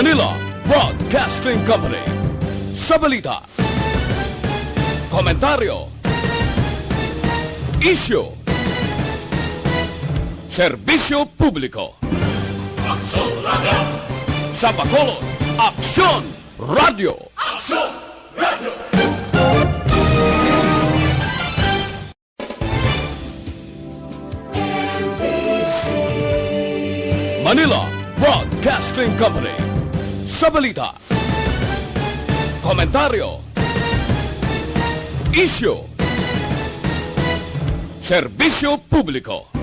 Manila Broadcasting Company. Sa balita, komentaryo, isyu, serbisyo publiko. Aksyon Radio! Sa Bacolod, Aksyon Radio! Aksyon Radio! Manila Broadcasting Company. Sa balita, komentaryo, isyu, serbisyo publiko.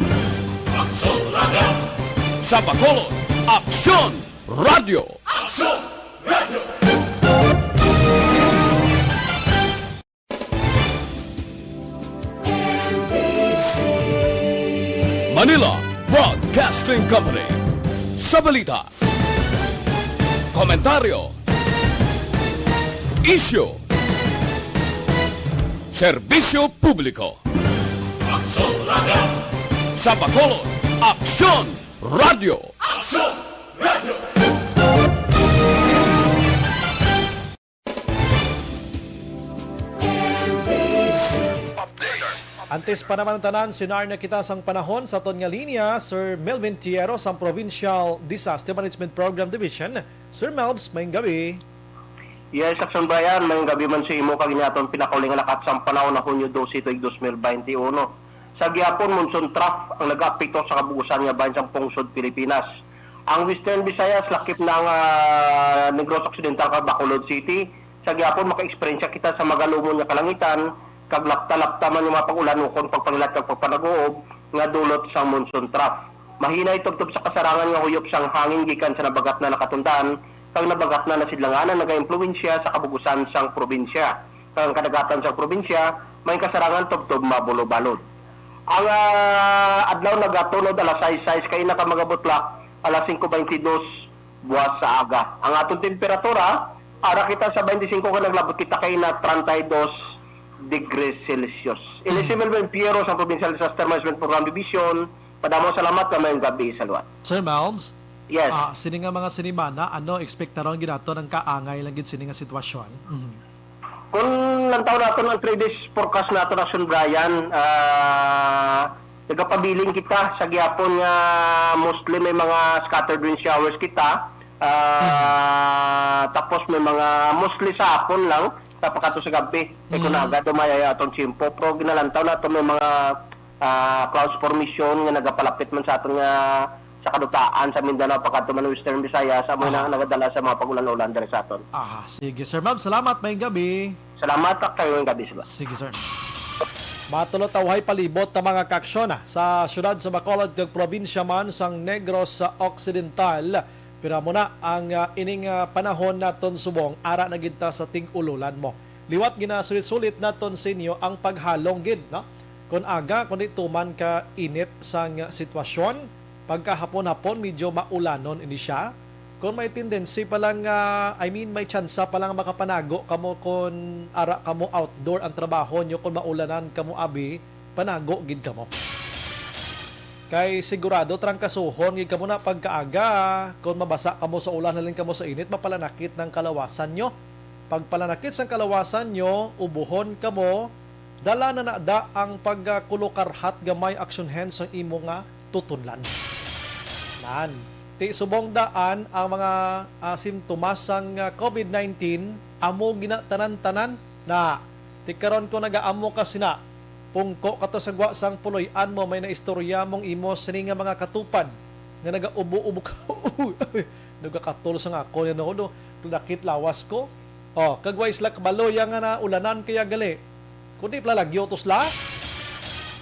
Aksyon Radio! Sa Bacolod, Aksyon Radio! Aksyon Radio! Manila Broadcasting Company. Sa balita, komentaryo, isyu, serbisyo publiko. Aksyon Radio! Sa Bacolod, Aksyon Radio! Aksyon Radio! Antes pa naman ang tanan, sinar na kita sang panahon sa aton nga linya, Sir Melvin Tiero sa Provincial Disaster Management Program Division. Sir Melvs, mayong gabi. Yes, Aksyon Bayan, mayong gabi man sa imo kag inyaton pinakauling nga lakat sa panahon na Hunyo 12, 2021. Sa gihapon, monsoon trough ang nag-apekto sa kabuusan nga bayan sa pungsod Pilipinas. Ang Western Visayas, lakip ng Negros Occidental kag Bacolod City. Sa gihapon, maka-experience kita sa magalumon nga kalangitan, kag lapta-lapta man yung mga pag-ulan ukon pagpangilat kag pagpanag-uob nga dulot sa monsoon trough. Mahina itugtog sa kasarangan nga huyop sang hangin gikan sa nabagat na nakatundaan kag nabagat na nasidlanganan naga-impluwensya sa kabugusan sang probinsya. Kag ang kadagatan sa probinsya may kasarangan tugtog mabulo-balod. Ang adlaw nagatunod alas 6:06 kay nakamagabutlak alas 5:22 buwas sa aga. Ang atong temperatura ara kita sa 25 kag naglabot kita kay na 32 degrees Celsius. Elizabeth Piero sa Provincial Disaster Management Program Division. Padamo salamat ka mayong gabi sa luwat. Sir Melvs, Yes. sini nga mga sinimana, ano ekspektaron ginato ng kaangay lang gid sini nga sitwasyon? Kung lantaw natin ang 3 days forecast natin Action Brian, nagapabiling kita sa gihapon nga mostly may mga scattered rain showers kita. Tapos may mga mostly sa hapon lang sa pagkato sa gabi. Kaya kung agad umayaya atong tsimpo. Pero ginalantaw na ito may mga clouds formation nga nagapalapit man sa aton nga sa kadutaan sa Mindanao pagkato man Western Visayas sa mga nagadala sa mga pagulan-ulan diri sa aton. Sige Sir Melvs, salamat, mayong gabi. Salamat kayo ng gabi sila. Sige Sir. Matulot tawhay palibot ta mga kaksyon sa syudad sa Bacolod kag probinsya man sang Negros Occidental. Pira mo na ang ining panahon naton subong ara na gid ta sa ting-ululan mo. Liwat ginasulit-sulit naton sa inyo ang paghalong gid, no? Kung aga kun tuman ka init sang sitwasyon, pagka hapon-hapon medyo maulanon ini siya. Kung may tendency pa lang may tsansa pa lang makapanago kamo kung ara kamo outdoor ang trabaho nyo, kung maulanan kamo abi, panago gid kamo. Kay sigurado trangkasuhon gid kamo na pagkaaga, kung mabasa kamo sa ulan halin kamo sa init, mapalanakit ng kalawasan nyo. Pagpalanakit sa kalawasan nyo, ubuhon kamo, dala na nada ang pagkulukarhat gamay action hands ang imo nga tutunlan. Nan, ti subong daan ang mga simptomas sang COVID-19, amo gina tanan-tanan na ti karon ko nagaamo ka sina pungko kato sa gwa sang puloy-an mo, may naistorya mong imo sini nga mga katupad nga nagaubo-ubo ka. Nagakatul sa nga ako no, lakit lawas ko. Kagwais la kabalo yang nga na ulanan kaya gali. Kundi plalagyo tos la.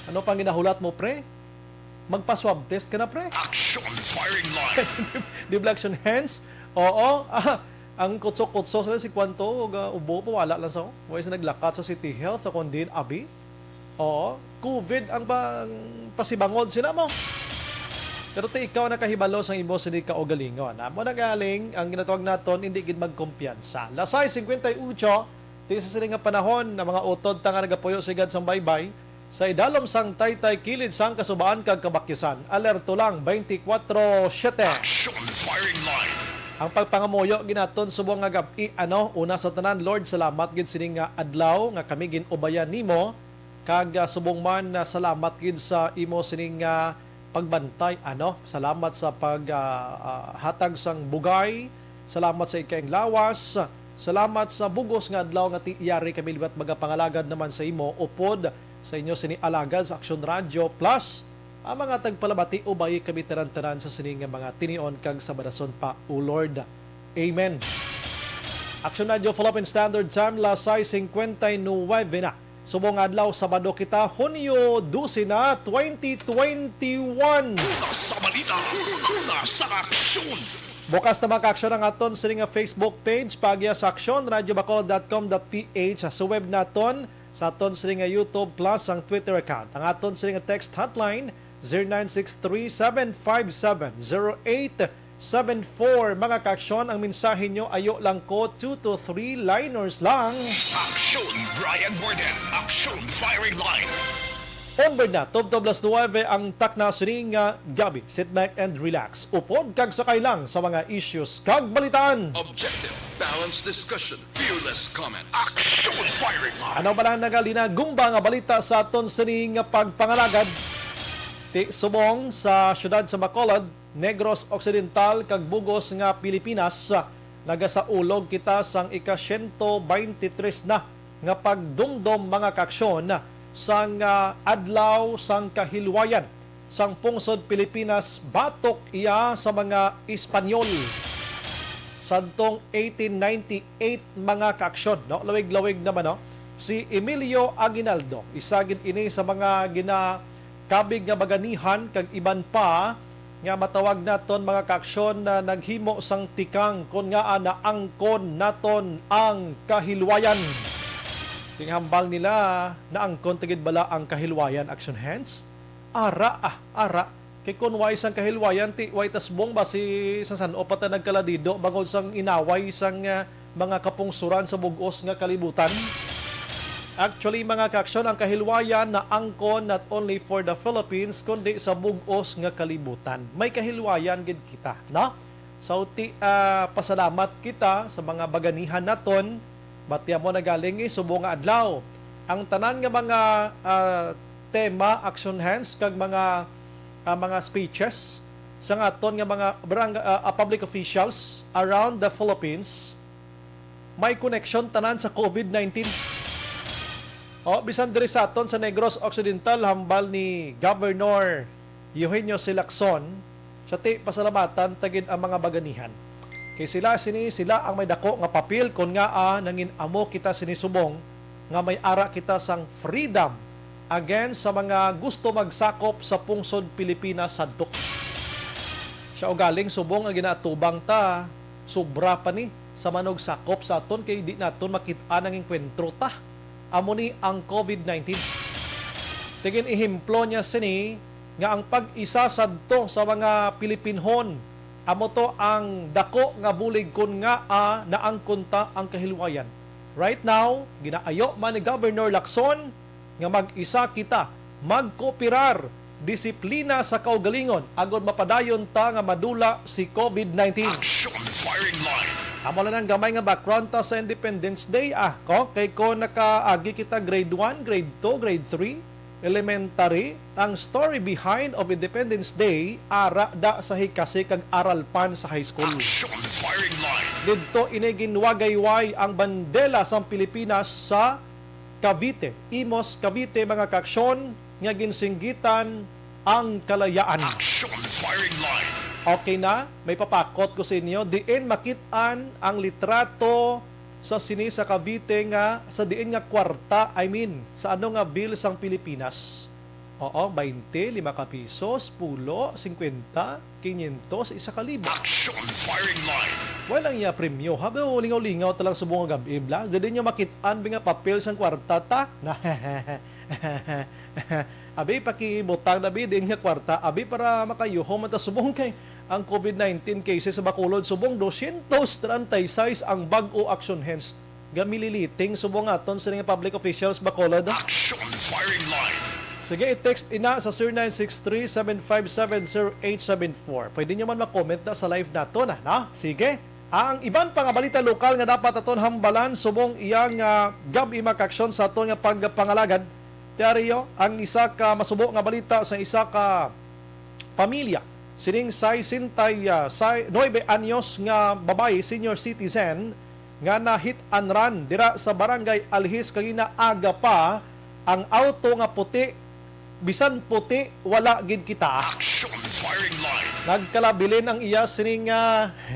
Ano pang ginahulat mo pre? Magpa-swab test ka na pre. Action firing line. Di action hands. Oo. Ang kutso-kutso sila si Kwanto, ubo po, wala lang sa sa naglakat sa City Health, akong din, abi. Oo. COVID ang pasibangod sila mo. Pero ikaw nakahibalo sa imo sini ka o galingon. Mo nagaling, ang ginatawag naton, hindi gid magkumpiyansa. Lasay 58, di sa sining nga panahon na mga utod tanga nagapuyo sigad sang baybay, sa idalom sang taytay kilid sang kasubaan kag kabakyasan. Alerto lang 24/7. Action firing line. Ang pagpangamuyo ginaton subong nga gabi una sa tanan, Lord, salamat gid sining nga adlaw nga kami ginubayan nimo kag subong man salamat gid sa imo sining pagbantay salamat sa hatag sang bugay, salamat sa ikaing lawas, salamat sa bugos nga adlaw nga tiyari kami liwat magapangalagad naman sa imo upod sa inyo sini alagad sa Aksyon Radio plus ang mga tagpalabati ubay kami tanan-tanan sa sining nga mga tinion kag sa badason pa, O Lord. Amen. Aksyon Radio Philippine Standard Time, lasay 59 na. Subong adlaw, Sabado kita, Hunyo 12 na, 2021. Una sa balita, una sa aksyon. Bukas na maka-aksyon ang aton sa nga Facebook page, pagya sa aksyon, radiobacolod.com.ph, sa web naton, sa aton sa nga YouTube plus ang Twitter account. Ang aton sa nga text hotline, 0963-757-0874. Mga kaaksyon, ang mensahe nyo ayo lang ko 2 to 3 liners lang. Aksyon Brian Borden. Aksyon Firing Line. Onward na, Tubtoblas 9 ang takna sining gabi. Sit back and relax. Upod kag sakay lang sa mga issues kag balitaan. Objective, balanced discussion, fearless comments. Aksyon Firing Line. Ano ba lang nagalina gumba nga balita sa aton sining pagpangalagad? Ti subong sa syudad sa Bacolod, Negros Occidental kag Bugos nga Pilipinas, nagasaulog kita sang ika-123 na nga pagdumdom mga kaaksyon sang adlaw sang kahilwayan sang pungsod Pilipinas batok iya sa mga Espanyol sadtong 1898 mga kaaksyon, no? Lawig-lawig naman, si Emilio Aguinaldo isagid ini sa mga kabig nga baganihan kag iban pa nga matawag naton mga kaaksyon na naghimo sang tikang kon nga naangkon naton ang kahilwayan. Tinghambal nila naangkon tigid bala ang kahilwayan, action hands. Ara. Kay kun way sang kahilwayan ti way tasbong ba si San Opata nagkaladido bangod sang inaway sang mga kapungsuran sa bugos nga kalibutan. Actually, mga kaaksyon, ang kahilwayan na angkon not only for the Philippines, kundi sa bugos nga kalibutan. May kahilwayan gid kita, no? So, pasalamat kita sa mga baganihan naton. Batya mo nagaling subong nga adlaw. Ang tanan nga mga tema, action hands, kag mga speeches sa aton nga mga public officials around the Philippines, may connection tanan sa COVID-19. Bisan diri sa aton sa Negros Occidental, hambal ni Governor Eugenio C. Lacson, siya ti pasalamatan tagid ang mga baganihan. Kay sila ang may dako nga papel kon nga nangin amo kita sinisubong nga may ara kita sang freedom against sa mga gusto magsakop sa pungsod Pilipinas sadto. Siya galing subong nga ginatubang ta, sobra pa ni sa manog sakop sa aton kay di naton makit-an ang enkwentro ta. Amo ni ang COVID-19. Tingin ihimplo niya sini nga ang pag-isa sadto sa mga Pilipinhon, amo to ang dako nga bulig kun nga naangkon ta ang kahilwayan. Right now, ginaayo man ni Governor Lacson nga mag-isa kita, magkooperar, disiplina sa kaugalingon agod mapadayon ta nga madula si COVID-19. Aksyon Firing Line. Amo lang ang gamay nga background ta sa Independence Day. Kay ko nakaagi kita grade 1, grade 2, grade 3, elementary. Ang story behind of Independence Day, ara da sa hikasi kag aral pan sa high school. Aksyon Firing Line. Dito iniginwagayway ang bandela sa Pilipinas sa Cavite. Imos Cavite mga kaaksyon nga ginsinggitan ang kalayaan. Aksyon Firing Line. Okay na, may papakot ko sa inyo. Diin makitaan ang litrato sa sini sa Cavite nga sa diin nga kwarta, sa ano nga bill sang Pilipinas. 20, 5 ka pisos, 10, 50, 500, 1,000. Aksyon Firing Line. Walang iya premyo. Habe lingaw-lingaw talang subong nga gabi bla. Dili niyo makitaan nga papel sang kwarta ta. Abi pakibutang na din nga kwarta, abi para makayuhom at subong kay ang COVID-19 cases sa Bacolod subong 236 ang bag-o action hands. Gamililiting subong aton sa nga public officials Bacolod. Aksyon Firing Line. Sige, i-text ina sa 0963-757-0874. Pwede nyo man mag-comment na sa live nato na. Sige, Ang iban pa nga balita lokal nga dapat aton hambalan subong iyang gabi makaksyon sa aton nga pagpangalagad. Tiaryo, ang isa ka masubo nga balita sa isa ka pamilya. Sining 9 anyos nga babae, senior citizen, nga na hit and run dira sa barangay Alhis kagina aga pa ang auto nga puti, bisan puti, wala gid kita. Action firing line. Nagkalabilin ang iya sining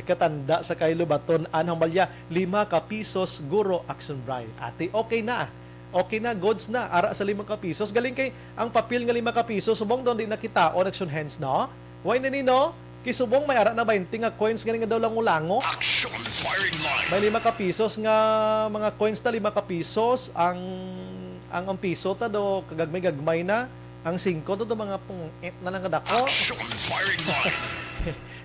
katanda sa Kailubaton anang balya 5 ka pisos guro action bribe. Ate, okay na. Okay na, goods na. Ara sa 5 ka pisos. Galing kay ang papel nga 5 ka pisos subong doon di nakita on action hands no. Why na nino? Kisubong may ara na 20 nga coins nga daw lang ulango. Action firing line. May 5 ka pisos nga mga coins na 5 ka pisos ang piso ta do kagagmay na. Ang 5 to mga pung-et na lang kadako. Action firing line.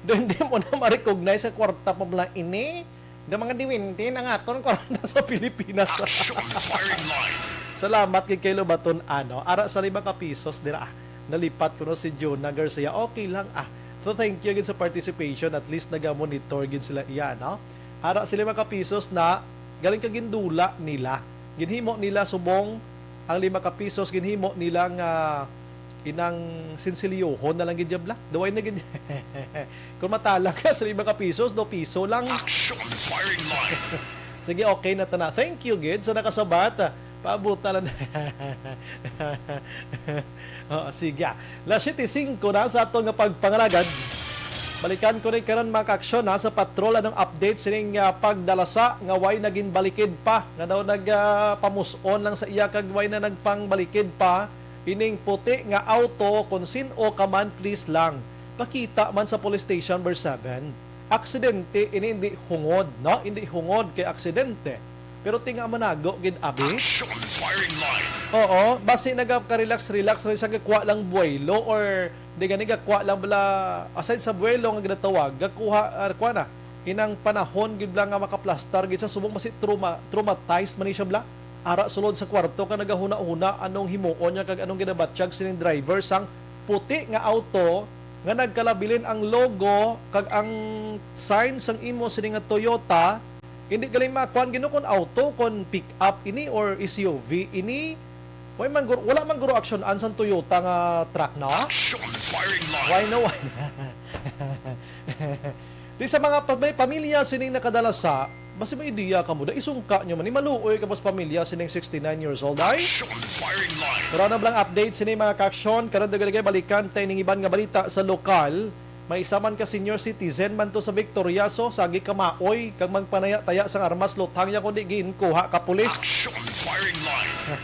Doon di mo na ma-recognize sa kwarta pa bala ini. Da mga diwinti ang aton kwarta sa Pilipinas. Action firing line. Salamat kay Kelo Baton ano. Ara sa 5 ka pisos dira. Nalipat ko no si Jonah Garcia. Okay lang So thank you gid sa participation. At least naga-monitor gid sila iya no. Ara sa 5 ka pisos na galing ka gindula nila. Ginhimo nila subong ang 5 ka pisos ginhimo nilang inang sinsilyohon na lang gid bla. Daway na gid. Kung matala ka sa 5 ka pisos, 2 piso lang. Action firing line. Sige, okay na tana. Thank you gid sa nakasabat. Paabutan na. Sige. Las 7:05 na sa ato nga pagpangalagad. Balikan ko rin karon mga kaaksyon sa patrola ng update sining pagdalasa nga way naging balikid pa nga daw nagpamuson lang sa iya kag way na nagpangbalikid pa ining puti nga auto kung sin-o ka man please lang pakita man sa police station number 7 aksidente ini hindi hungod no hindi hungod kay aksidente pero tinga manago gid abi. Action firing line. Oo, basi nagka-relax rin sa gakwa lang buwelo or di gani gakwa lang bala aside sa buwelo nga ginatawag gakuha kwa na inang panahon gid lang nga makaplastar gid sa subong masi traumatized man ni siya bla ara sulod sa kwarto ka nagahuna-una anong himuon niya kag anong ginabatsyag sining driver sang puti nga auto nga nagkalabilin ang logo kag ang sign sang imo sining nga Toyota. Hindi galing makuan gino kon auto kon pick up ini or SUV ini wala man guro action an sa Toyota nga truck na. Action firing line. Why no? Di sa mga pamilya sining nakadala sa basi may ideya ka mo da isungka nyo man ni maluoy ka mas pamilya sining 69 years old ay. Action firing line. Karon na blang update sining mga kaaksyon karon dagay balikan tay ning iban nga balita sa lokal. May isa man ka senior citizen man to sa Victoriaso, sagi ka maoy, kag magpanaya-taya sang armas lutang niya kundi ginkuha ka pulis. Action firing line.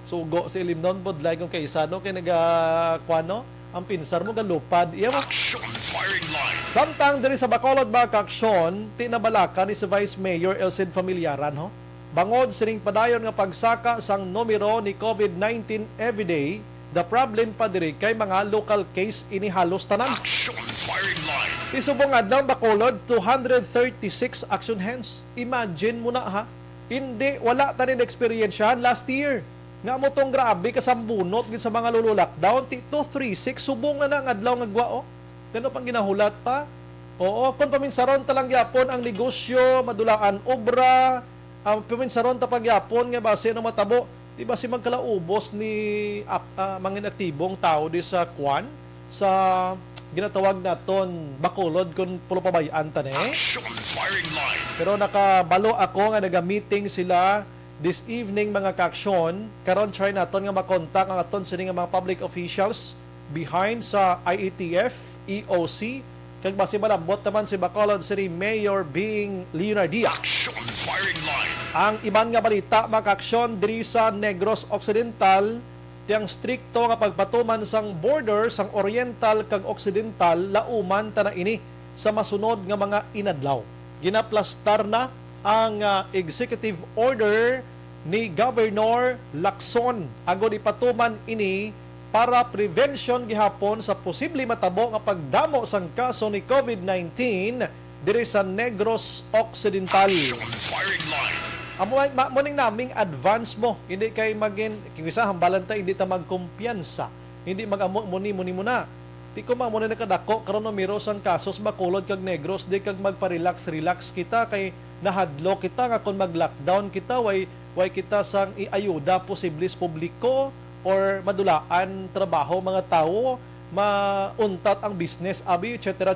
Sugo si Limnon Bodlay kung kaisano kay nagakwano, ang pinsar mo galupad. Iya mo. Action firing line. Samtang diri sa Bacolod Bakaksyon, tinabalakan ni si Vice Mayor Elcid Familiaran ho. Bangod sining padayon nga pagsaka sang numero ni COVID-19 everyday. The problem pa diri kay mga local case ini halos tanan. Action firing line. Isubong adlaw Bacolod 236 action hands. Imagine mo na ha. Hindi wala tanin experience last year. Nga mo tong grabe kasambunot gid sa mga lockdown 236 subong na ang adlaw nga gwao. Tano pang ginahulat pa? Oo, kung paminsaron talang gyapon ang negosyo, madulaan obra, ang paminsaron ta pagyapon nga base no matabo. Di ba si magkalaubos ni mga aktibong tao di sa Kwan sa ginatawag naton Bacolod kung pulo pabayaan tane. Action firing line. Pero nakabalo ako nga naga-meeting sila this evening mga kaaksyon. Karon try naton nga makontak ang aton sini nga mga public officials behind sa IATF, EOC. Kag basi malambot naman si Bacolod City Mayor being Leonardia. Action firing line. Ang iban nga balita makaksyon diri sa Negros Occidental tiyang strikto nga pagpatuman sang border sang Oriental kag Occidental lauman ta na ini sa masunod nga mga inadlaw. Ginaplastar na ang executive order ni Governor Lacson agod ipatuman ini para prevention gihapon sa posible matabo nga pagdamo sang kaso ni COVID-19 diri sa Negros Occidental. Action firing line. Amuning naming advance mo. Hindi kay magin, kung isa hambalan tayo, hindi ta magkumpiyansa. Hindi mag-amo muni na. Di ko mamuna nakadako karon numero sang kasos Bacolod kag Negros di kag magpa-relax kita kay nahadlo kita nga kung mag-lockdown kita way kita sang iayuda posibles publiko or madulaan trabaho mga tao mauntat ang business abi etc.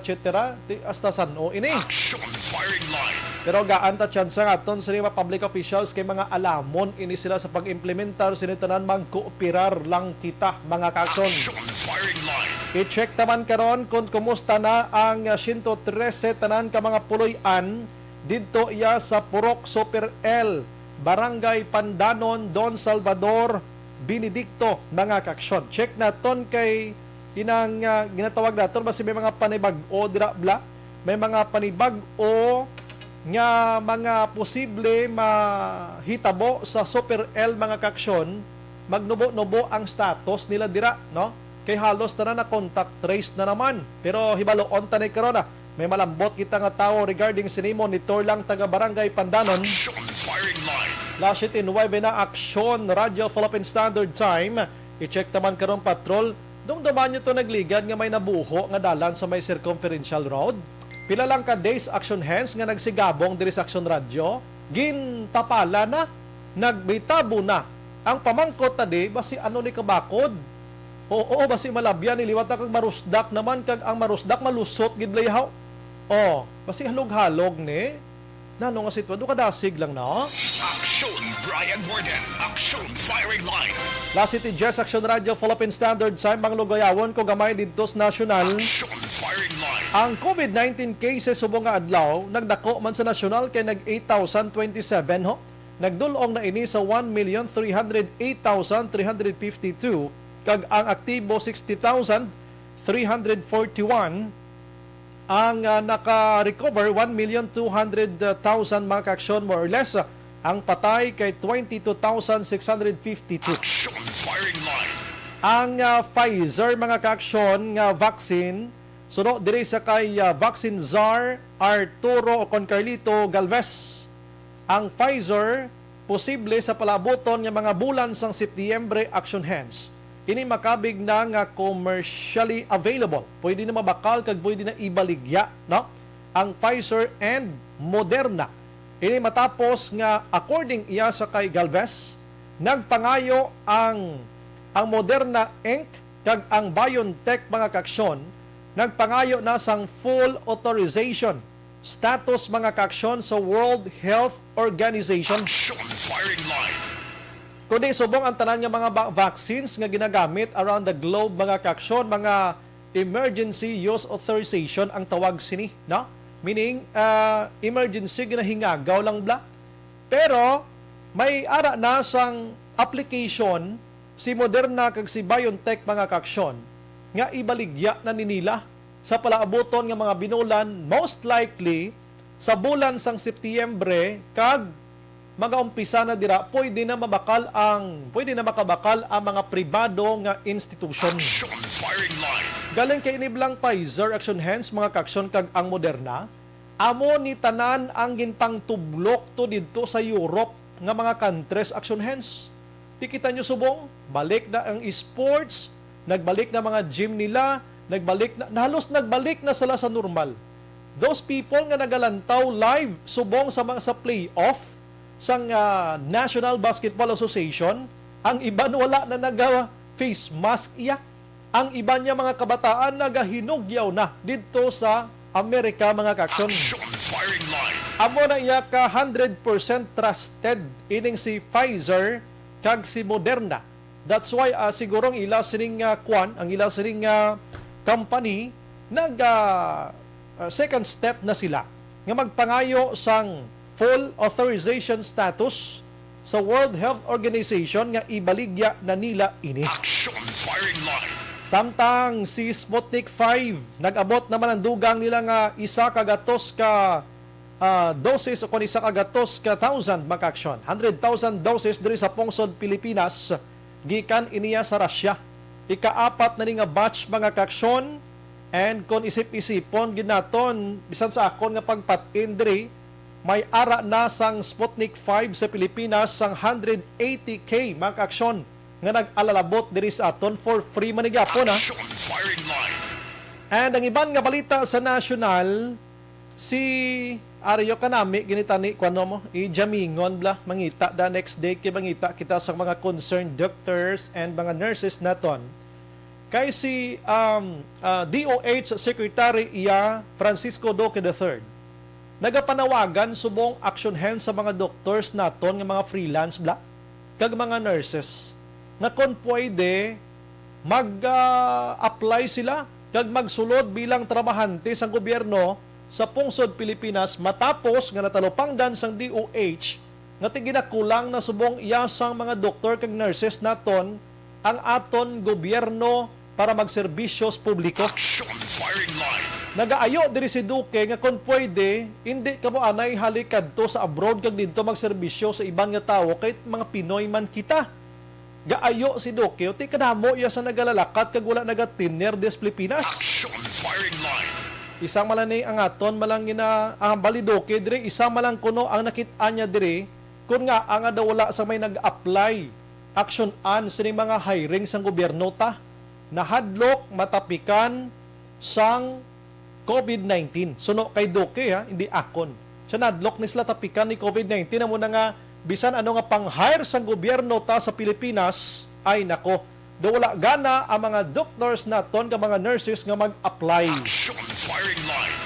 Hasta sano ini. Action firing line. Pero gaan ta chance nga aton sa mga public officials kay mga alamon ini sila sa pag-implementar sinitanan magkooperar lang kita mga kakson. Action firing line. I-check taman karon kung kumusta na ang 113 tanan ka mga puloy-an didto iya sa Purok Super L, Barangay Pandanon, Don Salvador, Benedicto mga kaksyon. Check naton kay inang ginatawag naton basi may mga panibag-o dira bla, may mga panibag-o nga mga posible mahitabo sa Super L mga kaksyon, magnubo-nubo ang status nila dira, no? Kay halos na contact trace na naman. Pero hibaloon tanay karon na. May malambot kita nga tao regarding sinimo monitor lang taga Barangay Pandanon. Action firing line. Lasit in 9 na Aksyon Radio Philippine Standard Time. I-check taman karon patrol. Dumduman nyo to nagligad nga may nabuho nga dalan sa may circumferential road. Pila lang ka days action hands nga nagsigabong diri sa Aksyon Radio. Gintapala na. Nagbitabo na. Ang pamangkot tadi basi ano ni kabakod. Oo, basi malabyan niliwat kag marusdak naman kag ang marusdak malusot gid layhaw. Oh, basi halog-halog ni. Nano nga sitwado kadasig lang na. Action Brian Warden. Action firing line. La City Jazz Action Radio Philippine Standard Time bang lugayawon ko gamay didto sa national. Action firing line. Ang COVID-19 cases subong nga adlaw nagdako man sa national kay nag 8,027 ho. Nagdulong na ini sa 1,308,352 kag ang aktibo 60,341, ang naka-recover 1,200,000 mga kaksyon more or less. Ang patay kay 22,652. Action firing line. Ang Pfizer mga kaksyon nga vaccine suno diri sa kay vaccine czar Arturo Concarlito Galvez. Ang Pfizer posible sa palaboton nga mga bulan sang Setyembre action hands. Ini makabig na nga commercially available. Pwede na mabakal kag pwede na ibaligya, no? Ang Pfizer and Moderna. Ini matapos nga according iya sa kay Galvez, nagpangayo ang Moderna Inc. kag ang BioNTech mga kaksyon, nagpangayo na sang full authorization status mga kaksyon sa World Health Organization. Action firing line. Kundi subong ang tanan nga mga vaccines nga ginagamit around the globe mga kaksyon, mga emergency use authorization ang tawag sini, no? Meaning emergency ginahingagaw lang bla. Pero may ara na sang application si Moderna kag si BioNTech mga kaksyon nga ibaligya na ninila sa palaaboton nga mga binulan most likely sa bulan sang Setyembre kag mag-umpisa na dira pwede na makabakal ang mga pribado nga institution. Action firing line. Galing kay iniblang Pfizer action hands mga kaksyon kag ang Moderna, amo ni tanan ang ginpang tublok to didto sa Europe nga mga countries action hands. Tikita nyo subong, balik na ang esports, nagbalik na mga gym nila, halos nagbalik na sila sa normal. Those people nga nagalantaw live subong sa mga sa playoff sang National Basketball Association, ang iban wala na naga-face mask iya. Ang iba niya mga kabataan nagahinugyaw na dito sa Amerika mga kaksyon. Action firing line. Amo na iya ka 100% trusted ining si Pfizer kag si Moderna. That's why sigurong ila sining ang ila sining company second step na sila nga magpangayo sang full authorization status sa World Health Organization nga ibaligya na nila ini. Action firing line. Samtang si Sputnik 5 nag-abot naman ang dugang nila nga isa kagatos ka doses o kung isa kagatos ka 1,000 makaksyon. 100,000 doses diri sa Pungsod, Pilipinas gikan iniya sa Russia. Ikaapat na ni nga batch mga kaksyon, and kung isip-isipon ginaton bisan sa akon nga pagpat-in diri, may ara na sang Sputnik 5 sa Pilipinas sang 180k mga kaaksyon nga nag-alalabot diri sa aton for free man gyapon ha. Action firing line. And ang iban nga balita sa national, si Aryo Kanami, ginitani, kuano mo, i-jamingon bla, mangita, the next day, mangita kita sa mga concerned doctors and mga nurses naton. Kay si DOH Secretary iya Francisco Duque III, nagapanawagan subong action hand sa mga doctors naton nga mga freelance bla, kag mga nurses, nga kon pwede mag-apply sila kag magsulod bilang trabahante sa gobyerno sa pungsod Pilipinas matapos nga natalupangdan sang DOH nga tiginakulang na subong iyasang mga doktor kag nurses naton ang aton gobyerno para magserbisyos publiko. Action firing line. Nagaayo diri si Duque nga kon pwede hindi kamo anay halikad to sa abroad kag didto magserbisyo sa ibang nga tawo kahit mga Pinoy man kita. Gaayo si Duque, ti kadamo iya sa nagalalakat kag wala nagatiner des Pilipinas. Action firing line. Isang malani ang aton malang gina ang balidoke dire, isang malang kuno ang nakit-a niya dire kun nga ang daw wala sa may nag-apply action an sa mga hiring sang gobyerno ta nahadlok matapikan sang COVID-19. Suno kay Duque ha, hindi akon. Siya nadlok ni sila tapikan ni COVID-19 amo na nga bisan ano nga pang-hire sang gobyerno ta sa Pilipinas ay nako. Do wala gana ang mga doctors naton ka mga nurses nga mag-apply. Action firing line.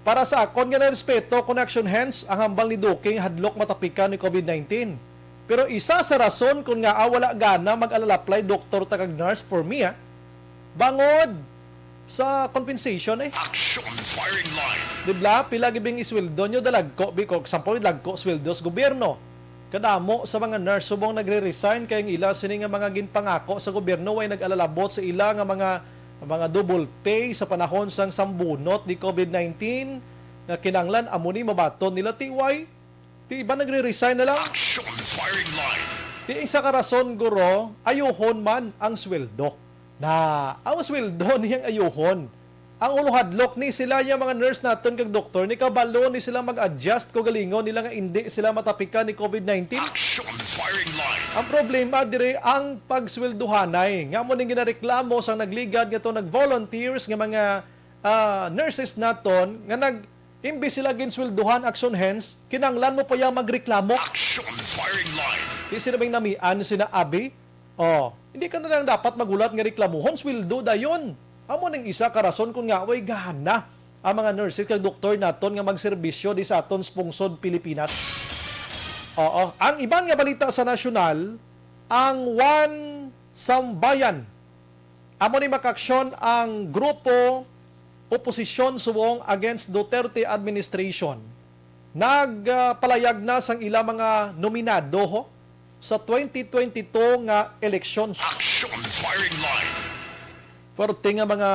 Para sa akon nga na respeto kung action hands ang hambal ni Duque hadlok matapikan ni COVID-19. Pero isa sa rason kung nga wala gana mag-apply doktor ta kag nurse for me bangod sa compensation Action firing line. Dibla, pila gibing isweldo nyo dalagko, because example, lagko sweldo sa gobyerno. Kadamo sa mga nurse subong nagre-resign kay ila sini nga mga ginpangako sa gobyerno way nag-alalabot sa ila nga mga double pay sa panahon sang sambunot ni COVID-19 na kinanglan amo ni mabaton nila tiway. Ti iba nagre-resign na lang. Action firing line. Ti isa ka rason guro, ayuhon man ang sweldo. Na ang sweldo niyang ayuhon. Ang uluhadlok ni sila yung mga nurse natin kag doktor ni kabalo ni sila mag-adjust ko galingon nila nga hindi sila matapikan ni COVID-19. Action firing line. Ang problema dire ang pagsweldohanay. Nga mo ning ginareklamo sang nagligad nga to nag-volunteers nga mga nurses naton nga imbis sila ginsweldohan action hands, kinanglan mo pa yung magreklamo. Action firing line. Di sila bang namian sina abi? Hindi ka na lang dapat magulat nga reklamuhon, sweldo dayon. Amo ning isa ka rason kung nga way gahana ang mga nurses kag doktor naton nga magserbisyo di sa aton pungsod Pilipinas. Ang ibang nga balita sa nasyonal, ang One Sambayan. Amo ni makaksyon ang grupo oposisyon subong against Duterte administration. Nagpalayag na sang ila mga nominado sa 2022 nga elections. Action firing line. Forte nga mga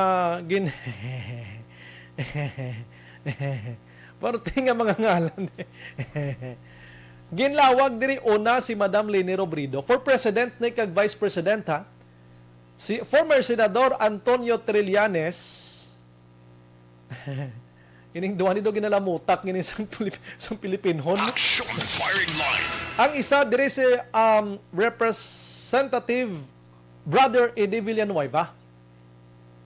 Forte nga mga ngalan. Ginlawag diri una si Madam Leni Robredo for president ni kag vice president si former senador Antonio Trillanes. Ining duha ni do ginalamutak ngini sang Pilipinhon. Action firing line. Ang isa diri si Representative Brother Eddie Villanueva.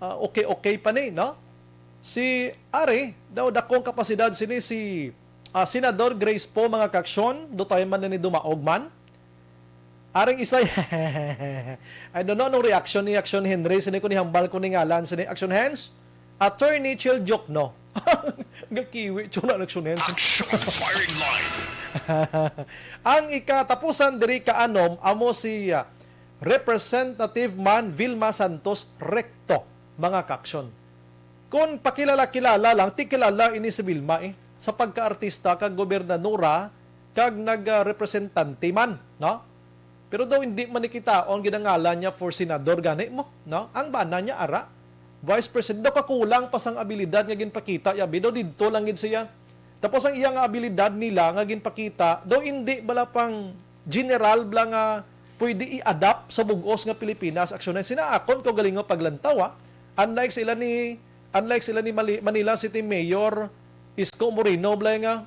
Okay pa ni, no? Si Ari, daw dakong kapasidad sini si Senador Grace po mga kaksyon, do tayo man na ni dumaog man. Aring isa, I don't know nung reaction ni Action Henry, sini ko ni hambal ko ni ngalan, sini Action Hands, Attorney Chill Jokno. Gakiwi, tsuna Action Hands. Action firing line. Ang ikatapusan diri kaanom, amo si Representative Man Vilma Santos Recto, mga kaksyon. Kung pakilala-kilala lang, ti kilala ini si Vilma sa pagka-artista kag gobernadora kag nag-representante man, no? Pero daw hindi man nikitaon ginangalan niya for senador gani mo, no? Ang bana niya ara vice president daw kakulang pa sang abilidad nga ginpakita yabi daw didto lang gid siya. Tapos ang iyang abilidad nila nga ginpakita daw hindi bala pang general bla nga pwede i-adapt sa bugos nga Pilipinas aksyonan. Sinaakon ko galing nga paglantaw unlike sila ni Manila City Mayor Isko Moreno bla nga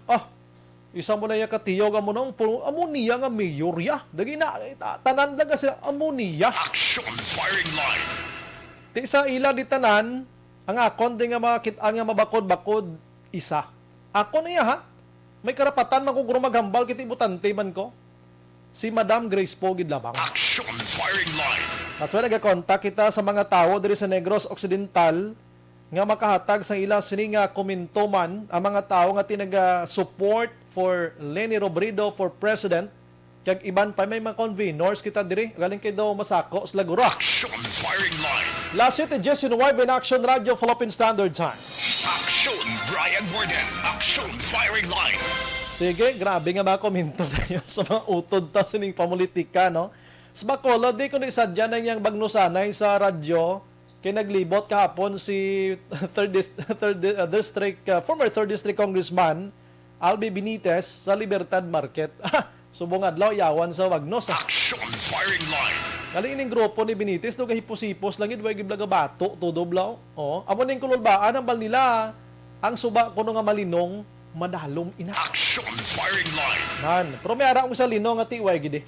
isa mo na yung katiyog amo nung amo niya nga mayor ya dagi na tanan lang sila amo niya. Action firing line. Ti sa ila di tanan Ang akon di nga makita nga mabakod-bakod isa. Ako niya ha. May karapatan man kung maghambal kiti butante man ko. Si Madam Grace Pogid lamang. Action firing line. At so nagakontak kita sa mga tao diri sa Negros Occidental nga makahatag sa ila sini nga komento man ang mga tao nga tinaga support for Leni Robredo for president kag iban pa may mga conveners kita diri galing kay daw masako sa Lagura. Action firing line. Last City Jason Wibe in Action Radio Philippine Standard Time. Action Brian Morden. Action firing line. Sige, grabe nga mga komento na yun sa mga utod ta sining pamulitika, no? Sa Bacolod, di ko na isadya na yung bagnusanay sa radyo kay naglibot kahapon si former 3rd District Congressman Albi Benitez sa Libertad Market. Subong adlaw yawan sa Wagnos. Action firing line. Galing ining grupo ni Benitez no gahipos-hipos lang gid way giblaga bato tudoblaw. Oh, amo ning kululbaan ang bal nila. Ang suba kuno nga malinong madalom ina. Action firing line. Nan, pero may ara sa linong nga tiway gid.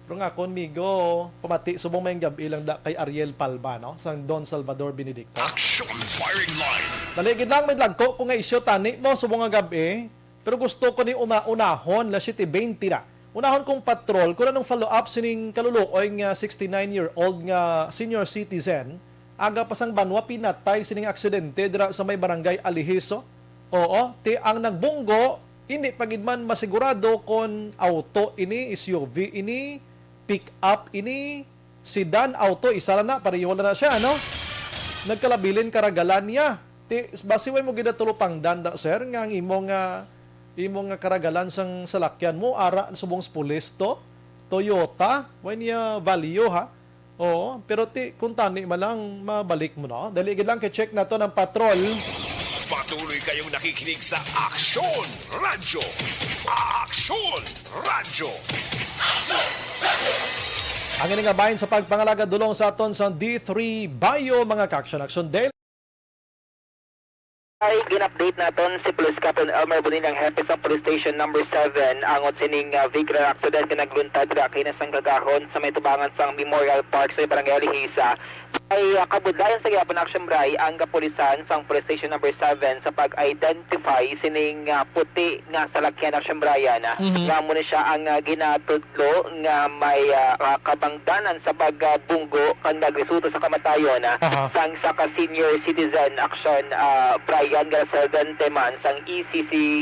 Pero nga konmigo, pamati subong may gabi lang da kay Ariel Palma, no? Sang Don Salvador Benedicto. Action firing line. Daligid lang may lagko ko nga isyo tani mo subong nga gabi. Pero gusto ko ni unahon la 7:20 na. Unahon kong patrol ko na nung follow up sining kaluluoy nga 69-year-old nga senior citizen. Aga pasang banwa pinatay sining aksidente dira sa may barangay Alihiso. Oo, ti ang nagbunggo hindi pagidman masigurado kon auto ini, SUV ini, pick up ini, sedan auto isa lang na pareho na siya, no? Nagkalabilin karagalan niya. Ti basiway mo gid tulo pangdan da sir nga ang imong karagalan sang salakyan mo ara subong pulis to Toyota when ya value ha. Oo, pero kung tani malang mabalik mo no. Dali gid lang kay-check na to ng patrol. Patuloy kayong nakikinig sa Action Radyo. Action Radyo. Ang ining nga bahin sa pagpangalaga dulong sa aton sa D3 Bio mga ka-action Dale. Ay, gin-update naton si Police Captain Elmer Bonilang Hepe sa Police Station number 7 angot sining vehicular accident na nagluntad ra kinas ang gagahon sa may tubangan sang Memorial Park sa Barangay Lihisa. Ay kabudlayan sa gyapon action bray ang kapulisan sang Police Station number 7 sa pag-identify sining puti nga salakyan action brayan nga mo ni siya ang ginatudlo nga may kabangdanan sa pagbunggo kang nagresulta sa kamatayon sang sa senior citizen action Brian Garcel Teman sang ECC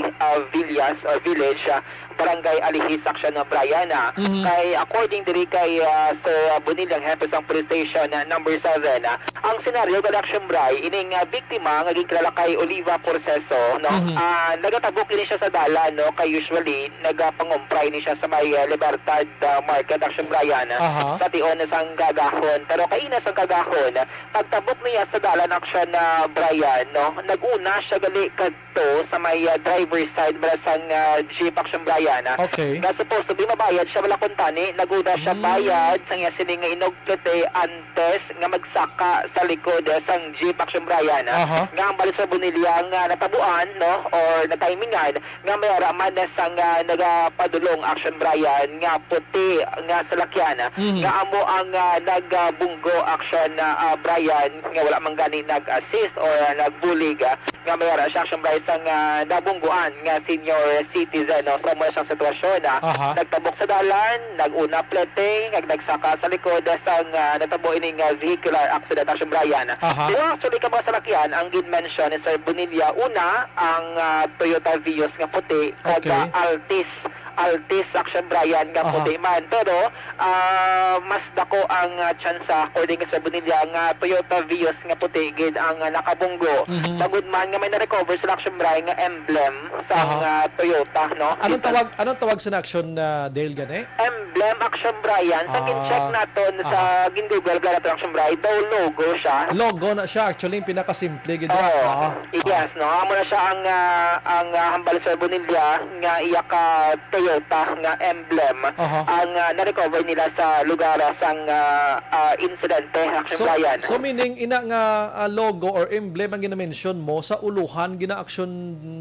Villas or Village Barangay Alihis Action na Brian kay according diri kay Sir Bonilang Hepe sang Police Station number 7 ang senaryo kad action bray ining biktima nga gikilala kay Oliva Porceso no nagatabok ini siya sa dalan no kay usually nagapangumpray ni siya sa may Libertad Market action Brian sa tion sang gagahon pero kay ina sang gagahon pagtabok niya sa dalan action na Brian no naguna siya gali kadto sa may driver side para sang jeep action Brian Okay. Nga supposed to be mabayad siya wala kuntani, naguna siya bayad sang iya sini nga inogplete antes nga magsaka sa likod sang jeep action Brian nga ang balik sa Bonilla nga natabuan no or natimingan nga may araman sang nagapadulong action Brian nga puti nga salakyan nga amo ang nagbunggo action Brian nga wala man gani nag-assist or nagbulig nga may ara siya action Brian sang nabungguan nga senior citizen no so mo sa sitwasyon nagtabok sa dalan naguna plete nagsaka sa likod sang natabo ining vehicular accident action Brian pero actually ka mga salakyan ang gin-mention ni Sir Bonilla una ang Toyota Vios nga puti kag Altis action Brian nga puti man pero mas dako ang tsansa according sa Bonilla nga Toyota Vios nga puti gid ang nakabunggo pagud man nga may na-recover sa action Brian nga emblem sa Toyota no Anong tawag sa action Dale gani? Emblem action Brian sa gin-check naton sa gin-google gara action Brian daw logo siya Logo na siya actually yung pinakasimple gid. yes no amo na siya ang hambal sa Bonilla nga iya ka Toyota nga emblem Aha. ang na-recover nila sa lugar sang insidente, Action Brian. So meaning ina nga logo or emblem ang gina-mention mo sa uluhan gina-action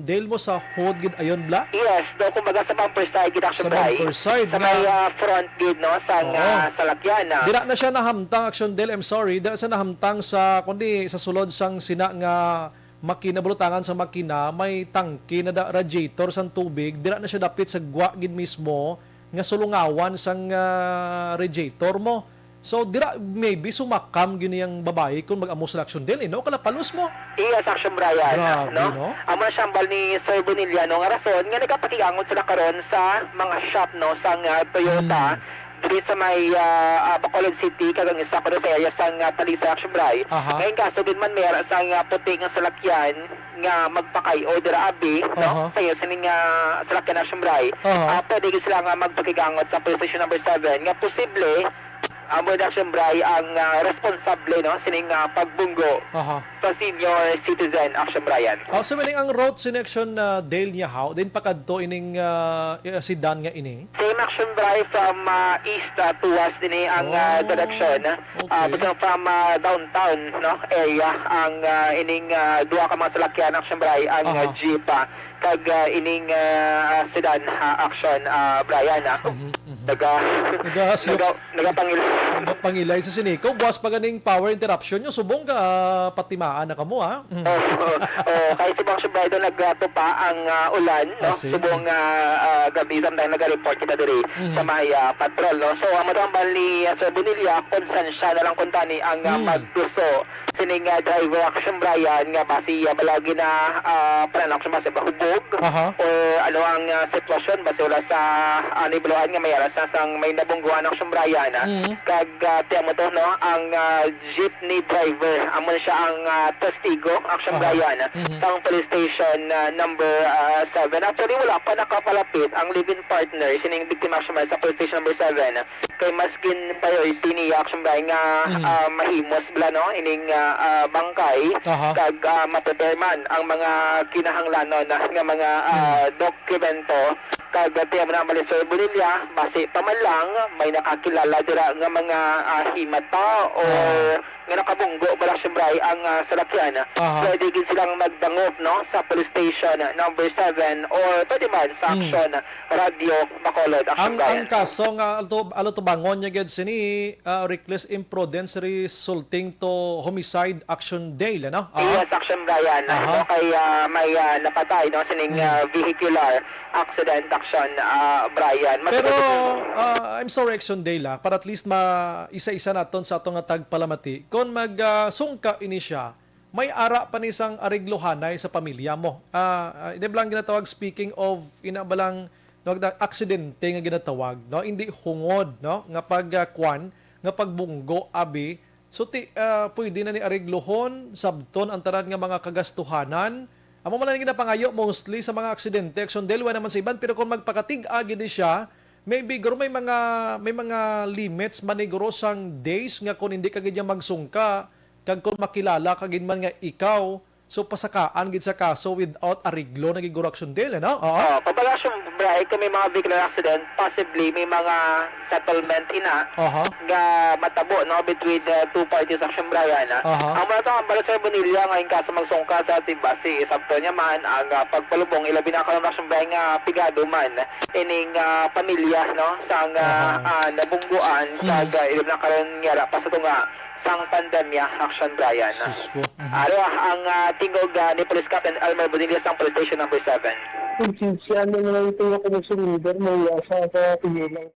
Dale mo sa hood gid ayon bla? Yes, do kumbaga sa bumper side gid Action Sa Brian. bumper side Sa nga. may front gid no sang Oo. salakyan. Dira na siya nahamtang action Dale, I'm sorry. Dira siya nahamtang sa kundi sa sulod sang sina nga makina bulutangan sa makina may tangke na radiator sang tubig. Dira na siya dapit sa gwa gid mismo nga sulungawan sang radiator mo. So dira maybe sumakam gyud yang babae kung mag-amo sa action Dale, no? Kala palos mo. Yes, Action Brian. Grabe, no? Amo na siyambal ni Sir Bonilla no nga rason nga nagapatiangon sila karon sa mga shop no sang Toyota diri sa may Bacolod City kagang isa ko sa area sang Talisa Action Brian. Aha. Ngayon kaso din man meron sang puti nga salakyan nga magpakay o dira abi Aha. no sayo sining salakyan Action Brian. Aha. Pwede gid sila nga magpakigangot sa police station number 7 nga posible amo na siyempre ang responsable no sining pagbunggo Aha. sa senior citizen Action Brian. So meaning ang road selection Dale niya how din pakadto ining sedan nga ini. Same Action Brian from east to west din ang Oh, direction. okay. But from downtown no area ang ining duha ka mga salakyan Action Brian ang Aha. jeep kag ining sedan Action Brian. Nagasiyok. Nagapangil. Pangilay sa siniko, buwas pa ganing power interruption nyo, subong ka patimaan na kamo ha. Kahit si Bang Subaydo nagtupa ang ulan, no? Sige. Subong gabi samtang nag-report kita diri sa may patrol, no? So, ang matambal ni Sir Bonilla, konsansya na lang kuntani ang magduso sining driver Action Brian nga basi balagi na pananang sa basi bahubog Aha. o ano ang sitwasyon basi wala sa nibuluhan nga may aras na sang may nabungguan Action Brian kag tiyan mo to no ang jeepney driver amo na siya ang testigo Action Aha. Brian sa police station number 7. Actually wala pa nakapalapit ang live-in partner sining biktima Action Brian sa police station number 7 kay maskin priority ni Action Brian nga mahimos bla no ining bangkay Aha. kag ma-prepare man ang mga kinahanglanon nga mga dokumento kag tiyan mo na mali Sir Bonilla base pa man lang may nakakilala dira nga mga himata o nga nakabunggo bala siyempre ang salakyan. Aha. Pwede gid silang magdangop no sa police station number 7 or pwede man sa Action Radio Bacolod Action Ang kaso nga alo to bangon niya gid sini reckless imprudence resulting to homicide action Dale, no? Yes, Action Brian. Aha. Ano kay may napatay no sining vehicular accident Action Brian. Pero I'm sorry action Dale para at least isa-isa naton sa atong nga tagpalamati. Kung magsungka ini siya, may ara pa ni sang ariglohanay sa pamilya mo. Hindi lang ginatawag speaking of inabalang aksidente nga ginatawag, no? Hindi hungod, no? Nga pagkwan, nga pagbunggo abi. So pwede na ni ariglohon sabton ang tarad nga mga kagastuhanan. Amo man lang ginapangayo mostly sa mga aksidente action delwa naman sa iban pero kung magpakatig-agi di siya, maybe guro may mga limits maniguro sang days nga kung hindi ka gid magsungka kag kung makilala ka gid man nga ikaw so pasakaan gid sa kaso without ariglo na giguro action del no? Oo. Pabalasyon Brian kung may mga vehicular accident possibly may mga settlement ina Aha. nga matabo no between the two parties Action Brian. Aha. Ang mga ang bala Sir Bonilla ngayon kaso magsungka sa tibasi sabto niya man ang pagpalubong ilabi na karon Action Brian nga pigado man ining pamilya no sang nabungguan kag ilabi na karon nga pa sa tunga sang pandemya Action Brian. Susko. Ano ang tingog ni Police Captain Elmer Bonilla sang police station number 7. Kung siya naman ito ako na sumidor, may asa sa pigilan.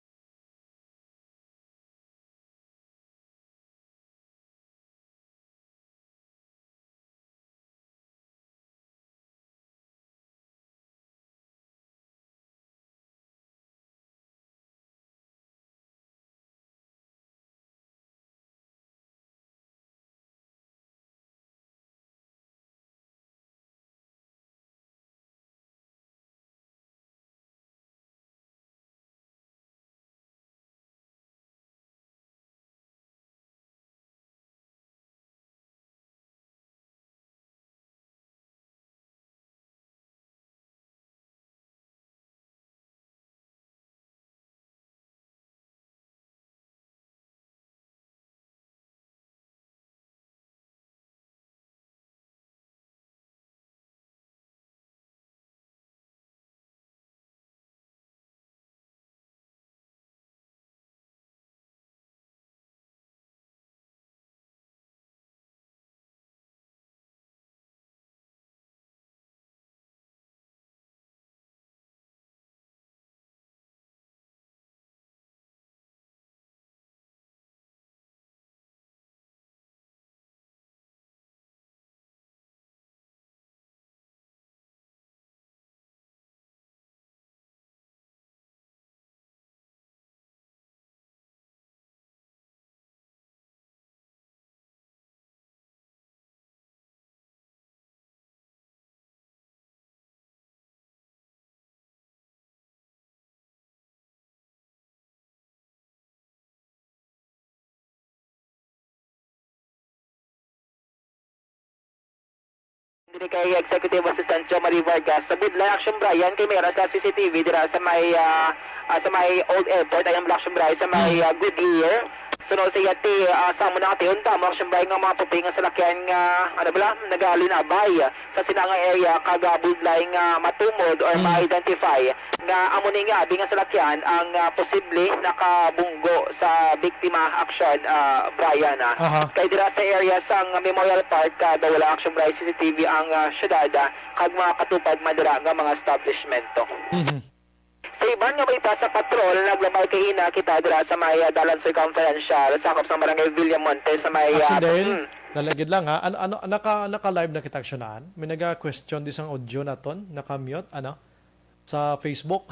Ini kay Executive Assistant Jo Marie Vargas sa Budlay Action Brian kay meron sa CCTV dira sa may Old Airport ayang Action Brian sa may Goodyear. Sunod sa yati sa mo na katiyon tama Action Brian nga mga puti nga salakyan nga nagalinabay sa sinanga area kaga Budlay nga matumod or ma-identify nga amo ni nga abi nga salakyan ang posible nakabunggo sa biktima action Brian. Kay dira sa area sang Memorial Park kada wala Action Brian CCTV ang syudad kag mga katupad madira nga mga establishmento. Sa iban nga may sa patrol, naglamay kay ina kita dira sa may dalan circumferential sakop sa barangay Villamonte sa may Dale, dalagid lang ha. Ano naka-live na kita aksyonan? May naga-question di sang audio naton, naka-mute sa Facebook.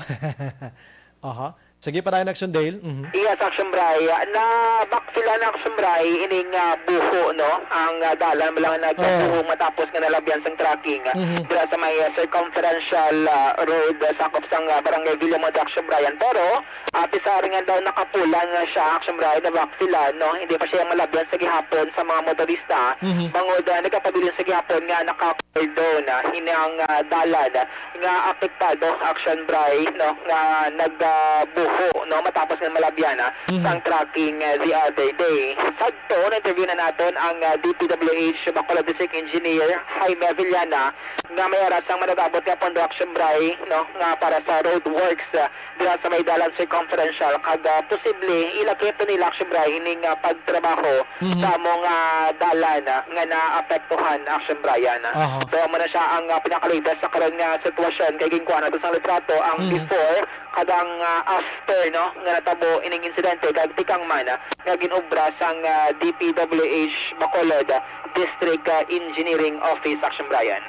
Aha. Sige pa tayo Action Dale. Yes, Action Bray. Na backfila na Action Bray, ining buho, no? Ang dalan, malang nagbuho matapos nga nalabyan sang tracking. Dira sa may circumferential road, sakop sang barangay Villamonte, Action Bryan. Pero, pisari nga daw nakapulan siya, Action Bray, na backfila, no? Hindi pa siya malabyan sa gihapon sa mga motorista. Bangod, nagkapabilin sa gihapon nga naka-cordon, hinang dalan, nga apektado, Action Bray, no? Nga nagbuho no matapos ng malabyan sang tracking the other day. Sadto na-interview na natin ang DPWH Bacolod District Engineer Jaime Villana nga may arasang managabot nga pondo Action Bray no nga para sa road works dira sa may dalan circumferential kag posible ilakip nila Action Bray ining pagtrabaho sa mga dalan nga naapektuhan Action Bryan. So mo na siya ang pinakaligtas sa karon nga sitwasyon kay ginkuha na sa litrato ang before kadang after no nga natabo ining insidente kag tikang man nga ginobra sang DPWH Bacolod District Engineering Office Action Bryan.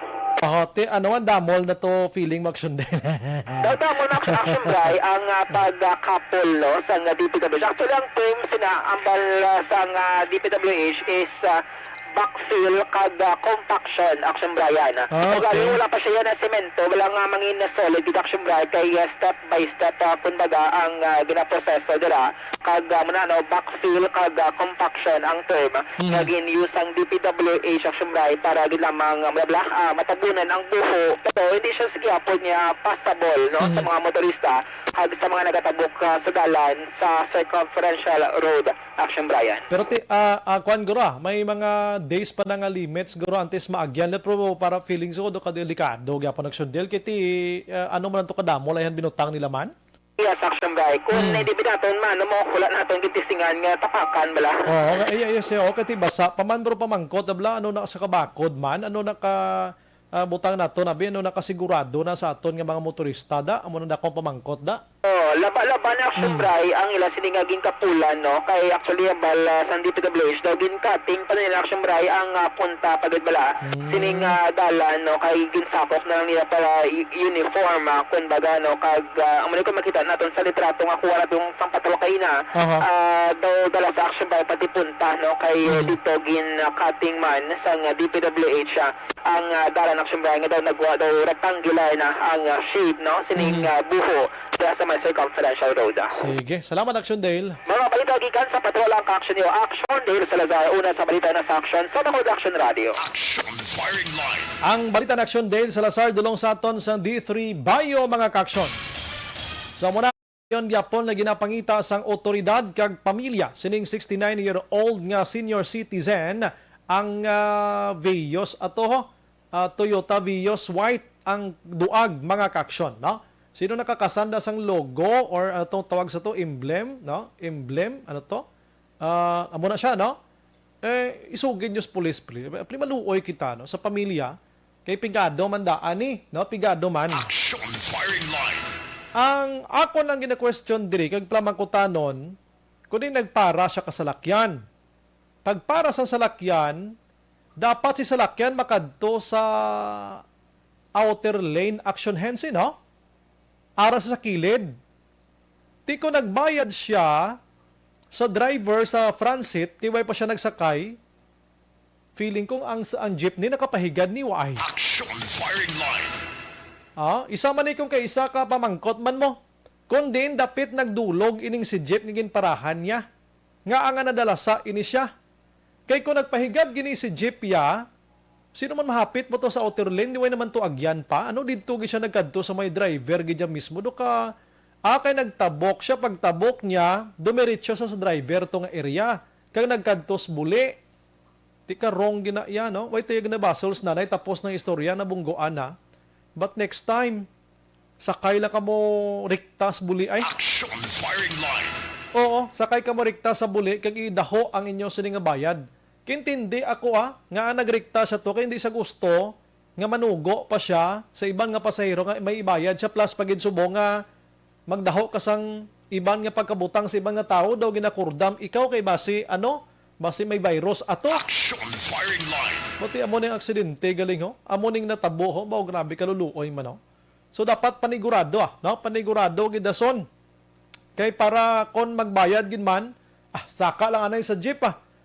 Ano ang damol na to feeling mag-sunday? Damol na Action Bray ang pagkapol no sang DPWH. Actually ang term ambal sang DPWH is backfill kag compaction Action Bryan. Okay. Wala pa siya na semento, wala nga mangin na solid Action Bryan kay step by step kumbaga ang ginaproseso dira kag backfill kag compaction ang term nga gin-use ang DPWH Action Bryan para di lamang matabunan ang buho pero hindi siya sigapon niya passable no sa mga motorista kag sa mga nagatabok sa dalan sa circumferential road Action Bryan. Pero kuan guro, may mga days pa na nga limits guro antes maagyan let pro para feelings ko do ka delikado gyapon nagsundel kiti ano man to kadamo layan binutang nila man. Yes, Action Bray. Kung hindi binaton man mo wala naton gitistingan nga tapakan bala. Yes, kati basa paman bro pamangkot bla ano na sa kabakod man ano naka butang nato na ano nakasigurado na sa aton nga mga motorista da amo na dakong pamangkot da. Laba na Action Bray ang ila siningaging kapulan no kay actually bal sa DPWH daw din cutting pa nila Action Bray ang punta pagod bala sining dalan no kay ginsakop na lang nila para uniform kumbaga no kag amo ko makita naton sa litrato nga kuha natong sampatlo kay na daw dala sa Action Bray pati punta no kay dito gin cutting man sa DPWH ang dalan Action Bray nga daw nagwa daw rectangular na ang shape no sining buho sa may circumferential road. Sige. Salamat, Action Dale. Mga balita gikan sa patrolang ka-action niyo. Action Dale Salazar. Una sa balita na sa action sa Bacolod Action Radio. Action firing line. Ang balita na Action Dale Salazar dulong sa aton sa D3 Bayo mga ka-action. So muna yon gyapon na ginapangita sang otoridad kag pamilya sining 69-year-old nga senior citizen ang Vios ato Toyota Vios white ang duag mga ka-action, no? Sino nakakasanda sang logo or atong tawag sa to emblem, no? Emblem, ano to? Amo na siya, no? Isugin yung police, maluoy kita, no? Sa pamilya, kay pigado man daan ni, no? Pigado man. Action firing line. Ang ako lang gina-question diri, kag plamangkutanon, kundi nagpara siya kasalakyan. Pag para sa salakyan, dapat si salakyan makadto sa outer lane action hands, no? Aras sa kilid. Di ko nagbayad siya sa driver sa front seat, tiway pa siya nagsakay. Feeling kong ang jeepney nakapahigad ni Wai. Action firing line. Isa man ikong kay isa ka pamangkot man mo. Kung din dapit nagdulog ining si jeep ngin parahan niya. Nga ang nadala sa ini siya. Kay kung nagpahigad gini si jeep ya, Sino man mahapit mo to sa outer lane, di way naman to agyan pa. Ano dito siya nagkadto sa may driver, gidya mismo. Do ka, kay nagtabok siya, pagtabok niya, dumiretso sa driver to nga area. Kag nagkadtos buli. Di ka wrong gina yan, no? Way tayo ginabasol nanay, tapos ng istorya na bunggoan na. But next time, sakay lang ka mo riktas buli ay. Action firing line. Oo, sakay ka mo rikta sa buli, kag idaho ang inyo sining nga bayad. Kintindi ako nga nagrikta siya to, kaya hindi sa gusto, nga manugo pa siya sa iban nga pasahero, nga may ibayad siya, plus pagid subo nga magdaho kasang iban nga pagkabutang sa ibang nga tao, daw ginakurdam, ikaw kay basi, basi may virus ato. Action firing line. Buti amo ning aksidente, galing ho, amo ning natabo ho, bao grabe kaluluoy man ho. So dapat panigurado no? Panigurado gidason. Kay para kon magbayad gid man, saka lang anay sa jeep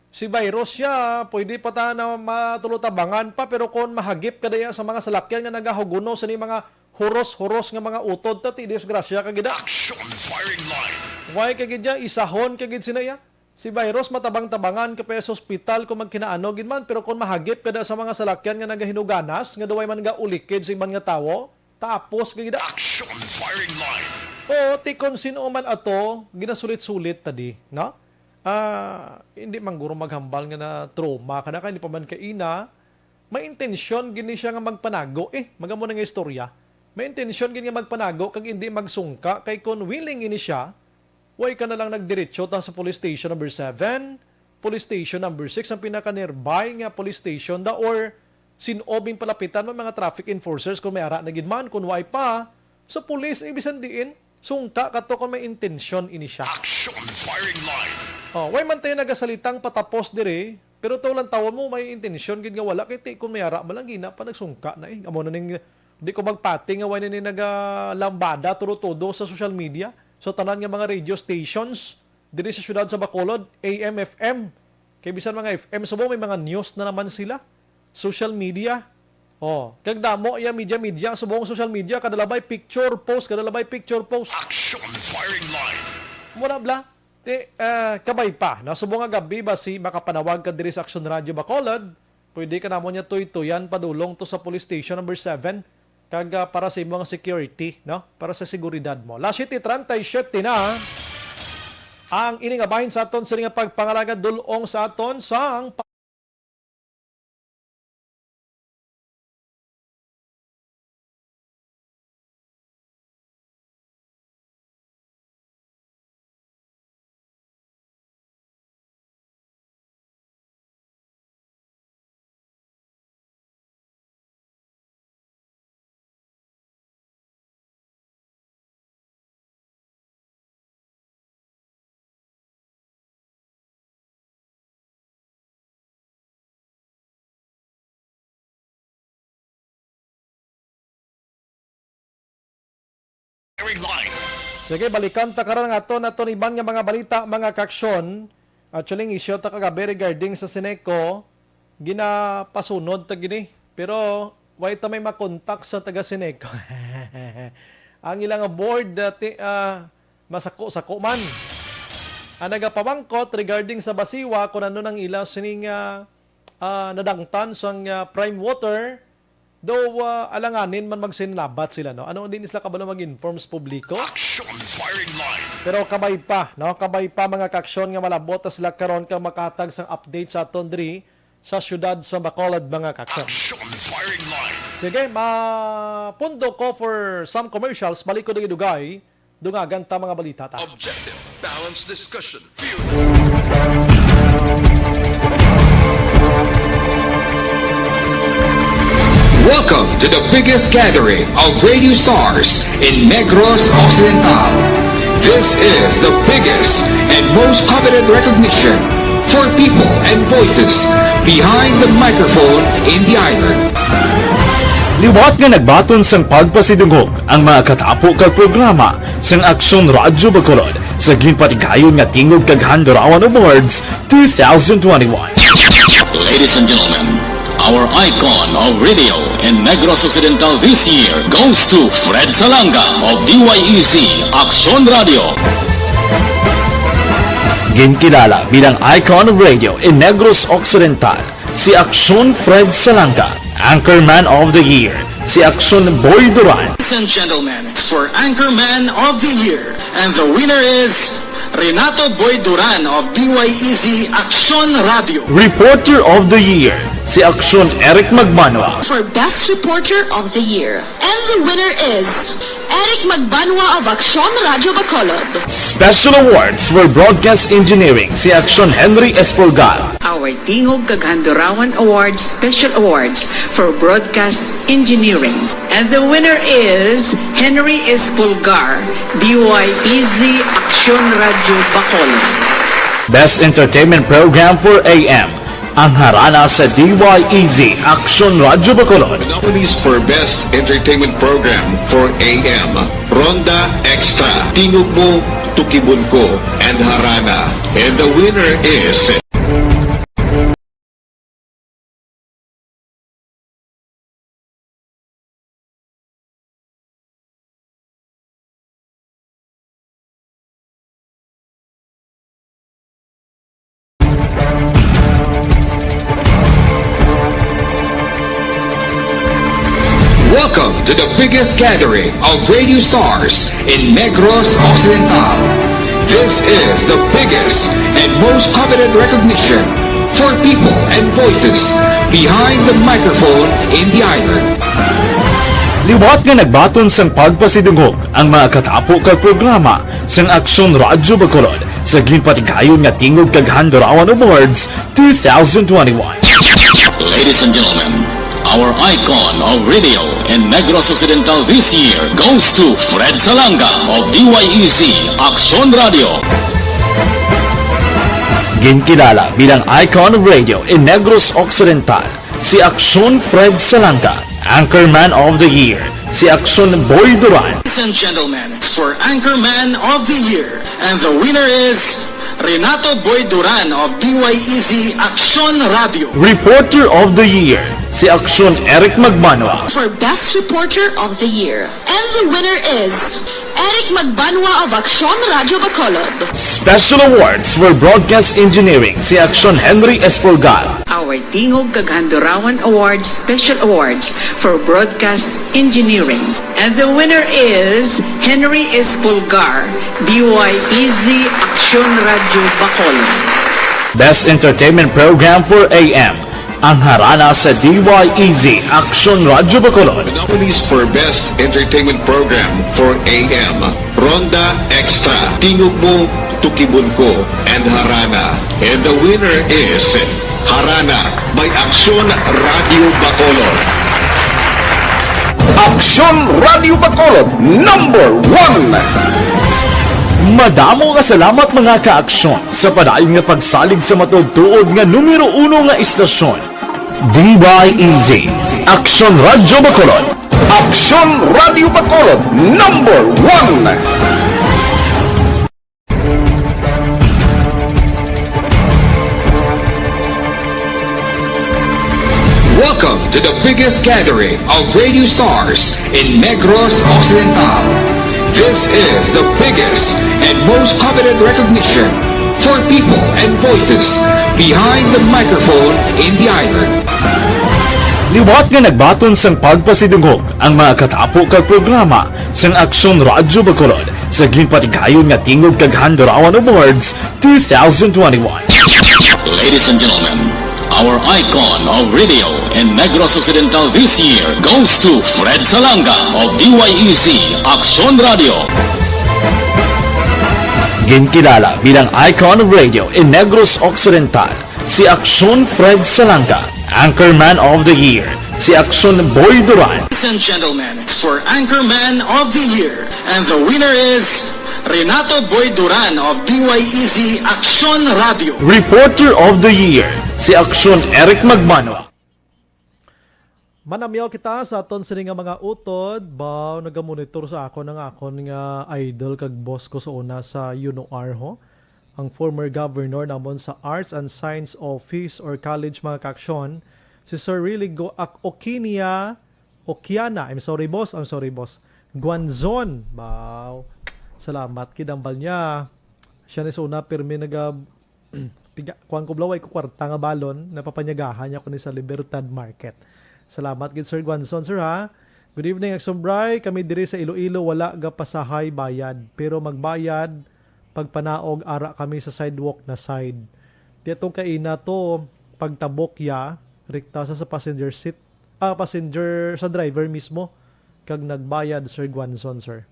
Si virus siya, pwede pa ta na matulutabangan pa, pero kung mahagip ka daya sa mga salakyan nga nagahuguno sa ni mga huros-huros nga mga utod, ta ti disgrasya kagida. Action firing line. Why kagidya, isahon kagid sinaya. Si virus matabang-tabangan ka pa sa ospital kung magkinaano gid man, pero kung mahagip ka sa mga salakyan nga nagahinuganas, nga duway man nga ulikid sa iban nga tawo, tapos kagida. Action firing line. O, tikon sino man ato, ginasulit-sulit tadi, no? Hindi man guro maghambal nga na trauma kada kay hindi pa man kaina, may intensyon gini siya nga magpanago magamo na nga istorya. May intensyon gini nga magpanago kag hindi magsungka kay kun willing ini siya, way ka na lang nagdiretso ta sa police station number 7, police station number 6 ang pinaka nearby nga police station or sinobing palapitan mo mga traffic enforcers kung may ara na gidman kun way pa sa police ibisan diin sungka kadto kung may intensyon ini siya. Action firing line. Way man tayo nagasalitang patapos dire, pero to lang tawon mo may intensyon gid nga wala kay ti kun may ara malang gina pa nagsungka na amo na ning di ko magpati nga way ni nagalambada turutodo sa social media. So tanan nga mga radio stations diri sa syudad sa Bacolod, AM, FM. Kay bisan mga FM subo may mga news na naman sila. Social media. Kag damo ya media subong social media kadalabay picture post. Action firing line. Muna bla. Kabay pa. Nasubong nga gabi ba si makapanawag ka diri sa Action Radio Bacolod, pwede ka namo niya tuytuyan padulong to sa police station number 7 kag para sa imong security, no? Para sa seguridad mo. Last 37 na ang iningabahin sa aton sa nga pagpangalaga dulong sa aton sang Firing line. Sige, balikan ta karon nga aton iban nga mga balita, mga kaksyon. Actually, isyo ta kagabi regarding sa Sineco, ginapasunod ta gini. Pero way ta may makontak sa taga Sineco. Ang ilang board dati masako-sako man. Ang nagapamangkot regarding sa Basiwa kung ano nang ila sining nadangtan sa prime water. Though alanganin man magsinlabat sila, no? Ano din isla kabalo mag-inform sa publiko? Action firing line. Pero kabay pa, no? Kabay pa mga kaksyon nga malabot na sila karon ka makatag sang update sa aton diri sa syudad sa Bacolod mga kaksyon. Action firing line. Sige, mapundo ko for some commercials. Balik ko dugay, dungagan ta mga balita ta. Objective, balanced discussion, fearless. Welcome to the biggest gathering of radio stars in Negros Occidental. This is the biggest and most coveted recognition for people and voices behind the microphone in the island. Liwat nga nagbaton sang pagpasidungog ang mga katapo kag programa sang Aksyon Radyo Bacolod sa ginpatigayon nga Tingog kag Handurawan Awards 2021. Ladies and gentlemen, our icon of radio in Negros Occidental this year goes to Fred Salanga of DYEC Action Radio. Ginkilala bilang icon of radio in Negros Occidental si Aksyon Fred Salanga. Anchorman of the Year, si Aksyon Boy Duran. Ladies and gentlemen, for Anchorman of the Year, and the winner is Renato Boy Duran of DYEZ Aksyon Radio. Reporter of the Year, si Aksyon Eric Magmanwa. For Best Reporter of the Year. And the winner is Eric Magbanwa of Aksyon Radio Bacolod. Special awards for broadcast engineering, si Aksyon Henry Espolgar. Our Tingog Kaghandurawan Awards Special Awards for Broadcast Engineering. And the winner is Henry Espolgar, DYEZ Aksyon Radio Bacolod. Best entertainment program for AM, ang harana sa DYEZ Aksyon Radio Bacolod. Nominees for Best Entertainment Program for AM, Ronda Extra, Tingog Mo, Tukibun Ko, and Harana. And the winner is... Welcome to the biggest gathering of radio stars in Negros Occidental. This is the biggest and most coveted recognition for people and voices behind the microphone in the island. Liwat nga nagbaton sang pagpasidungog ang mga katapo kag programa sang Aksyon Radio Bacolod sa ginpatigayon nga Tingog Kaghandurawan Awards 2021. Ladies and gentlemen, our icon of radio in Negros Occidental this year goes to Fred Salanga of DYEZ Aksyon Radio. Ginkilala bilang icon of radio in Negros Occidental, si Aksyon Fred Salanga. Anchorman of the Year, si Aksyon Boy Duran. Ladies and gentlemen, for Anchorman of the Year, and the winner is Renato Boy Duran of DYEZ Aksyon Radio. Reporter of the Year, si Aksyon Eric Magmanwa. For Best Reporter of the Year. And the winner is Eric Magbanwa of Aksyon Radio Bacolod. Special awards for broadcast engineering, si Aksyon Henry Espolgar. Our Tingog Kaghandurawan Awards Special Awards for Broadcast Engineering. And the winner is Henry Espolgar, DYEZ Aksyon Radio Bacolod. Best entertainment program for AM, ang harana sa DYEZ Aksyon Radio Bacolod. Nominees for Best Entertainment Program for AM, Ronda Extra, Tingog Mo, Tukibun Ko, and Harana. And the winner is Harana by Aksyon Radio Bacolod. Aksyon Radio Bacolod, number 1! Madamo nga salamat mga ka-aksyon sa padayon nga pagsalig sa matugtuod nga numero 1 nga istasyon. DYEZ Aksyon Radio Bacolod. Aksyon Radio Bacolod, number 1! Welcome to the biggest gathering of radio stars in Negros Occidental. This is the biggest and most coveted recognition for people and voices behind the microphone in the island. Liwat nga nagbaton sang pagpasidungog ang mga katapo kag programa sang Aksyon Radio Bacolod sa ginpatigayon nga Tingog Kaghandurawan Awards 2021. Ladies and gentlemen, our icon of radio in Negros Occidental this year goes to Fred Salanga of DYEZ Aksyon Radio. Ginkilala bilang icon of radio in Negros Occidental, si Aksyon Fred Salanga. Anchorman of the Year, si Aksyon Boy Duran. Ladies and gentlemen, for Anchorman of the Year, and the winner is Renato Boy Duran of DYEZ Aksyon Radio. Reporter of the Year, si Aksyon Eric Magmanwa. Manamyaw kita sa aton sini nga mga utod, baw nagamonitor sa ako ng akon nga idol kag boss ko sa una sa UNOR ho. Ang former governor namon sa Arts and Science Office or College mga kaksyon, si Sir Riligo Okiana, I'm sorry boss, Guanzon, baw. Salamat kidambal niya. Siya ni sa una pirmi kuan ko blaway ko kwarta nga balon napapanyagahan niya ko ni sa Libertad Market. Salamat gid Sir Guanzon sir ha. Good evening Action Bray, kami diri sa Iloilo wala ga pasahay bayad pero magbayad pag panaog ara kami sa sidewalk na side. Dito kaina to pagtabok ya rekta sa passenger seat passenger sa driver mismo kag nagbayad Sir Guanzon sir.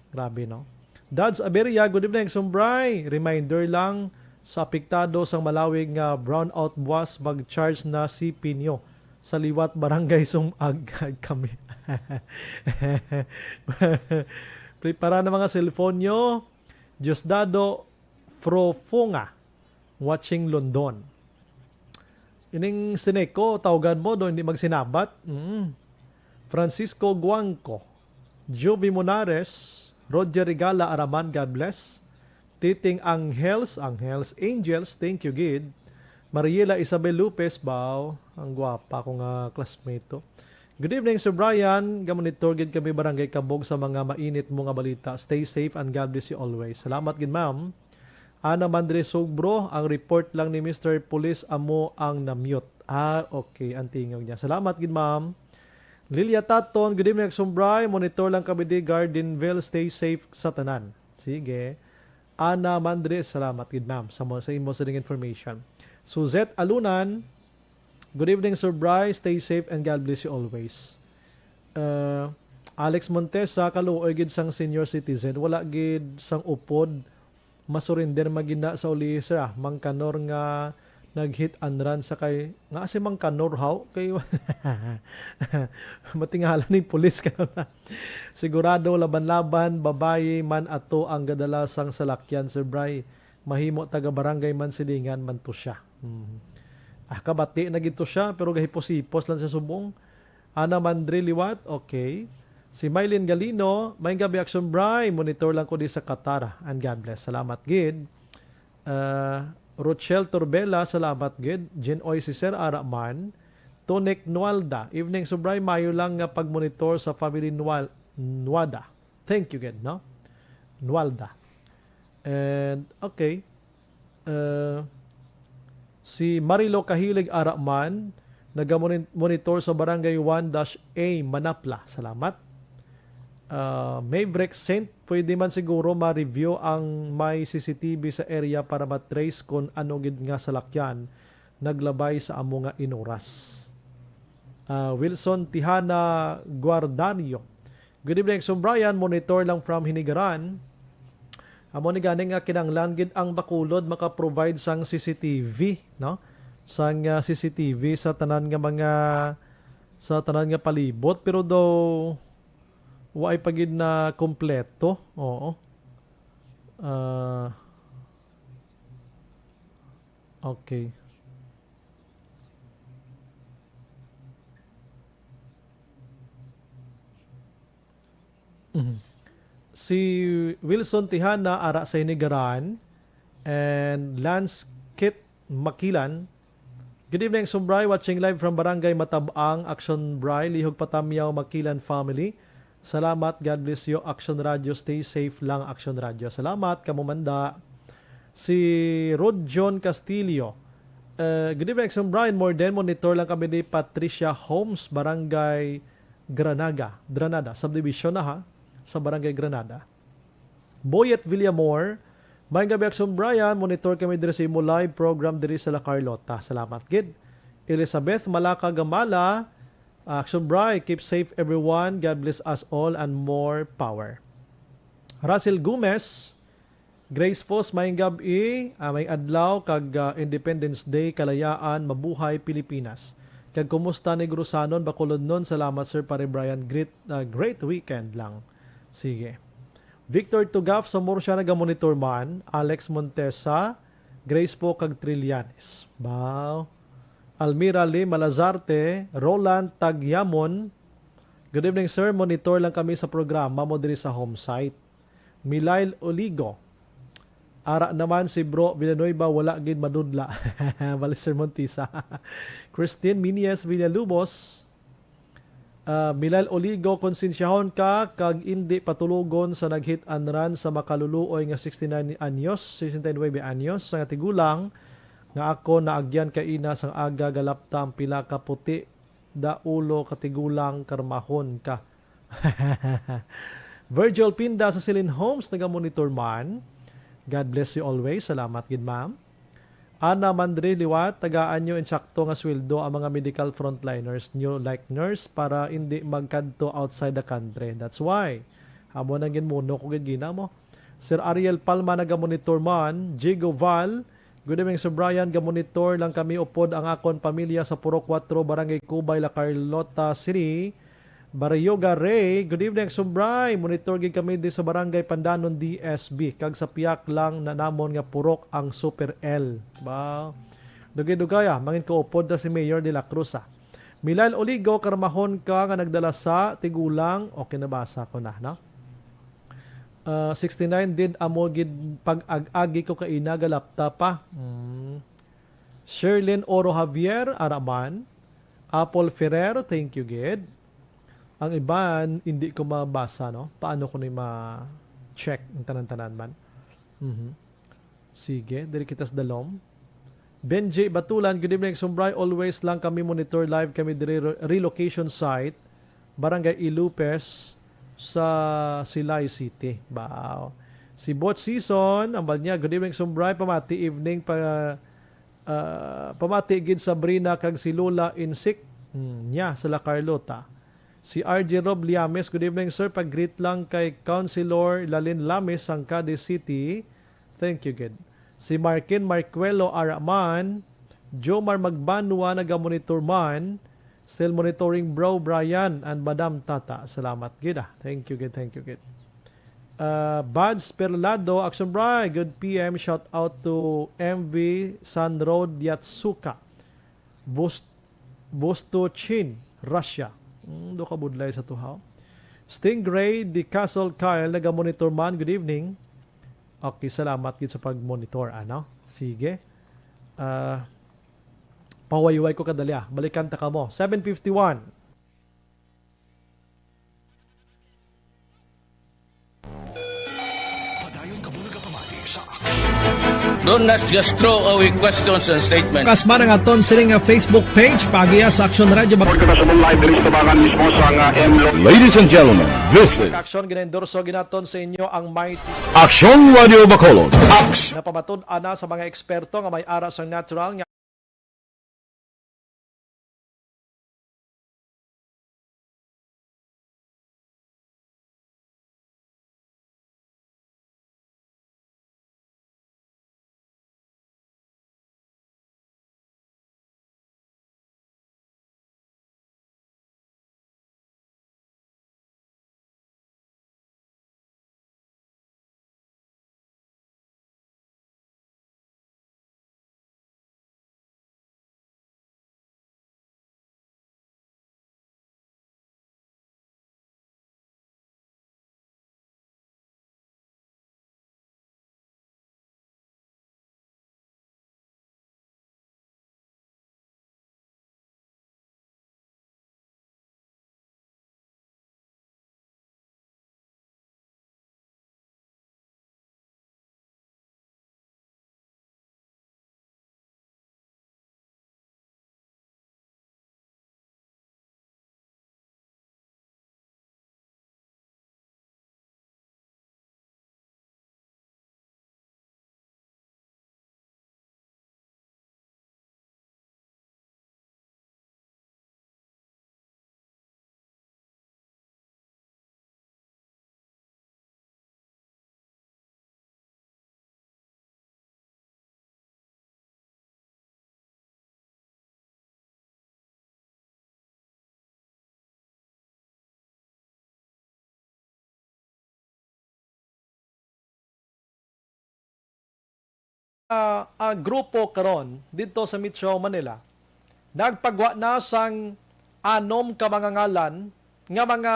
Grabe no. Dads Aberia, good evening Sumbray. Reminder lang sa apektado sang malawig nga brownout buwas mag-charge na si Pinyo sa liwat barangay Sumag kami. Prepara na mga cellphone nyo. Diosdado Frofunga watching London. Ining Sineco, tawagan mo do hindi magsinabat. Francisco Guangco, Joby Monares, Roger Regala Araman, God bless. Titing Angels, Angels, thank you, Gid. Mariela Isabel Lopez, bao. Ang gwapa kong classmate to. Good evening, Sir Brian. Gamonitor gid kami barangay Kabog sa mga mainit mo nga balita. Stay safe and God bless you always. Salamat gid, ma'am. Ana Mandre Sogbro, ang report lang ni Mr. Police amo ang na-mute. Okay, ang tingog niya. Salamat gid, ma'am. Lilia Taton, good evening, Sumbray. Monitor lang kami di Gardenville. Stay safe sa tanan. Sige. Ana Mandre, salamat gid, ma'am, sa imo sa information. Suzette Alunan, good evening, Sir Bry. Stay safe and God bless you always. Alex Montesa, kaluoy gid sang senior citizen. Wala gid sang upod. Masurinder magina sa uli, sir. Mangkanor nga nag-hit and run sa kay nga si Mangkanor how kay matingala ni pulis ka na. Sigurado laban-laban babae man ato ang gadalasang salakyan, Sir Bry. Mahimo taga barangay man silingan man to siya. Kabati na gito siya pero gahipos-hipos lang sa subong. Ana Mandre Liwat, okay. Si Mylene Galino, may gabi Action Bry, monitor lang ko di sa Qatar. And God bless. Salamat gid. Rochelle Torbella, salamat gid. Jen Oy si Sir Araman. Tonek Nualda, evening Subray, mayo lang nga pag-monitor sa family Nuada. Thank you gid, no? Nualda. And okay. Si Marilo Kahilig Araman, nag-monitor sa barangay 1-A Manapla. Salamat. Maverick Saint, pwede man siguro ma-review ang may CCTV sa area para matrace kung ano gid nga salakyan naglabay sa amo nga inuras. Wilson Tihana Guardario, good evening, Sir Brian. Monitor lang from Hinigaran. Amo ni gani nga kinanglan gid ang Bacolod maka-provide sang CCTV, no? Sang CCTV sa tanan nga palibot pero daw waay pagid na kompleto. Oo. Okay. Si Wilson Tihana ara sa Hinigaran and Lance Kit Makilan. Good evening, Sumbray. Watching live from Barangay Matabang, Action Bray, Lihog Patamiaw, Makilan family. Salamat. God bless you. Action Radio. Stay safe lang, Action Radio. Salamat. Kamumanda. Si Rod John Castillo. Good evening, Action Brian. More than monitor lang kami ni Patricia Holmes, Barangay Granada. Subdivision na ha. Sa Barangay Granada. Boyet Villamor. May gabi, Action Brian. Monitor kami diri sa imo live program diri sa La Carlota. Salamat, gid. Elizabeth Malaka Gamala. Action Brian, keep safe everyone. God bless us all and more power. Russell Gomez. Grace Foss, may gabi. May adlaw kag Independence Day, kalayaan, mabuhay Pilipinas. Kag kumusta ni Grusanon, Bacolod nun. Salamat, Sir Pare Brian. Great weekend lang. Sige. Victor Tugaf, sa Morsya nagamonitor man. Alex Montesa, Grace po kag Trillanes. Wow. Almira Lee Malazarte, Roland Tagyamon. Good evening, sir. Monitor lang kami sa programa mo diri sa home site. Milail Oligo. Ara naman si Bro Villanueva, wala gid madudla. Bali Sir Montisa. Christine Minies Villalubos. Milal Oligo, konsensyahon ka kag indi patulugon sa nag-hit and run sa makaluluoy nga 69 anyos sa nga tigulang nga ako naagyan kay ina sang aga galapta ang pila ka puti da ulo katigulang karmahon ka. Virgil Pinda sa Silin Homes, naga-monitor man. God bless you always. Salamat gid ma'am. Ana Mandre Liwat, tagaan nyo insakto nga sweldo ang mga medical frontliners nyo like nurse para hindi magkadto outside the country. That's why. Hamo nang ginmuno ko gina mo. Sir Ariel Palma naga-monitor man. Jigo Val, good evening Sir Brian, ga-monitor lang kami upod ang akon pamilya sa Puro 4, Barangay Cubay, La Carlota City. Baryoga Ray, good evening Sumbray. Monitor gid kami di sa Barangay Pandanon DSB. Kag sa piyak lang na namon nga purok ang Super L. Ba? Dugay-dugaya, mangin ko upod na si Mayor de la Cruz. Milal Oligo, karmahon ka nga nagdala sa tigulang. Okay, nabasa ko na, no? 69 did amo gid pag-ag-agi ko kay ina galapta pa. Sherlyn Oro Javier Araman, Apple Ferrer, thank you gid. Ang iban, hindi ko mabasa, no? Paano ko na ma-check ang tanan-tanan man? Sige, diri kitas dalom. Benji Batulan, good evening, Sumbray. Always lang kami monitor live kami diri relocation site, Barangay Ilupes, sa Silay City. Wow. Si Bot Season, ambal niya, good evening, Sumbray. Pamati evening, pamati gid Sabrina kag si Lola Insik, niya sa La Carlota. Si RJ Rob Liames, good evening sir. Pag-greet lang kay Councilor Lalin Lames sang Cadiz City. Thank you, good. Si Markin Marquelo Araman, Jomar Magbanwa, naga-monitor man. Still monitoring bro Brian and Madam Tata. Salamat, good. Thank you, good. Thank you, good. Bads Perlado, Action Bray, good PM. Shout out to MV Sun Road Yatsuka, Vostochin, Russia. Do ka budlay sa tuhaw. Stingray di Castle Kyle, naga-monitor man. Good evening. Okay, salamat gid sa pag-monitor. Ano? Sige. Pawayway ko kadali. Balikan ta ka mo. 7:51. Don't not just throw away questions and statements. Kasma nga aton sining Facebook page pagiya sa Action Radio. Ladies and gentlemen, this is Action ginendorso ginaton sa inyo ang Mighty Action Radio Bacolod. napamatun ana sa mga eksperto nga may aras ang natural nga grupo karon dito sa Metro Manila nagpagwa na sang anom ka mga ngalan nga mga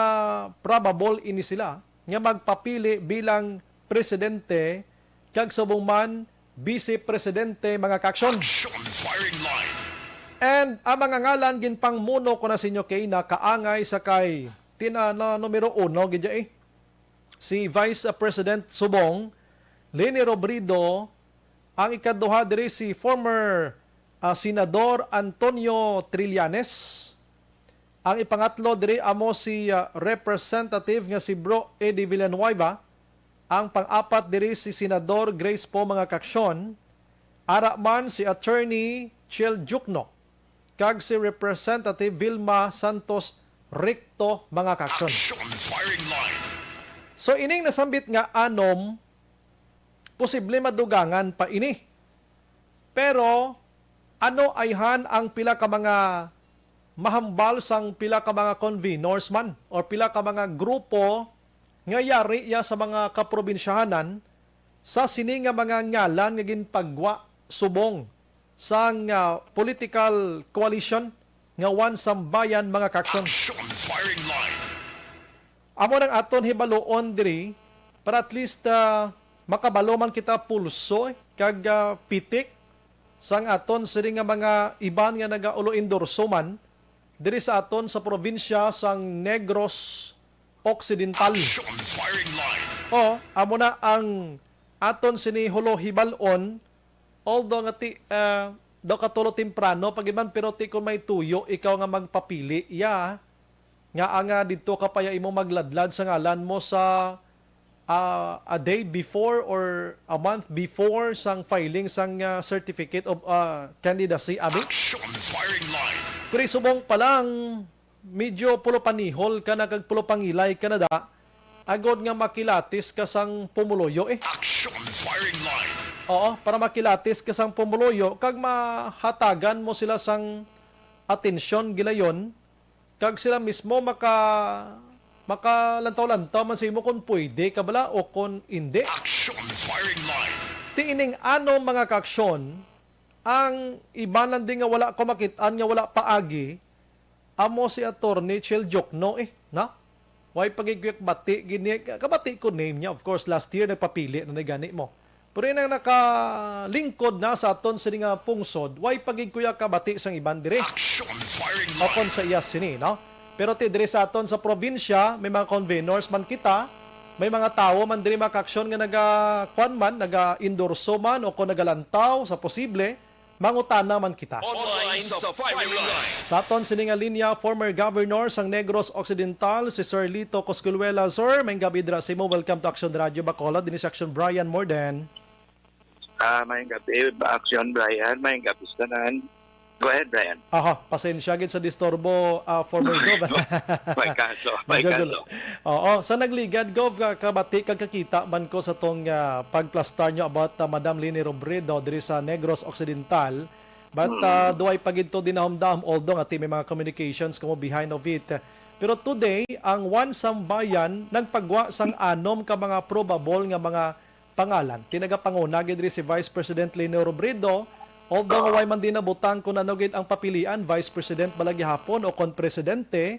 probable ini sila nga magpapili bilang presidente kag subong man vice presidente mga kaksyon. And ang mga ngalan ginpangmuno ko na sinyo kay na kaangay sa kay na numero 1 gidya si Vice President Subong Leni Robredo Ang ikaduha diri si former Senador Antonio Trillanes. Ang ipangatlo diri amo si representative nga si Bro Eddie Villanueva. Ang pang-apat diri si Senador Grace Po mga kaksyon. Ara man si Attorney Chel Jukno kag si Representative Vilma Santos Recto mga kaksyon. So ining nasambit nga anom, posible madugangan pa ini. Pero ano ayhan ang pila ka mga mahambal sang pila ka mga conveners man or pila ka mga grupo nga yari ya sa mga kaprobinsyahanan sa sini nga mga ngalan nga ginpagwa subong sang political coalition nga One Sambayan mga kaksyon. Amo nang aton hibaluon diri para at least makabalo man kita pulso kag pitik sang aton sini nga mga iban nga nagaulo endorso man diri sa aton sa probinsya sang Negros Occidental. O, amo na ang aton sini hulo hibalon although nga ti do katulo temprano pagiman pero ti kung may tuyo ikaw nga magpapili nga anga dito ka paya imo magladlad sa ngalan mo sa a day before or a month before sang filing sang certificate of candidacy abi. Kuri subong pa lang medyo pulo panihol ka na kag pulo pangilay Canada agod nga makilatis ka sang pumuloyo Oo, para makilatis ka sang pumuloyo kag mahatagan mo sila sang atensyon gilayon kag sila mismo makalantaw-lantaw man sa imo kung pwede kabala o kung hindi. Tiining ano mga kaksyon ang iba lang din nga wala ko makitaan nga wala paagi amo si Attorney Chel Jukno na? Why pagigwek bati gini kabati ko name niya of course last year nagpapili na gani mo. Pero yun ang nakalingkod na sa aton sa nga pungsod, why pagigkuya kabati sang iban dire? Akon sa iya sini, no? Pero ti dire sa aton sa probinsya, may mga conveners man kita, may mga tao man dire makaksyon nga naga-kwan man, naga-endorso man o kung nagalantaw sa posible, mangutana man kita. Online sa firing line. Sa aton sini nga linya, former governor sang Negros Occidental, si Sir Lito Cosculuela. Sir, may gabi dira sa imo. Welcome to Action Radio Bacolod. Dinis Action Brian Morden. May gabi, Action Brian. May gabi sa tanan. Go ahead, Brian. Pasensya gid sa disturbo former gov. May kaso. Oo, sa nagligad gov kabati kag kakita man ko sa tong pagplastar nyo about Madam Lini Robredo diri sa Negros Occidental. But duay pagidto dinahom-dahom although ati may mga communications kamo behind of it. Pero today, ang One Sambayan nagpagwa sang anom ka mga probable nga mga pangalan. Tinagapanguna gid diri si Vice President Lini Robredo. Although way man din nabutang kung ano gid ang papilian, Vice President balagi hapon o kon presidente,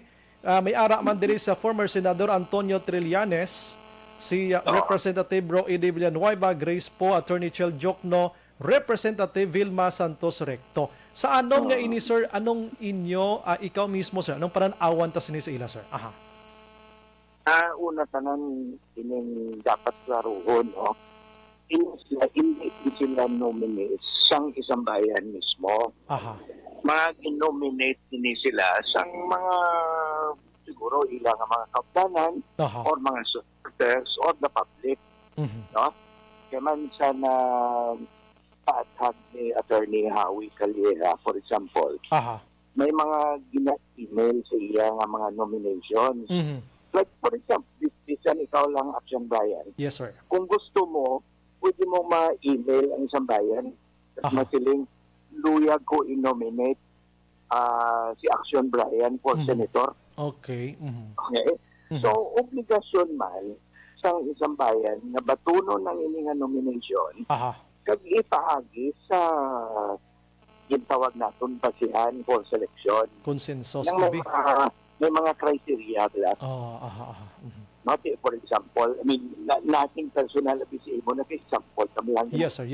may ara man diri sa former Senador Antonio Trillanes, si Representative Bro Eddie Villanueva, Grace Po, Attorney Chel Jukno, Representative Vilma Santos Recto. Sa anom nga ini sir, anong inyo, ikaw mismo sir, anong paranawan ta sini sa ila sir? Una tanan ining dapat klaruhon, no? Hindi sila nominate sang isang bayan mismo. Mag-nominate din sila sang mga siguro ilang mga kaptanan or mga supporters or the public. No? Kaya man sana paathag ni Attorney Howie Calera, for example, may mga gina-email sa iya nga mga nominations. Like for example, bisan ikaw lang Action Brian. Yes sir. Kung gusto mo, pwede mo ma-email ang isang bayan at masiling luyag ko i-nominate si Action Brian for senator. Okay. Okay? So, obligasyon man sa isang bayan na batuno ng ininga nomination kag ipaagi sa gintawag naton basihan for selection. Consensus. May mga criteria glass. Not for example, I mean, nating personal abisi mo, nag-example kami lang. Yes sir.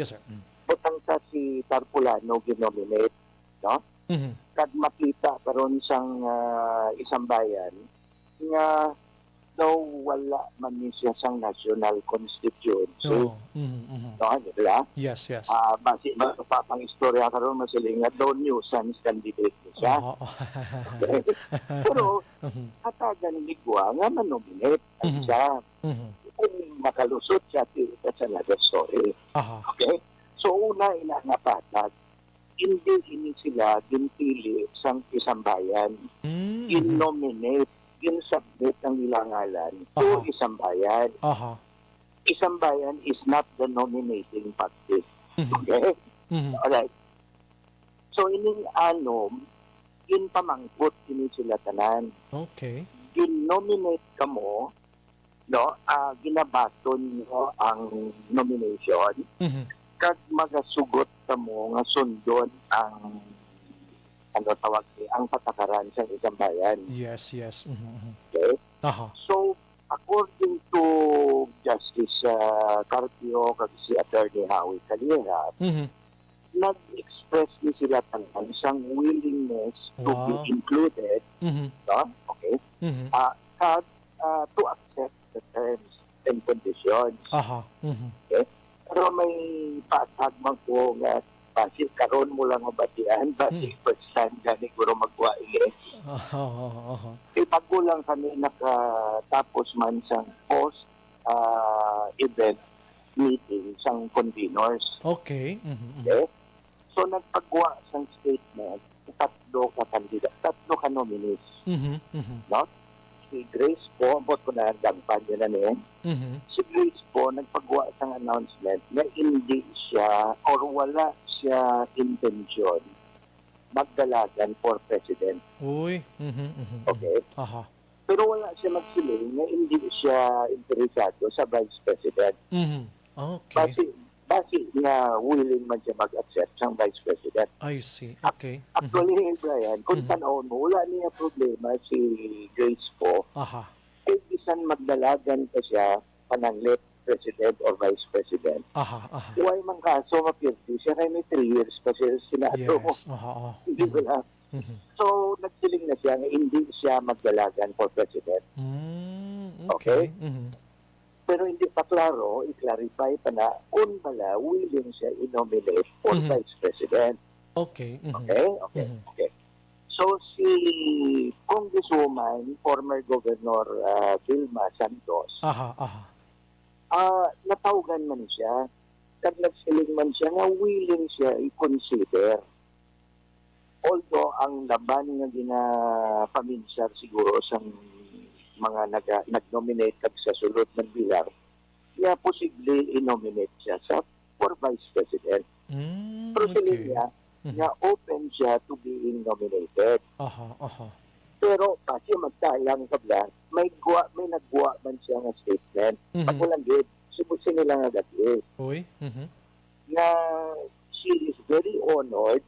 Butang sa si Tarpulano ginominate, no? Kad makita karon sang isang bayan nga although wala man ni siya sang national constituency, Oo. no, di ba? Yes, yes. Basi mapapang istorya karon masiling nga daw nuisance candidate ni siya. Oo. Pero hatagan ligwa nga manominate siya. Kung makalusot siya, that's another story. Okay? So una ina nga patag, hindi ini sila ginpili sang isang bayan. In-nominate, in-submit ang ilang ngalan to isang bayan. Isang bayan is not the nominating party. Okay? Alright. So ining in pamangkot ini sila tanan. Okay. Gin-nominate ka mo, no? Ginabaton mo ang nomination. Kag magasugot ka mo nga sundon ang ang patakaran sa isang bayan. Yes, yes. Okay? So, according to Justice Carpio kag si Attorney Howie Calera, nag-express ni sila tanan sang willingness to be included, no? Okay? Kag to accept the terms and conditions. Okay? Pero may patag man po nga basi karon mo lang mabatian, basi first time gani guro magwa ile. Bago lang kami nakatapos man sang post event meeting sang conveners. Okay. Okay? So nagpagawa sang statement tatlo ka nominees. No? Si Grace po, bot ko na dagpan yun na niya. Si Grace po, nagpagawa sang announcement na hindi siya or wala siya intention magdalagan for president. Uy. Okay? Pero wala siya magsiling na hindi siya interesado sa vice president. Okay. Basi na willing man siya mag-accept sa vice president. I see. Okay. Actually, Brian, kung tanawin mo, wala niya problema si Grace po. Eh, bisan magdalagan pa siya pananglit president or vice president. Huwag man kaso mapirti siya kaya may 3 years pa siya Senado. Yes. Hindi ko na. So, nagsiling na siya na hindi siya magdalagan for president. Okay? Pero hindi pa klaro, i-clarify pa na kung pala willing siya i-nominate for vice president. Okay. Okay. So, si Congresswoman, former Governor Vilma Santos, natawagan man siya, kag nagsiling man siya na willing siya i-consider. Although, ang laban nga ginapaminsar siguro sa mga nag-nominate kag sa sulod ng bilar, kaya posible i-nominate siya for vice president. Pero sila niya, na open siya to being nominated. Pero kasi magtayang kabla, may nagguwa man siya ng statement. Pag walang gid, subusin nila nga gati. Na she is very honored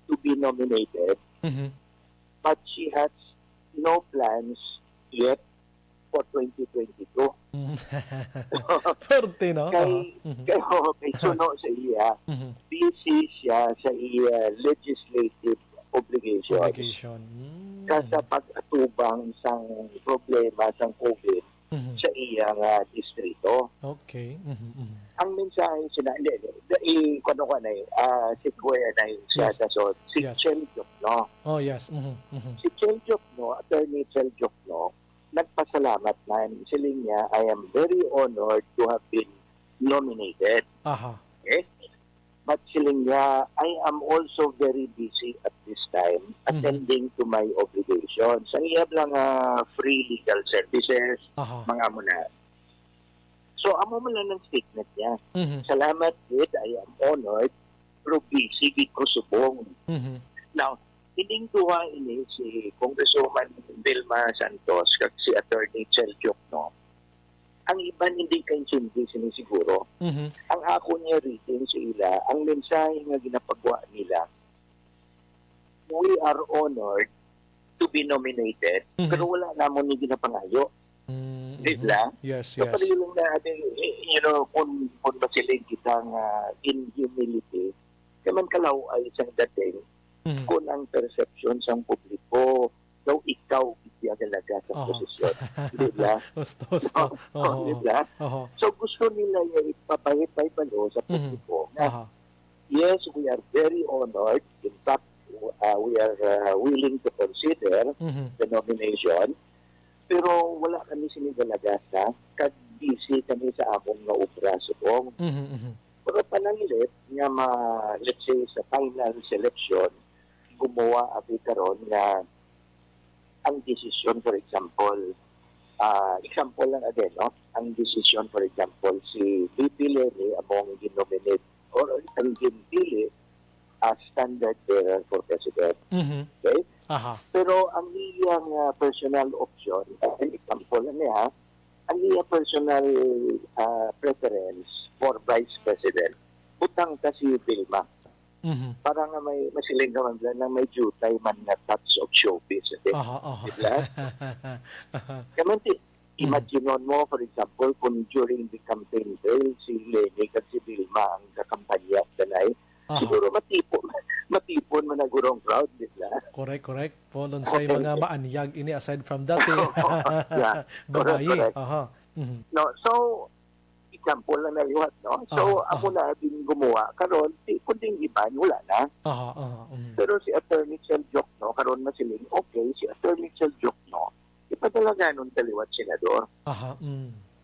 to be nominated, but she has no plans yet for 2022. Pwerte, no? Kaya suno sa iya, busy siya sa iya legislative obligations. Sa pag-atubang sang problema sang COVID sa iya nga distrito. Okay. Ang mensahe sila, kung si Guya na yun siya, si Chel Jokno. Oh, yes. Si Chel Jokno, Attorney Chel Jokno, nagpasalamat na siling niya, I am very honored to have been nominated. Okay? But siling niya, I am also very busy at this time attending to my obligations. Ang iyab lang free legal services, mga muna. So, amo man lang ng statement niya. Salamat, Ed, I am honored, pero busy because subong. Now, hining duha ini si Congresswoman Vilma Santos kag si Attorney Chel Jokno. Ang iban hindi kaintindi sinisiguro. Ang ako niya reading sa ila, ang mensahe nga ginapagawa nila, we are honored to be nominated, pero wala namon ni ginapangayo. Diba? Yes. So, parang natin, kung basilig kitang in humility, kaman kalaw ay isang dating kung ang perception sa publiko, daw ikaw di agalaga sa posisyon. Di ba? Gusto. Di ba? So gusto nila yung ipapahit-pahit sa publiko na yes, we are very honored. In fact, we are willing to consider the nomination. Pero wala kami sinigalaga kag busy kami sa among nga obra subong. Pero panangilit nga let's say sa final selection, gumawa abi karon nga ang decision, for example, example lang again, no? Ang decision, for example, si VP Lenny among ginominate or ang ginpili as standard bearer for president. Okay? Pero ang iyang personal option, example lang niya, ang iyang personal preference for vice president, utang ka si Vilma. Para nga may masiling naman na may jutay man na touch of showbiz. Diba? Kamanti, imagine mo, for example, kung during the campaign day, si Lenny at si Vilma ang kakampanya ganay, siguro matipon man ang gurong crowd, diba? Correct. Po, nun sa mga maanyag ini aside from that, babayi. No, so, example lang na liwat, no? So, ako na din gumawa. Karon, kunding iban, wala na. Pero si Attorney Seljok, no? Karon masiling, okay, si Attorney Seljok, no? Ipadala ganon taliwat senador.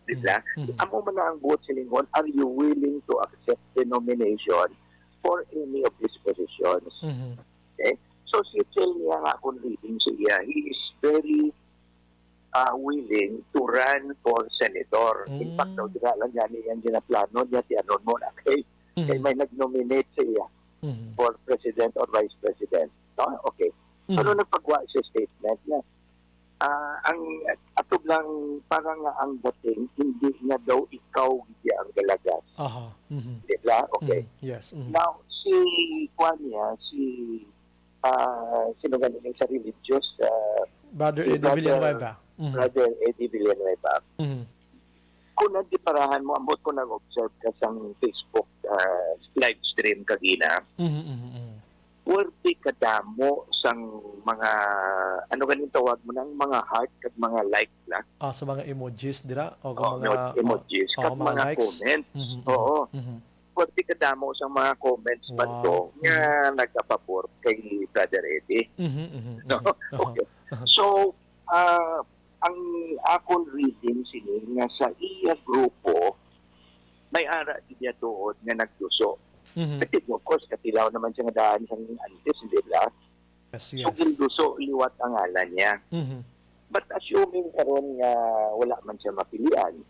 Diba? Amo man na ang buot silingon, are you willing to accept the nomination for any of these positions? Okay? So, si Chel niya nga kung reading siya, he is very willing to run for senator. In fact, daw lang gani yung ginaplano niya, tiyanon mo na kay may nag-nominate siya for president or vice president. No? Okay. Pero nagpagawa siya statement na ang atog lang parang ang dating, hindi nga daw ikaw hindi ang galagas. Diba? Okay. Yes. Now, si Juan niya, sino galing sa religious Brother Eddie Villanueva. Brother Eddie Villanueva. Kung nagdiparahan mo, ambot ko nag-observe ka sa Facebook live stream kagina, worthy kadamo sang mga, ano ganing tawag mo ng mga heart kag mga like na. Sa mga emojis, dira? O mga emojis, kag mga likes. comments. Oo. Worthy kadamo sa mga comments man to nga nagkapapor kay Brother Eddie. No? Okay. So, ang akong reading sini nga sa iya grupo may ara niya doon nga nagduso. Kasi of course katilaw naman siya nga daan sa antes, hindi ba? Yes. So ginduso liwat ang ngalan niya. But assuming karon nga wala man siya mapilian,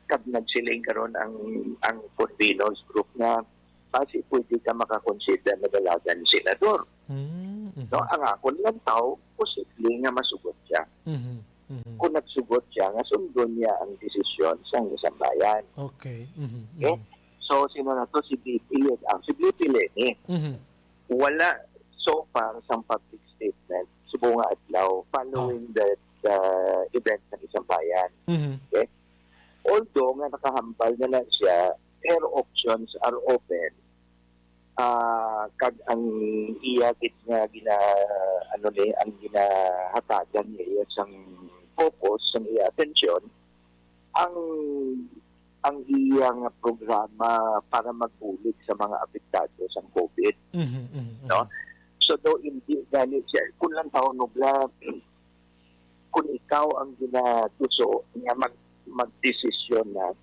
kag nagsiling karon ang Corvinos group nga kasi pwede ka makakonsider na dalagan ni senador. No, ang akon lang tao, posible nga masugot siya. Kung nagsugot siya, nga sundon niya ang desisyon sa isang bayan. Okay. Okay? So, sino na to? Si BP Lenny. Wala so far sa public statement, subunga adlaw, following the event ng isang bayan. Okay? Although nga nakahambal na lang siya, air options are open. Kag ang iyagit nga ang ginahatagan niya sang focus sa iya atensyon ang iyang programa para magbulig sa mga apektado sa COVID. No? So do hindi ganit siya kung lang taon nubla kung ikaw ang ginatuso nga magdesisyon na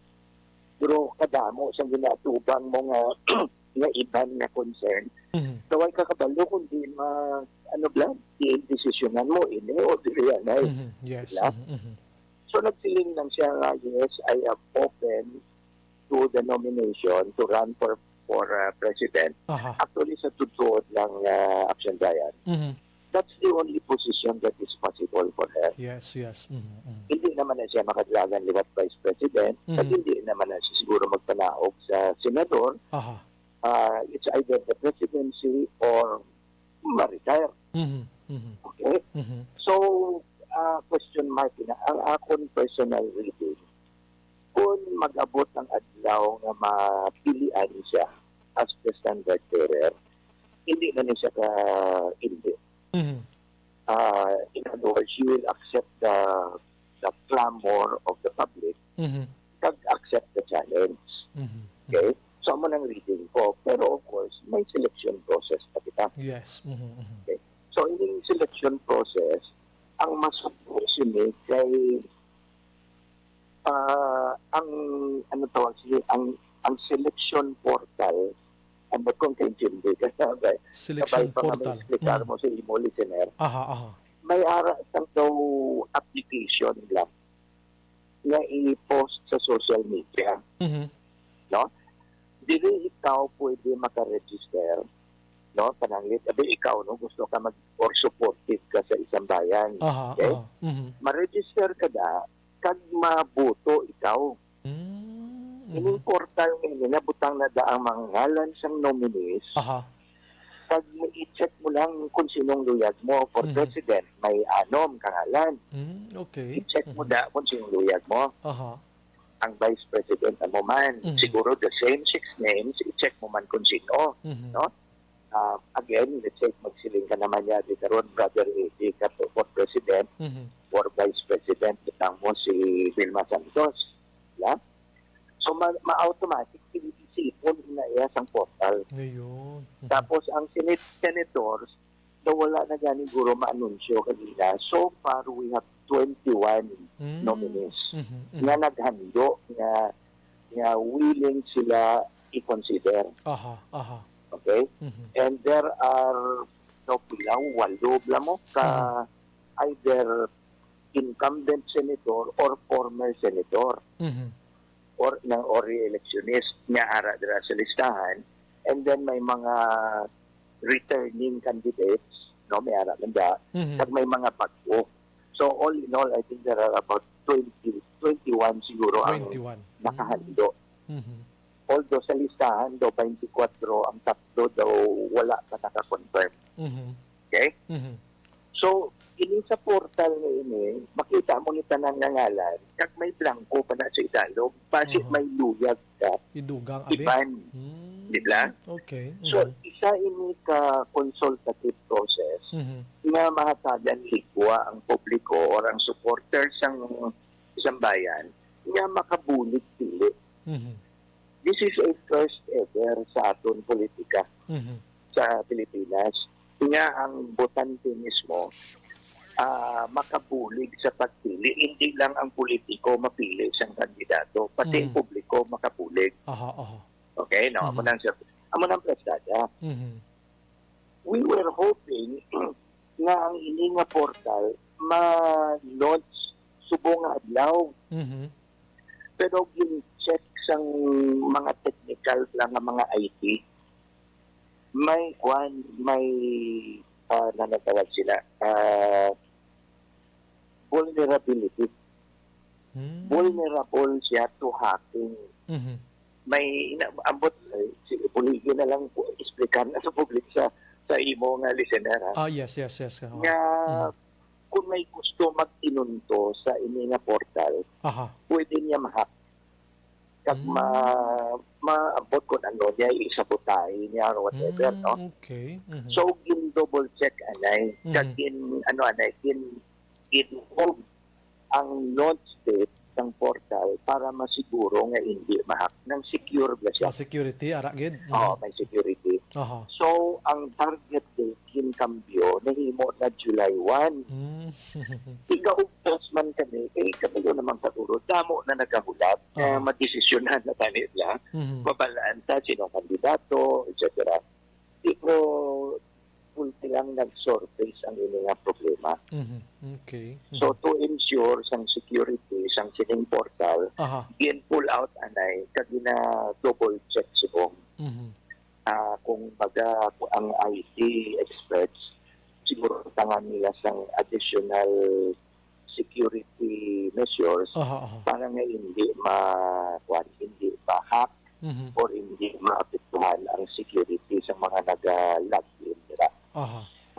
pero kadamo sa ginatubang mo nga iban na concern. Kaway kakabalo kung di i-desisyonan mo ini o di yan ay. Yes. So nagsiling lang siya nga, yes, I am open to the nomination to run for president. Actually sa tutuod lang Action Bayan. That's the only position that is possible for her. Yes. Hindi naman na siya makadlagan liwat vice president at hindi naman na siya siguro magpanaog sa senador. It's either the presidency or ma-retire. Okay? So, question mark na, ang akong personal reading, kung mag-abot ng adlaw na mapilian siya as the standard bearer, hindi na niya ka-hindi. In other words, you will accept the clamor of the public, accept the challenge. Okay? So, mo nang reading ko. Pero of course, may selection process pa kita. Yes. Okay? So, in yung selection process, ang masusunod kay ang selection portal ang kung kaintindi kasi selection portal mo sa imo listener aha may ara sang daw application lang na i-post sa social media no dili ikaw pwede maka-register no pananglit abi ikaw no gusto ka mag or supportive ka sa isang bayan okay ma-register ka da kag maboto ikaw Ining portal nga butang na daang mga ngalan sang nominees. Pag i-check mo lang kung sinong luyag mo for president, may anom kangalan. Okay. I-check mo da kung sinong luyag mo. Ang vice president mo man. Siguro the same 6 names, i-check mo man kung sino. No? Again, let's say magsiling ka naman niya di karon brother Eddie ka for president or vice president itang mo si Vilma Santos. Yeah? So, ma-automatic isipon na iya sang portal. Ngayon. Tapos, ang senators, na wala na gani guro ma-anunsyo kanina. So far, we have 21 nominees na naghando na willing sila i-consider. Okay? And there are walo mo ka either incumbent senator or former senator. Or re-electionist nga ara dira sa listahan, and then may mga returning candidates may ara manda at may mga bago. So all in all, I think there are about 21 siguro ang nakahando. Although sa listahan daw 24 ang tatlo daw wala pa naka-confirm. Okay? So ini sa portal na ini, makita mo ni tanan nga ngalan, kag may blanco pa na sa idalog, basit may luyag ka. Idugang iban. Di ba? Okay. So, isa ini ka consultative process na mahatagan higwa ang publiko or ang supporters ng isang bayan na makabulig pili. This is a first ever sa aton politika sa Pilipinas. Nga ang botante mismo makabulig sa pagpili. Hindi lang ang politiko mapili siyang kandidato, pati ang publiko makabulig. Okay? No? Amo nang prestada. We were hoping na ang ini nga portal ma-launch subong adlaw. Pero gin-check sang mga technical lang nga mga IT, may nanatawag sila vulnerability. Vulnerable siya to hacking. May inaabot puligi na lang po explican na sa public sa imo nga listener. Yes. Nga kung may gusto mag-inunto sa ini nga portal, pwede niya ma-hack. Kag maabot ko ano niya, isabotay niya or whatever, no? Okay. So, double check anay. Kag involve ang launch date ng portal para masiguro nga hindi ma-hack ng secure ba siya. Security, aragid. May security. So, ang target date kambyo nahimo na July 1. Ikaw man kami, kami yun naman paturo. Damo na nagkahulat, madesisyonan na tanila, mabalaan ta sinong kandidato, etc. Pero, ulti lang nag-surface ang inyong problema. Okay. So, to ensure sang security, sang sining portal, pull out anay, kagi na double check subong. Kung baga ang IT experts, siguro tangan nila sang additional security measures para nga hindi ma-hack or hindi maapektuhan ang security sa mga nag-login nila.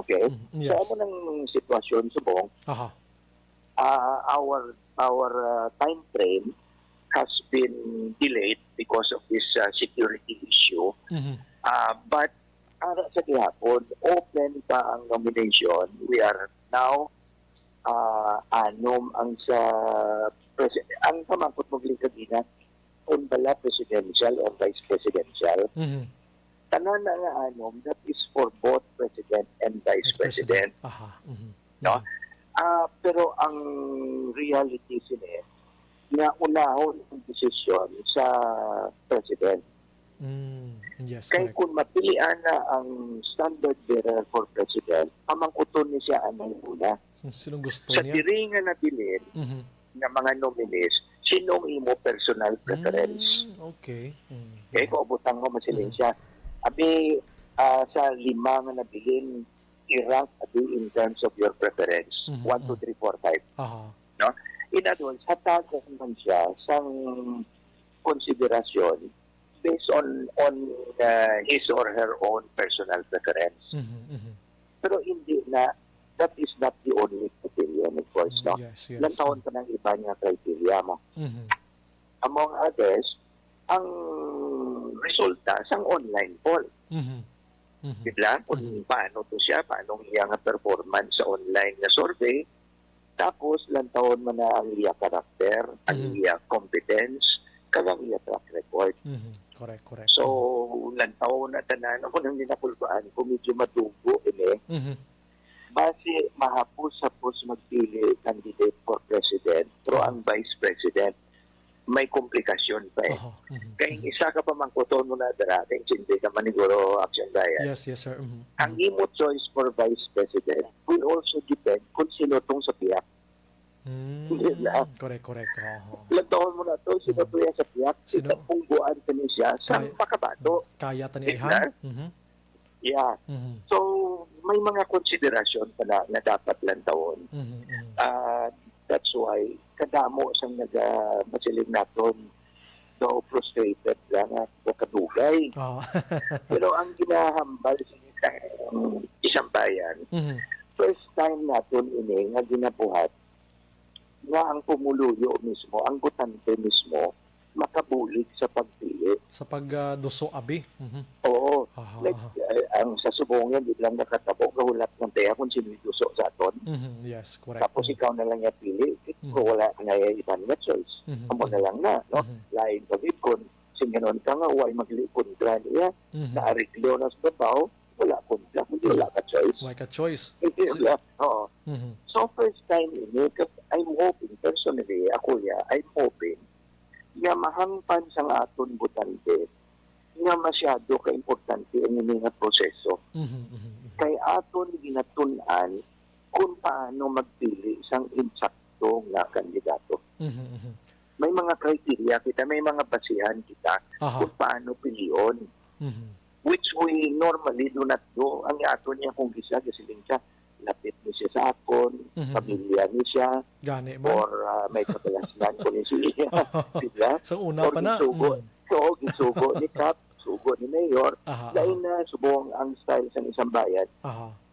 Okay? Yes. So, ano ng sitwasyon subong? Our time frame has been delayed because of this security issue. But ara sa gihapon, open pa ang nomination. We are now anom ang sa president. Ang pamangkot mo gina kung bala presidential or vice presidential. Tanan na nga anom, that is for both president and vice president. No? Pero ang reality sini na unahon ang desisyon sa president. Yes, kaya kung mapilian na ang standard bearer for president, pamangkuton ni siya anong una. Sinong gusto sa niya? diri nga nabilin ng mga nominees, sinong imo personal preference? Okay. Okay, kung abutang mo masilin siya. Abi, sa 5 nga nabilin, i-rank abi in terms of your preference. 1, 2, 3, 4, 5. No? In other words, hatagan man siya sa konsiderasyon based on his or her own personal preference. Pero hindi na, that is not the only criteria, of course, no? Yes. Ilang taon pa ng iba niya criteria mo. Among others, ang resulta sang online poll. Diba? Kung paano to siya, paano iya nga performance sa online na survey, tapos lang taon man na ang iya karakter, ang iya competence, kagang iya track record. Correct. So, lantaw na tanan ako nang ninapulpaan kung medyo matugo base mahapos-hapos magpili candidate for president pero ang vice president may komplikasyon pa Kaya isa ka pa mangkuton mo na darating hindi ka maniguro action bayan. Yes, sir. Ang imo choice for vice president will also depend kung sino tong sa piyak. Correct. Ilang taon mo na to, sino to yan sa piyak? Itapungguan ka niya siya sa pakabato. Kaya tanihan? Yeah. So, may mga konsiderasyon pala na dapat lang taon. That's why, kadamo sang nag-masilig natin daw frustrated lang at kadugay. Pero ang ginahambal sa isang bayan, first time natin ini nga ginabuhat nga ang pumuluyo mismo, ang botante mismo, makabulig sa pagpili. Sa pagduso abi? Oo. Like, ang sa subongan, di lang nakatabo, kahulat ng teya kung sino duso sa aton. Yes, correct. Tapos ikaw na lang niya pili, kung wala ka na ibang na choice. Amo na lang na, no? Lain pagid kung singanon ka nga, huwag maglikon ka niya, naariglo na sa babaw, wala kontra, hindi wala ka choice. Wala ka choice. Oo. So first time ini, I'm hoping, personally, ako I'm hoping, nga mahangpan sa aton butante, nga masyado ka-importante ang nga proseso. Kay aton ginatunan kung paano magpili isang insakto nga kandidato. May mga kriteria kita, may mga basihan kita kung paano piliyon. Which we normally do not do. Ang aton niya kung gisiling siya, lapit niya siya sa akon, pamilya niya siya, or may kapalasnan ko niya siya. Diba? So una pa na. Gisugo ni Cap, sugo ni Mayor, lain na subong ang style sa isang bayan.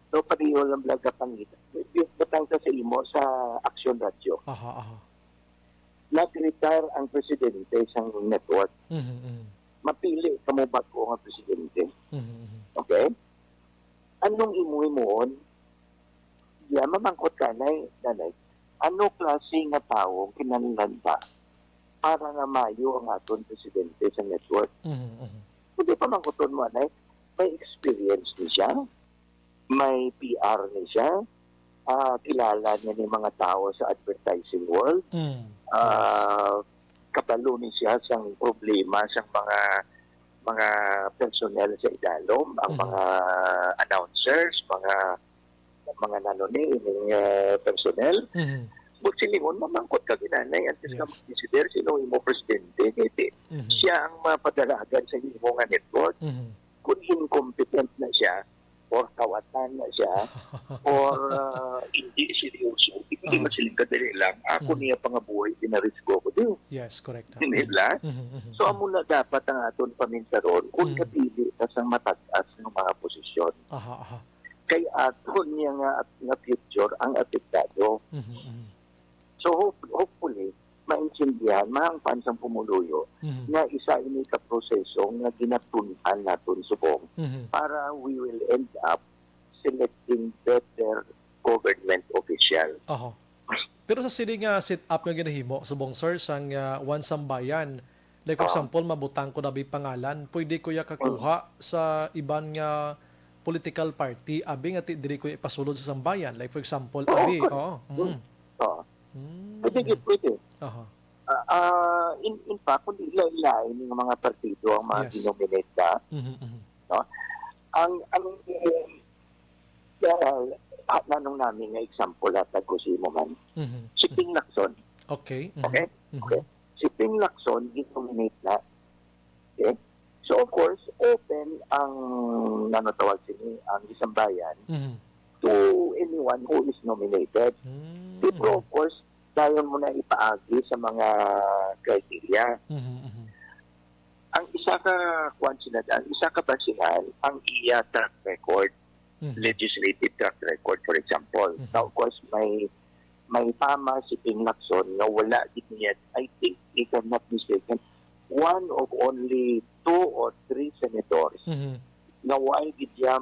So pariyo lang vlog kapangitan. Yung batang sa imo sa Action Radio. Nag-retire ang presidente sa network. Mapili ka mo bago ang presidente. Okay? Anong imuhimon? Mamangkot ka, nanay. Ano klase nga tao kinanlanda para nga mayo ang aton presidente sa network? Kundi pa mangkuton mo, nanay, may experience ni siya, may PR ni siya, kilala niya ni mga tao sa advertising world, kabalo ni siya sa problema sa mga personnel sa idalom, ang mga announcers, mga nanoni, personnel. Kung silingon, mamangkot ka ginanay, antes ka mag-consider sino imo presidente, siya ang mapadalagan sa imo nga network. Kung incompetent na siya, or kawatan na siya, or hindi seryoso, hindi masiling kadali lang. Ako niya pangabuhay, pinarisko ko din. Yes, correct. Nila? So, amo na dapat ang aton paminsaron kung kapili ka sa matagas ng mga posisyon. Kay aton niya nga future ang apektado. So, hopefully, maintindihan, maangpan sa pumuluyo, na isa ini ka proseso nga ginatunan natin subong para we will end up selecting better government official. Oho. Pero sa sini nga set up nga ginahimo subong sir sang one sambayan, like for example mabutang ko na bi pangalan, pwede ko ya kakuha sa iban nga political party abi nga diri ko ipasulod sa sambayan, like for example abi Pwede. Aha. In fact, kung ilain ng mga partido ang mga dinominate na, no? Ang nanong namin nga example at nagkusimo man, si Ping Lacson. Okay. Okay? Si Ping Lacson, dinominate na. Okay? So, of course, open ang nanotawag sini, ang isang bayan to anyone who is nominated. Pero, of course, dayon mo na ipaagi sa mga criteria. Ang isa ka ang isa ka basihan ang iya track record, legislative track record, for example. Now, of course, may fama si Ping Lacson na wala din niya, I think, if I'm not mistaken, one of only 2 or 3 senators na why did niya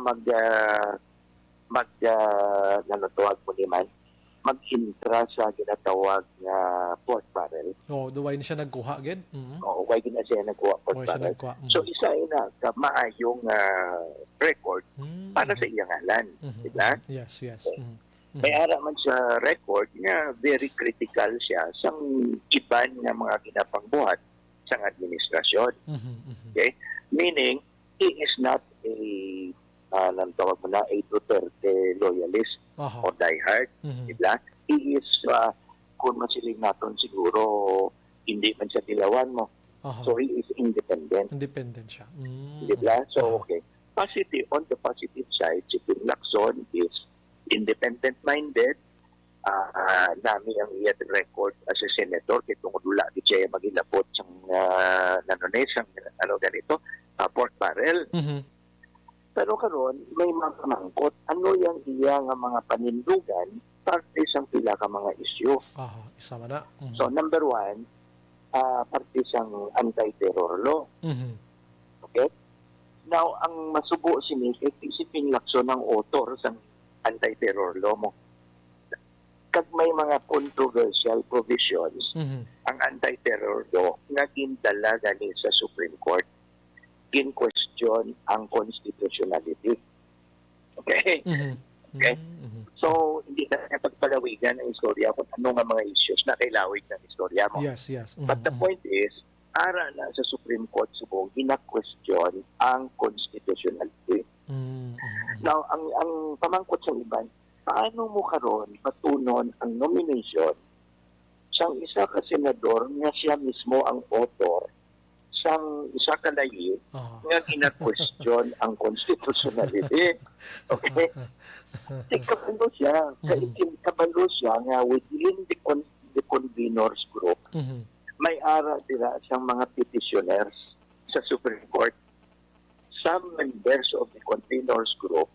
nanotawag mo naman, mag-intra sa ginatawag na pork barrel. Duway na siya nagkuha agad? Why din na siya nagkuha pork barrel. So, isa na maayong record para sa iyang ngalan. Diba? Yes. May ara man sa record na very critical siya sa iban na mga ginapangbuhat sa administrasyon. Okay? Meaning, he is not a tawag mo na, a Duterte loyalist or diehard. Diba? He is, kung masiling natin siguro, hindi man siya dilawan mo. So, he is independent. Independent siya. Diba? So, okay. Positive, on the positive side, si Ping Lacson is independent-minded. Nami ang iyat record as a senator, kitong dula di siya magilapot siyang ganito, pork barrel. Pero karon may mga pamangkot, ano yung iya nga mga panindugan parte sa pila ka mga isyu. Isa man na. So number 1, parte sa anti-terror law. Okay? Now, ang masubo sini, si Ping Lacson ang author sa anti-terror law mo. Kag may mga controversial provisions, ang anti-terror law nga gindala gani sa Supreme Court, in-question ang constitutionality. Okay? Okay? So, hindi na pagpalawigan ang istorya kung ano nga mga issues na kailawig ng istorya mo. Yes. But the point is, ara na sa Supreme Court subong gina-question ang constitutionality. Now, ang pamangkot sa iban, paano mo karon patunon ang nomination sa isa ka senador nga siya mismo ang author sang isa ka layi nga gina-question ang constitutionality. Okay? Kabalo siya. Kabalo siya nga within the conveners group, may ara dira siyang mga petitioners sa Supreme Court. Some members of the conveners group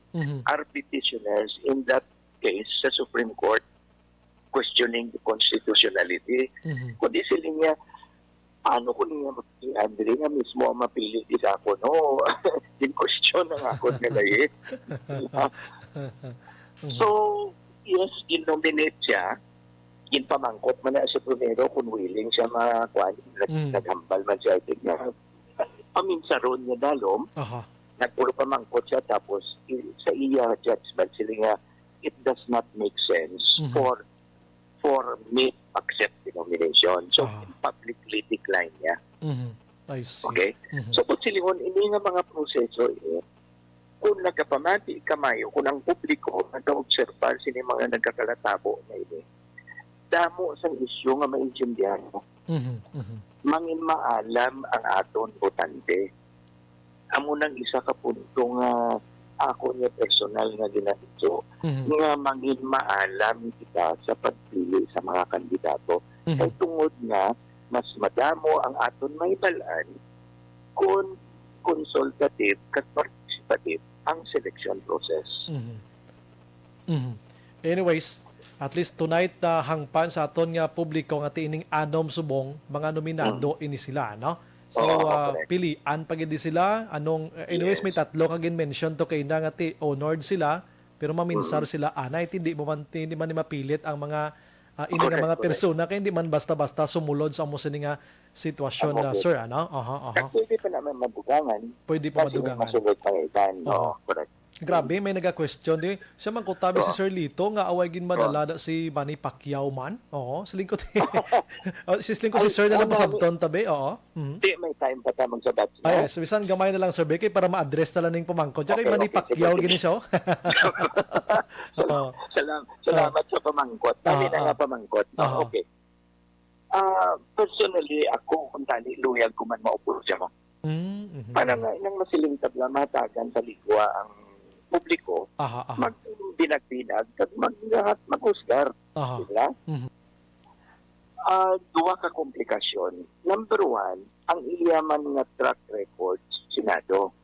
are petitioners in that case sa Supreme Court questioning the constitutionality. Kundi sila niya, paano ko niya Andre nga mismo ang mapili di sa ako, no? In-question na nga ako nila eh. So, yes, in-nominate siya, in-pamangkot man na siya primero kung willing siya naghambal man siya. I think na, paminsaron niya dalom, nagpuro pamangkot siya, tapos sa iya judgment, sila nga, it does not make sense for me to accept the nomination. So, publicly decline niya. I see. Okay? So, kung silingon, ini nga mga proseso, kung nagkapamati kamayo, kung ang publiko nagka-observar sini mga nagkakalatabo na ini, damo sa isyu nga maintindihan mo. Mangin maalam ang aton botante. Amo nang isa ka punto nga ako niya personal nga ginahitso nga mangin maalam kita sa pagpili sa mga kandidato. Kay tungod nga mas madamo ang aton maibalaan kung consultative kat participative ang selection process. Anyways, At least tonight hangpan sa aton nga publiko nga tiining anom subong mga nominado ini sila, no? So pilian pagid sila anong anyways may tatlo ka mention to kay na nga ti honored sila pero maminsar sila anay hindi man ni mapilit ang mga ini nga mga persona kay hindi man basta-basta sumulod sa amo sini nga sitwasyon na sir, ano? Pwede pa naman madugangan. Pwede pa madugangan. Masunod pa itan. Correct. Grabe, may naga-question din. Siya man kutabi si Sir Lito nga away gin madalada si Manny Pacquiao man. Oo, silingkot. Sislingkot si Sir na lang pasabton tabi. Oo. Di may time pa ta magsabat. Ay, so bisan gamay na lang Sir Becky para ma-address ta lang ning pamangkot. Kay Manny Pacquiao gini siya. Salamat sa pamangkot. Dali na nga pamangkot. Okay. Personally, ako kung tali luyag ko man maupo siya mo. Parang inang masiling tabla matagan sa ligwa ang publiko, mag-binag-binag at mag-usgar. Diba? Duwa ka komplikasyon. Number one, ang iyaman nga track record, Senado.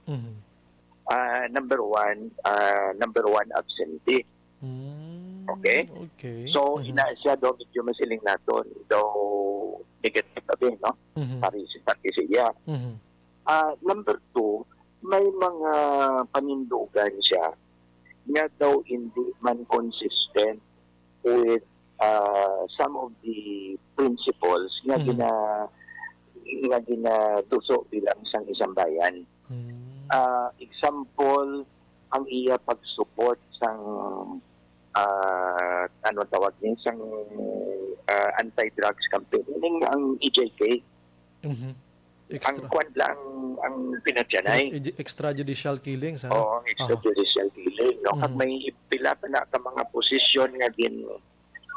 Number one, absentee. Okay? So, siya daw medyo masiling naton, daw negative tabi, no? Pati siya. Number two, may mga panindugan siya nga daw hindi man consistent with some of the principles nga ginaduso bilang isang bayan. Example, ang iya pag-support sang tawag niya, sang anti-drugs campaign. Ang EJK. Ang kwan lang ang pinatyanay. Extrajudicial killings. Oo, extrajudicial killing. No? Kag may pila pa na ka mga posisyon nga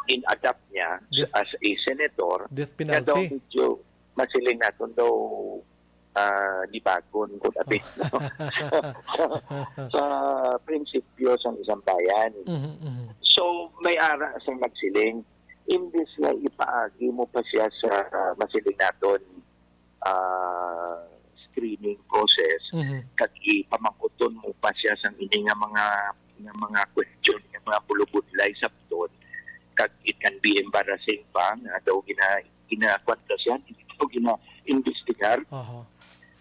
in-adapt niya as a senator. Death na daw penalty. medyo masiling natin daw libagon ko dati. Sa prinsipyo sa isang bayan. So, may ara sa magsiling. Imbis na ipaagi mo pa siya sa masiling natin screening process kag ipamangkuton mo pa siya sang ini nga mga question nga mga bulubudlay sa puton kag it can be embarrassing pa nga daw ginakwanta siya ito gina-investigar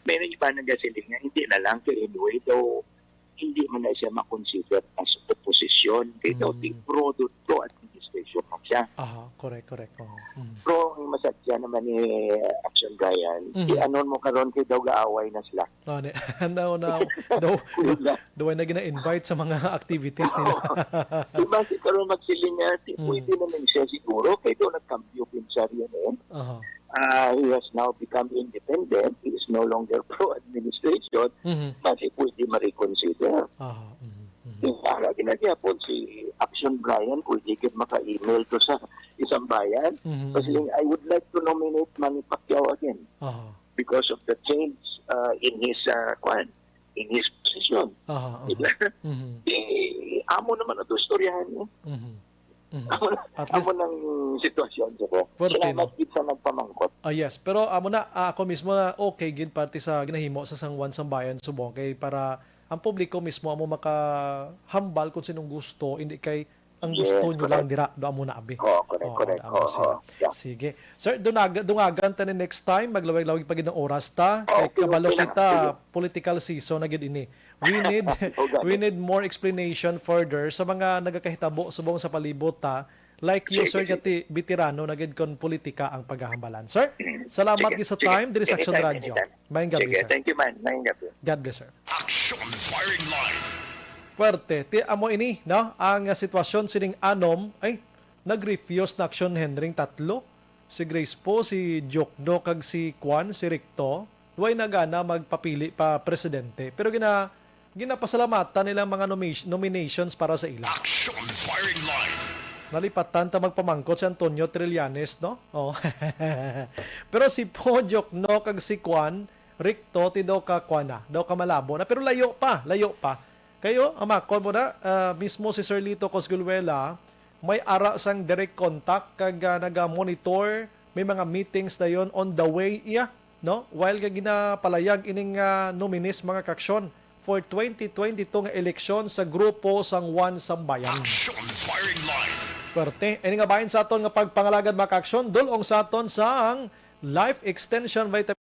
meron iba nagasiling nga hindi na lang kay anyway daw hindi man na siya makonsider as opposition kay daw pro administration mo siya. Correct. Pro ang masadya naman ni Action Brian. I-anon mo karon kay daw gaaway na sila. Daw na gina-invite sa mga activities nila. Diba si karon magsiling nga, pwede naman siya siguro kay daw nagkambyo pinsarya na yun. He has now become independent. He is no longer pro-administration. Kasi pwede ma-reconsider. Para ginagyapon si Action Brian, pwede kayo maka-email to sa isang bayan. Kasi I would like to nominate Manny Pacquiao again because of the change in his position. Amo naman ito istoryahan niya. Amo ng sitwasyon siya. Salamat sa nagpamangkot. Yes, pero amo na ako mismo na okay gid parte sa ginahimo sa sangwan sang bayan subong kay para ang publiko mismo amo makahambal kung sinong gusto, hindi kay ang gusto nyo lang dira do amo na abi. Correct. Sige. Sir, dungagan ta ni next time maglawig-lawig pa gid ng oras ta kay kabalo kita political season na gid ini. We need more explanation further sa mga nagakahitabo subong sa palibot ta. Like you, sir, kati veterano na gid kon politika ang paghahambalan. Sir, salamat gid sa time diri sa Action Radio. Mayong gabi, sir. Thank you, man. Mayong gabi. God bless, sir. Action firing line. Puerte, ti amo ini, no? Ang sitwasyon sining anom ay nag-refuse na action Henring tatlo. Si Grace po, si Jokno kag si Kwan, si Ricto, way nagana magpapili pa presidente. Pero ginapasalamatan nilang mga nominations para sa ila. Action firing line. Nalipatan ta magpamangkot si Antonio Trillanes, no? Pero si Pojok, no, kag si Kwan, Ricto, ti daw ka Kwana, daw ka malabo na. Pero layo pa. Kayo, amakon mo na, mismo si Sir Lito Cosgulwela, may ara sang direct contact, kag naga-monitor, may mga meetings na yon on the way, no? While ka ginapalayag ining nominees mga kaksyon for 2022 nga eleksyon sa grupo sang One Sambayan. Action firing line. Swerte. Ini nga bahin sa aton nga pagpangalagad mga kaaksyon, dulong sa aton sa ang Life Extension Vitamin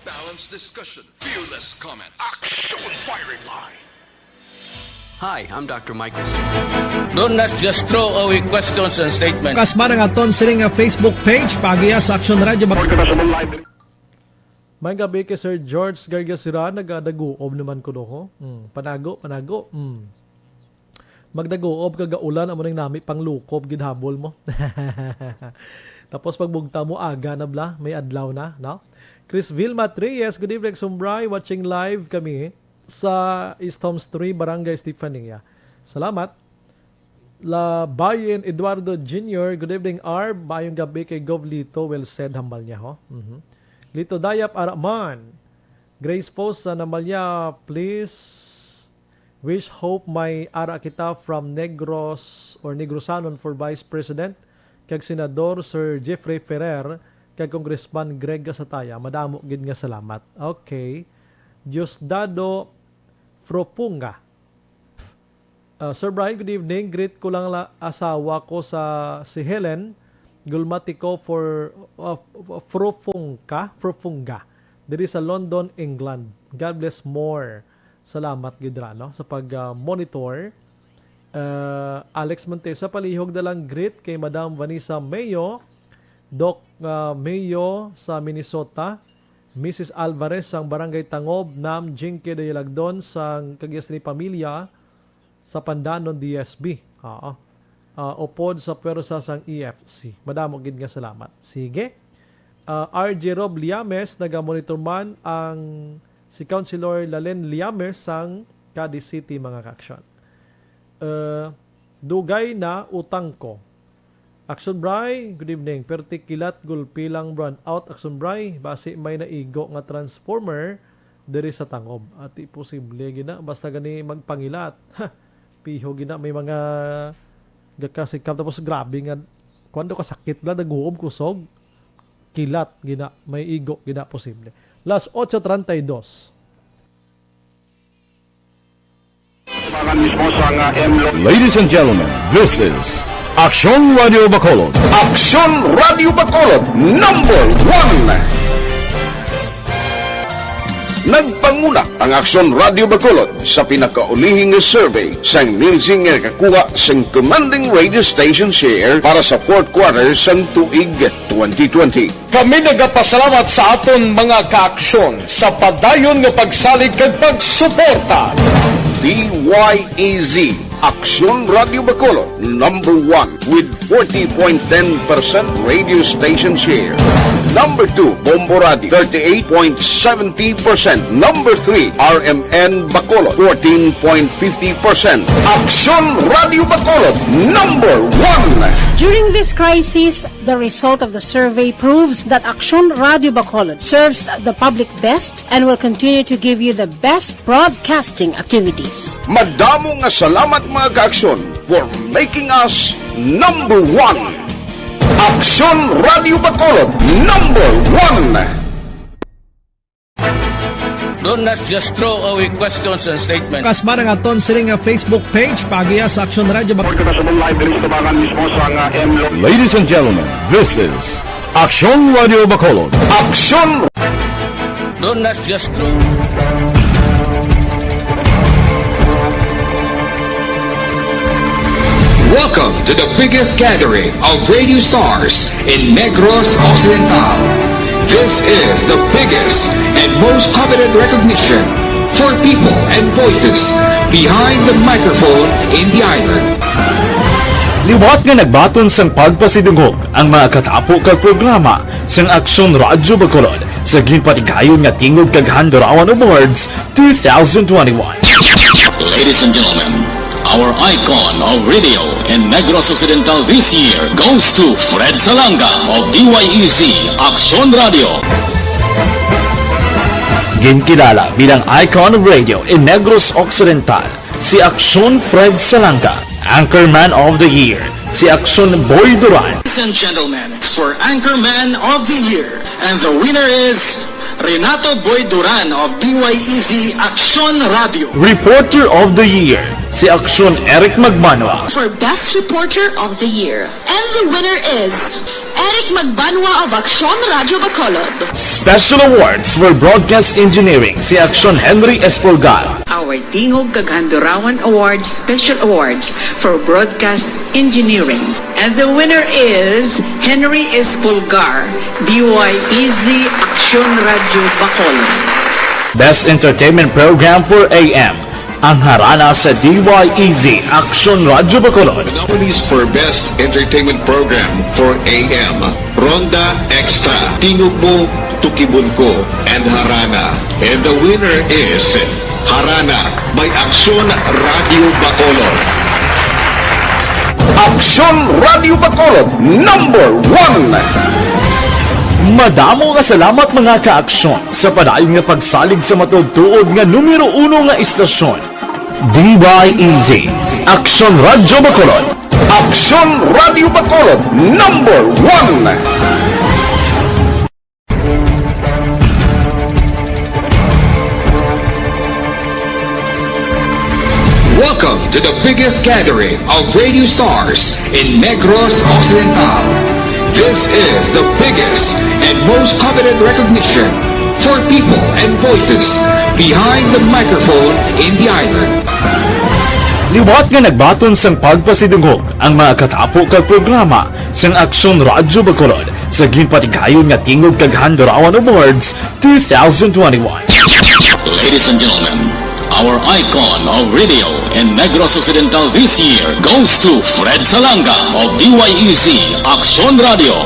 Balanced discussion, fearless comments. Action firing line. Hi, I'm Dr. Michael. Do not just throw away questions and statements. Kasma ng aton sining nga Facebook page pagiya sa Action Radio. May gabi kay Sir George Gargasira, nagadaguob naman ko doho. Panago. Magdaguob kagaulan amo ning nami panglukob gidhabol mo. Tapos pagbugta mo aga na bla, may adlaw na, no? Chris Vilma Reyes, good evening Sumbray, watching live kami sa East Homes 3, Barangay Stefania. Salamat. La Bayan Eduardo Jr., good evening Arb, bayong gabi kay Gov Lito, well said, hambal niya ho. Lito Dayap Araman, Grace Post sa namal niya, please wish hope may ara kita from Negros or Negrosanon for Vice President, kag Senador Sir Jeffrey Ferrer, kag Congressman Greg Gasataya, madamo gid nga salamat. Okay. Diosdado Fropunga. Sir Brian, good evening. Greet ko lang asawa ko sa si Helen Gulmatiko for Fropunga. Diri sa London, England. God bless more. Salamat gid ra no sa pag-monitor. Alex Montesa palihog dalang greet kay Madam Vanessa Mayo, Doc Mayo sa Minnesota, Mrs. Alvarez sang Barangay Tangob, Nam Jinke de Lagdon sang kagyas ni pamilya sa Pandanon DSB. Opod sa Pwersa sang EFC. Madamo gid nga salamat. Sige. RJ Rob Liames naga-monitor man ang si Councilor Lalen Liames sang Cadiz City mga kaaksyon. Dugay na utang ko. Action Bray, good evening. Pertikilat gulpilang brand out. Action Bray, base may naigo nga transformer diri sa Tangob. At posible gina basta gani magpangilat. Piho gina may mga gakasikap tapos grabe nga kuando ka sakit bla naguob kusog. Kilat gina may igo gina posible. Last 8:32. Ladies and gentlemen, this is Action Radio Bacolod. Action Radio Bacolod #1. Nagpanguna ang Action Radio Bacolod sa pinakaulihing survey sa Nielsen nga kakuha sa commanding radio station share para sa fourth quarter sa tuig 2020. Kami nagapasalamat sa aton mga kaaksyon sa padayon nga pagsalig kag pagsuporta. DYEZ Action Radio Bacolod #1 with 40.10% radio station share. Number 2, Bombo Radio 38.70%. Number 3, RMN Bacolod 14.50%. Action Radio Bacolod #1. During this crisis, the result of the survey proves that Action Radio Bacolod serves the public best and will continue to give you the best broadcasting activities. Madamo nga salamat mga kaaksyon for making us #1. Action Radio Bacolod #1. Do not just throw away questions and statements. Kasma ng aton sining nga Facebook page pagiya sa Action Radio Bacolod. Ladies and gentlemen, this is Action Radio Bacolod. Action. Do not just throw. Welcome to the biggest gathering of radio stars in Negros Occidental. This is the biggest and most coveted recognition for people and voices behind the microphone in the island. Liwat nga nagbaton sang pagpasidungog ang mga katapo kag programa sang Aksyon Radyo Bacolod sa ginpatigayon nga tingog kag Handurawan Awards 2021. Ladies and gentlemen, our icon of radio in Negros Occidental this year goes to Fred Salanga of DYEZ Aksyon Radio. Ginkilala bilang icon of radio in Negros Occidental, si Aksyon Fred Salanga. Anchorman of the Year, si Aksyon Boy Duran. Ladies and gentlemen, for Anchorman of the Year, and the winner is Renato Boy Duran of DYEZ Aksyon Radio. Reporter of the Year, si Aksyon Eric Magbanwa. For Best Reporter of the Year. And the winner is Eric Magbanwa of Aksyon Radio Bacolod. Special awards for broadcast engineering, si Aksyon Henry Espolgar. Our Tingog kag Handurawan Awards Special Awards for Broadcast Engineering. And the winner is Henry Espolgar, DYEZ Aksyon Radio Bacolod. Best Entertainment Program for AM, ang harana sa DYEZ Aksyon Radio Bacolod. The nominees for Best Entertainment Program for AM, Ronda Extra, Tingog Mo, Tukibon Ko, and Harana. And the winner is Harana by Aksyon Radio Bacolod. Aksyon Radio Bacolod #1. Madamo nga salamat mga kaaksyon sa padayon nga pagsalig sa matugtuod nga numero 1 nga istasyon. DYEZ Aksyon Radio Bacolod. Aksyon Radio Bacolod #1. Welcome to the biggest gathering of radio stars in Negros Occidental. This is the biggest and most coveted recognition for people and voices behind the microphone in the island. Liwat nga nagbaton sang pagpasidungog ang mga katapo kag programa sang Aksyon Radyo Bacolod sa ginpatigayon nga tingog kag Handurawan Awards 2021. Ladies and gentlemen, our icon of radio in Negros Occidental this year goes to Fred Salanga of DYEZ Aksyon Radio.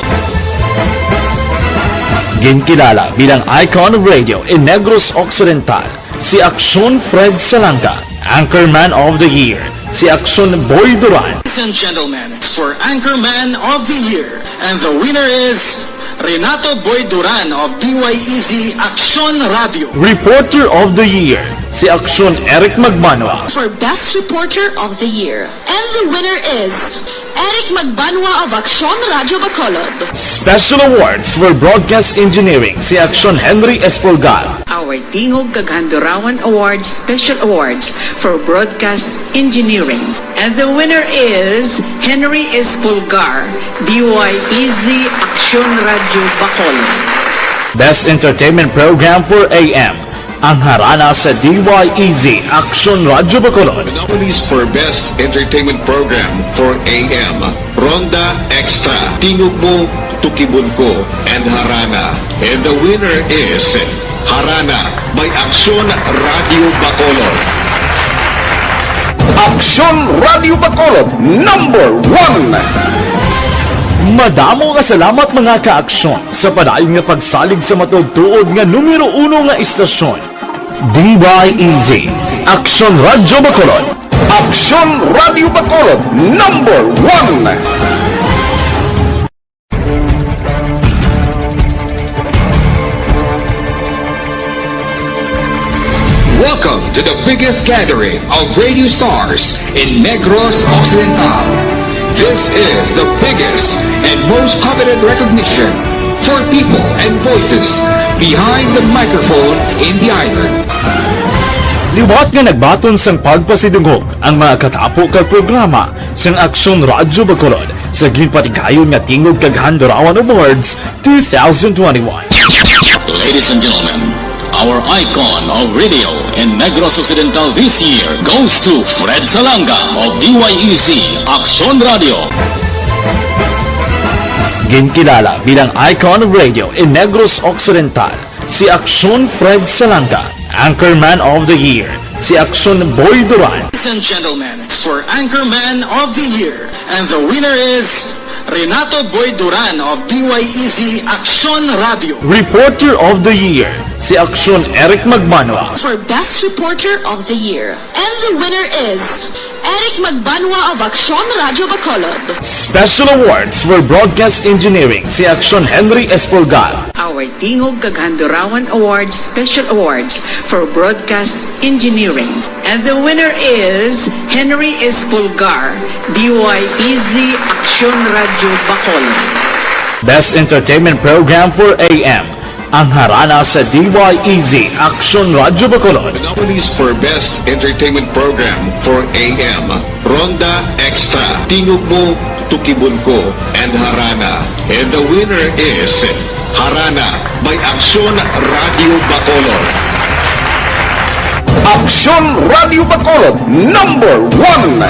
Ginkilala bilang icon of radio in Negros Occidental, si Aksyon Fred Salanga. Anchorman of the Year, si Aksyon Boy Duran. Ladies and gentlemen, for Anchorman of the Year, and the winner is Renato Boy Duran of DYEZ Aksyon Radio. Reporter of the Year, si Aksyon Eric Magbanwa. For Best Reporter of the Year. And the winner is Eric Magbanwa of Aksyon Radio Bacolod. Special awards for broadcast engineering, si Aksyon Henry Espolgar. Our Tingog kag Handurawan Awards Special Awards for Broadcast Engineering. And the winner is Henry Espolgar, DYEZ Aksyon Radio Bacolod. Best Entertainment Program for AM, ang harana sa DYEZ Aksyon Radio Bacolod. The nominees for Best Entertainment Program for AM, Ronda Extra, Tingog Mo, Tukibon Ko, and Harana. And the winner is Harana by Aksyon Radio Bacolod. Aksyon Radio Bacolod #1. Madamo nga salamat mga kaaksyon sa padayon nga pagsalig sa matugtuod nga numero 1 nga istasyon. DYEZ Aksyon Radio Bacolod. Aksyon Radio Bacolod #1. Welcome to the biggest gathering of radio stars in Negros Occidental. This is the biggest and most coveted recognition for people and voices behind the microphone in the island. Liwat nga nagbaton sang pagpasidungog ang mga katapo kag programa sang Aksyon Radyo Bacolod sa ginpatigayon nga tingog kag Handurawan Awards 2021. Ladies and gentlemen, our icon of radio in Negros Occidental this year goes to Fred Salanga of DYEZ Aksyon Radio. Ginkilala bilang icon of radio in Negros Occidental, si Aksyon Fred Salanga. Anchorman of the Year, si Aksyon Boy Duran. Ladies and gentlemen, for Anchorman of the Year, And the winner is Renato Boy Duran of DYEZ Action Radio. Reporter of the Year, si Aksyon Eric Magmanwa. For Best Reporter of the Year. And the winner is Eric Magbanwa of Action Radio Bacolod. Special awards for broadcast engineering, si Aksyon Henry Espolgar. Our Tingog Kaghandurawan Awards Special Awards for Broadcast Engineering. And the winner is Henry Espolgar, DYEZ Action Radio Bacolod. Best entertainment program for AM, ang harana sa DYEZ Action Radio Bacolod. The nominees for Best Entertainment Program for AM, Ronda Extra, Tingog Mo, Tukibon Ko, and Harana. And the winner is Harana by Action Radio Bacolod. Action Radio Bacolod, #1.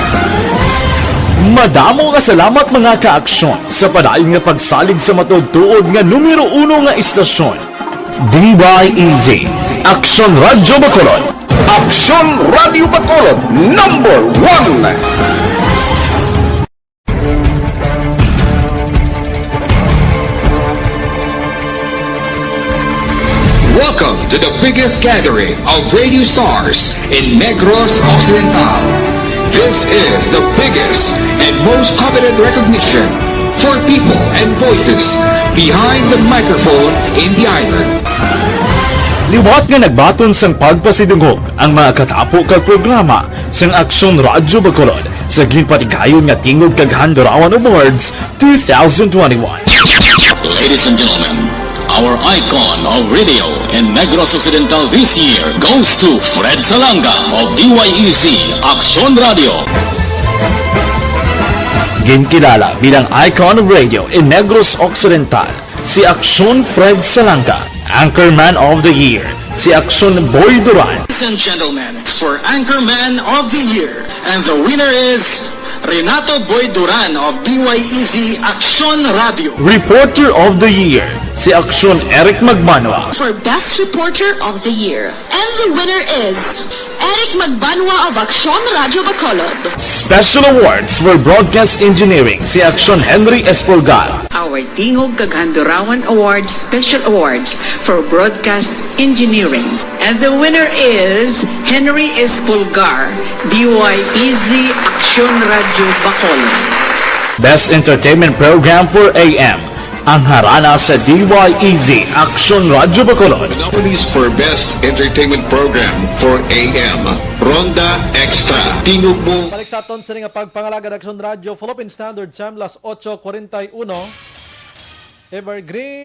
Madamo nga salamat mga ka-aksyon sa padayon nga pagsalig sa matudtuod nga numero 1 nga istasyon. DYEZ Action Radio Bacolod. Action Radio Bacolod, #1. Welcome to the biggest gathering of radio stars in Negros Occidental. This is the biggest and most coveted recognition for people and voices behind the microphone in the island. Liwat nga nagbaton sang pagpasidungog ang mga katapo kag programa sang Aksyon Radio Bacolod sa ginpatigayon nga Tingog Kaghandurawan Awards 2021. Ladies and gentlemen, our icon of radio in Negros Occidental this year goes to Fred Salanga of DYEZ Action Radio. Ginkilala bilang icon of radio in Negros Occidental, si Aksyon Fred Salanga. Anchorman of the Year, si Aksyon Boy Duran. Ladies and gentlemen, for Anchorman of the Year, and the winner is Renato Boy Duran of DYEZ Action Radio. Reporter of the Year, si Aksyon Eric Magmanwa. For Best Reporter of the Year. And the winner is Eric Magbanwa of Action Radio Bacolod. Special awards for broadcast engineering, si Aksyon Henry Espolgar. Our Tingog Kaghandurawan Awards Special Awards for Broadcast Engineering. And the winner is Henry Espolgar, DYEZ Action Radio Bacolod. Best entertainment program for AM, ang harana sa DYEZ Action Radio Bacolod. The nominees for Best Entertainment Program for AM, Ronda Extra, Tingog Mo. Balik sa aton sa nga pagpangalaga ng Action Radio, Philippine Standard Time, las 8:41. Evergreen.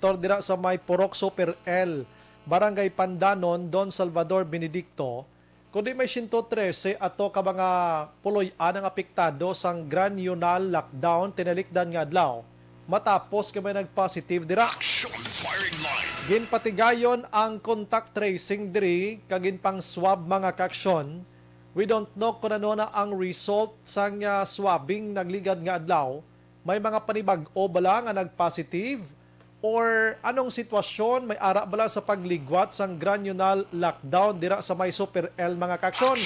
Dira sa may Purok Super L, Barangay Pandanon, Don Salvador, Benedicto, kundi may 113 ato ka mga puloy-an ang apektado sang granular lockdown tinalikdan nga adlaw. Matapos kami nag-positive dira. Ginpatigayon ang contact tracing diri kagin pang swab mga kaksyon. We don't know kung ano na ang result sang swabbing nagligad nga adlaw. May mga panibag-o bala nga nag-positive or anong sitwasyon may ara bala sa pagligwat sang granular lockdown dira sa may Super L mga kaksyon.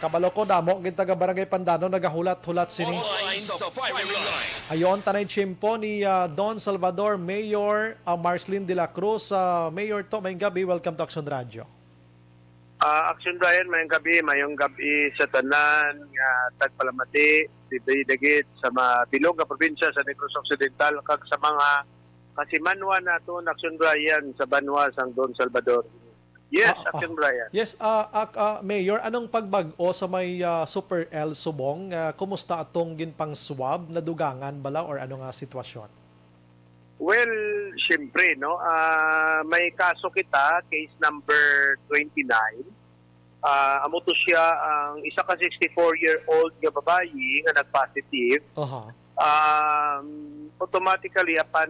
Kabalo ko damo gid taga Barangay Pandanon nagahulat-hulat sini. Ayon tanay chimpo ni Don Salvador Mayor Marcelin de la Cruz. Mayor to, mayong gabi, welcome to Action Radio. Action Brian, mayong gabi sa tanan nga tagpalamati active dagit sa mabilog nga probinsya sa Negros Occidental kag sa mga kasimanwa nato Action Brian sa Banwa sang Don Salvador. Yes, Action Brian. Yes, Mayor, anong pagbag-o sa may Super L Subong? Kumusta atong ginpang swab na dugangan bala or ano nga sitwasyon? Well, syempre, no? May kaso kita, case number 29. Amo to siya ang isa ka 64-year-old nga babayi nga nag-positive. Automatically, upon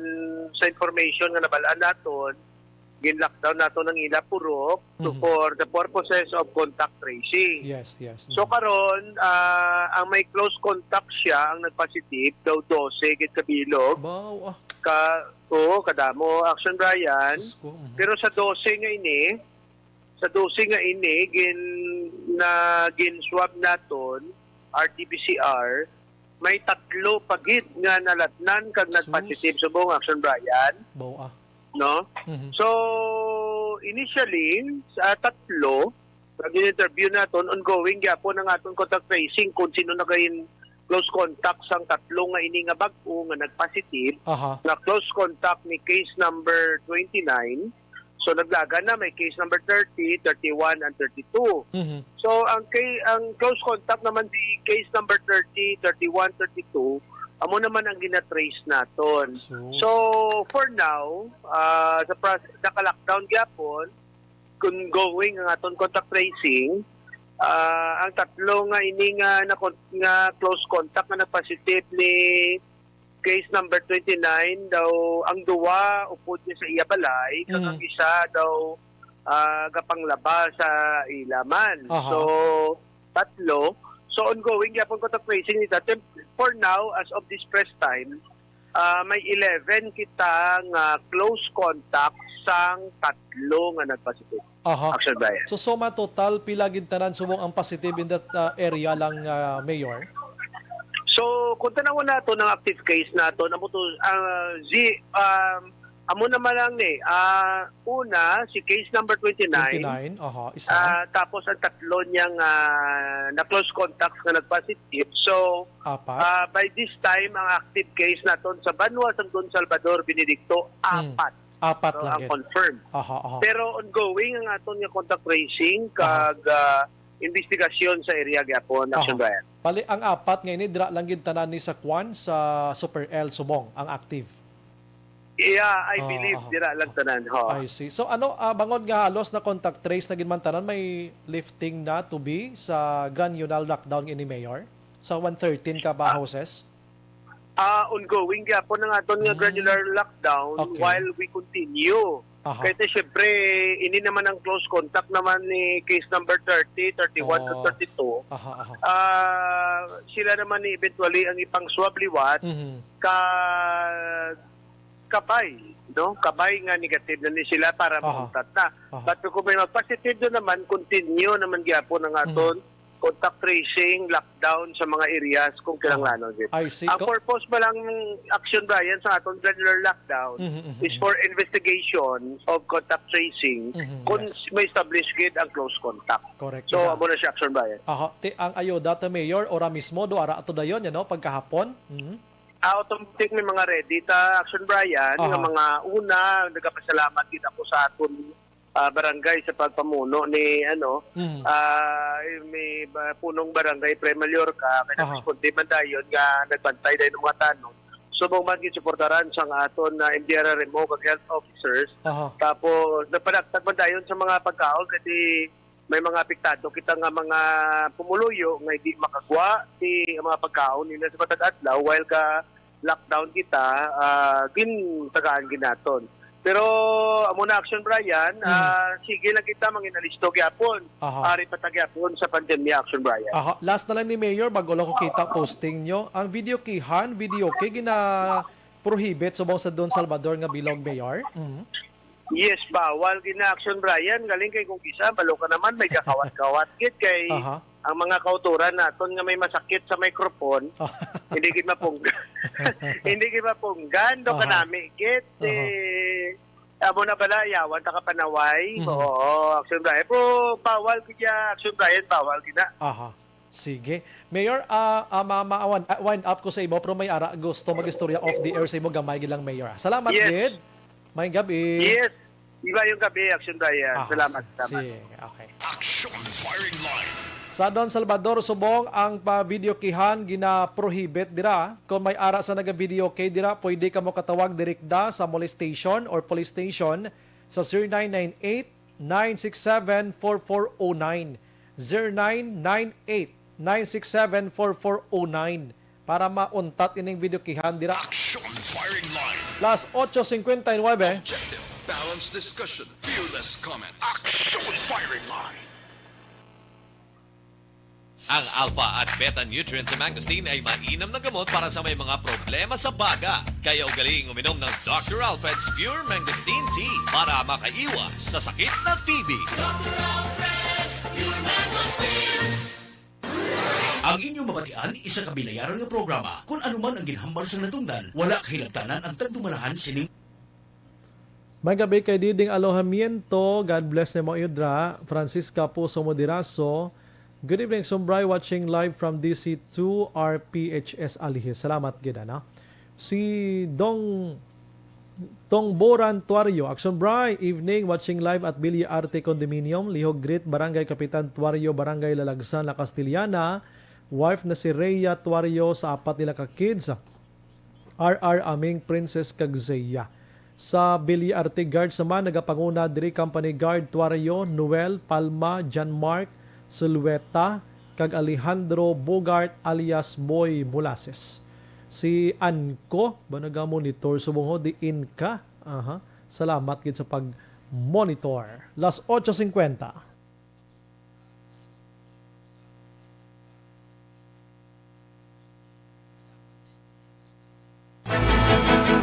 sa information nga nabalaan naton, gin-lockdown nato ng ila purok for the purposes of contact tracing. Yes. So karon ang may close contact siya ang nagpositive daw 12 gid kabilog. Wow. Kadamo Action Brian. Pero sa 12 nga ini gin swab naton RT-PCR, may 3 pagid nga nalatnan kag nagpositive subong Action Brian. No? So, initially, sa 3, nag-interview natin, ongoing yapon ang atong contact tracing kung sino na gayon close contact sang 3 nga ini nga bag-o nga nag-positive, na close contact ni case number 29. So, naglaga na, may case number 30, 31, and 32. So, ang close contact naman di case number 30, 31, 32, amo naman ang gina-trace naton. So for now, naka-lockdown gyapon, kung going ang aton contact tracing, ang 3 nga ini nga close contact nga nag-positive ni case number 29 daw, ang 2 upod niya sa iya balay, kag ang isa daw gapanglaba sa ilaman. So 3. So ongoing yapon contact tracing ni dati. For now, as of this press time, may 11 kita nga close contact sang 3 nga nagpositive. Action Brian. So suma total pila gid tanan subong ang positive in that area lang, Mayor? So kung tanawon nato ng active case nato, amo naman lang ni una si case number 29. Isa. Tapos ang 3 niyang na close contacts na nagpositive. So by this time ang active case naton sa Banwa sang Don Salvador Benedicto 4. So, lang ang confirmed. Pero ongoing ang aton nga contact tracing kag investigasyon sa area gyapon Action Brian. Pali ang 4 nga ini dira lang gid tanan ni sa Kwan sa Super L Subong ang active. Yeah, I believe dira lang tanan. I see. So bangod nga halos na contact trace na ginman tanan, may lifting na to be sa granular lockdown ini Mayor sa 113 ka ba houses? Ongoing gyapon ang aton nga granular lockdown while we continue. Kasi syempre ini naman ang close contact naman ni case number 30, 31 to 32. Sila naman ni eventually ang ipang swab liwat kabay, no? Kabay nga negative na ni sila para mauntat na. But kung may positive na naman, continue naman gyapon ang aton contact tracing, lockdown sa mga areas kung kailangan. Ang purpose ba lang Action Brian sa aton granular lockdown is for investigation of contact tracing kung may establish gid ang close contact. Correct. So, amo na siya Action Brian. Ang ayuda ta Mayor, ora mismo do ara ato dayon, pagkahapon. Automatic may mga ready ta Action Brian, nga mga una nagapasalamat din ako sa aton barangay sa pagpamuno ni may punong barangay Pre Mallorca kay nagresponde man dayon nga nagbantay dayon mga tanong. Subong man gisuportaran sa aton MDRRMO kag health officers. Tapos napadagtag man dayon sa mga pagkaon kasi may mga apektado kita nga mga pumuluyo nga hindi makagwa si mga pagkaon nila sa matag adlaw while ka lockdown kita tagaan ginaton. Pero amo na Action Brian, sige lang kita manginalisto gyapon. Ari patagyapon sa pandemya Action Brian. Last na lang ni Mayor bago lang ko kita posting nyo. Ang video kay gina prohibit subong sa Don Salvador nga bilog Mayor. Yes, bawal gina Action Brian. Galing kay kung kisa, balo ka naman, may kakawat-kawat kit kay ang mga kauturan naton nga may masakit sa microphone, hindi gid mapunggan. Hindi gid mapunggan do kanami kit. Amo na bala yawan ta kapanaway. Oo, Action Brian. Pero bawal gid Action Brian, bawal gina. Sige. Mayor, wind up ko sa imo pero may ara gusto mag-istorya off the air sa imo gamay gilang Mayor. Salamat, Yes. gid. May gabi. Yes. Iba yung gabi, Action Brian. Salamat. Sige, okay. Action firing line. Sa Don Salvador Subong, ang pa-video kihan gina-prohibit dira. Kung may ara sa naga-video kay dira, pwede ka mo katawag direkta sa molestation or police station sa 0998-967-4409. 0998-967-4409 para mauntat ining video kihan dira. Action firing line. Plus 8:59. Objective, balanced discussion, fearless comment. Action firing line. Ang alpha at beta nutrients sa mangosteen ay mainam na gamot para sa may mga problema sa baga. Kaya ugaling uminom ng Dr. Alfred's Pure Mangosteen Tea para makaiwas sa sakit na TB. Dr. Alfred's Pure Mangosteen. Ang inyong mabatian, isa ka binayaran nga programa. Kung anuman ang ginhambal sa natungdan, wala kahilabtanan ang tagdumanahan sining. May gabi kay Diding Alojamiento. God bless ni mo Yudra. Francisca Puso Moderaso. Good evening, Sombray, watching live from DC2 RPHS Alihis. Salamat, gida na. Si Boran Tuario, Action Bray, evening, watching live at Bilya Arte Condominium, Lihog Grit, Barangay Kapitan Tuario, Barangay Lalagsan, La Castillana. Wife na si Rhea Tuario sa apat nila ka kids. RR Aming Princess Kagzeya. Sa Bilya Arte Guard sama, nagapanguna diri Company Guard Tuario, Noel, Palma, John Mark, Sulweta, kag Alejandro Bogart alias Boy Mulases. Si Anko, ba naga-monitor subong di Inka. Salamat gid sa pag-monitor. Las 8:50.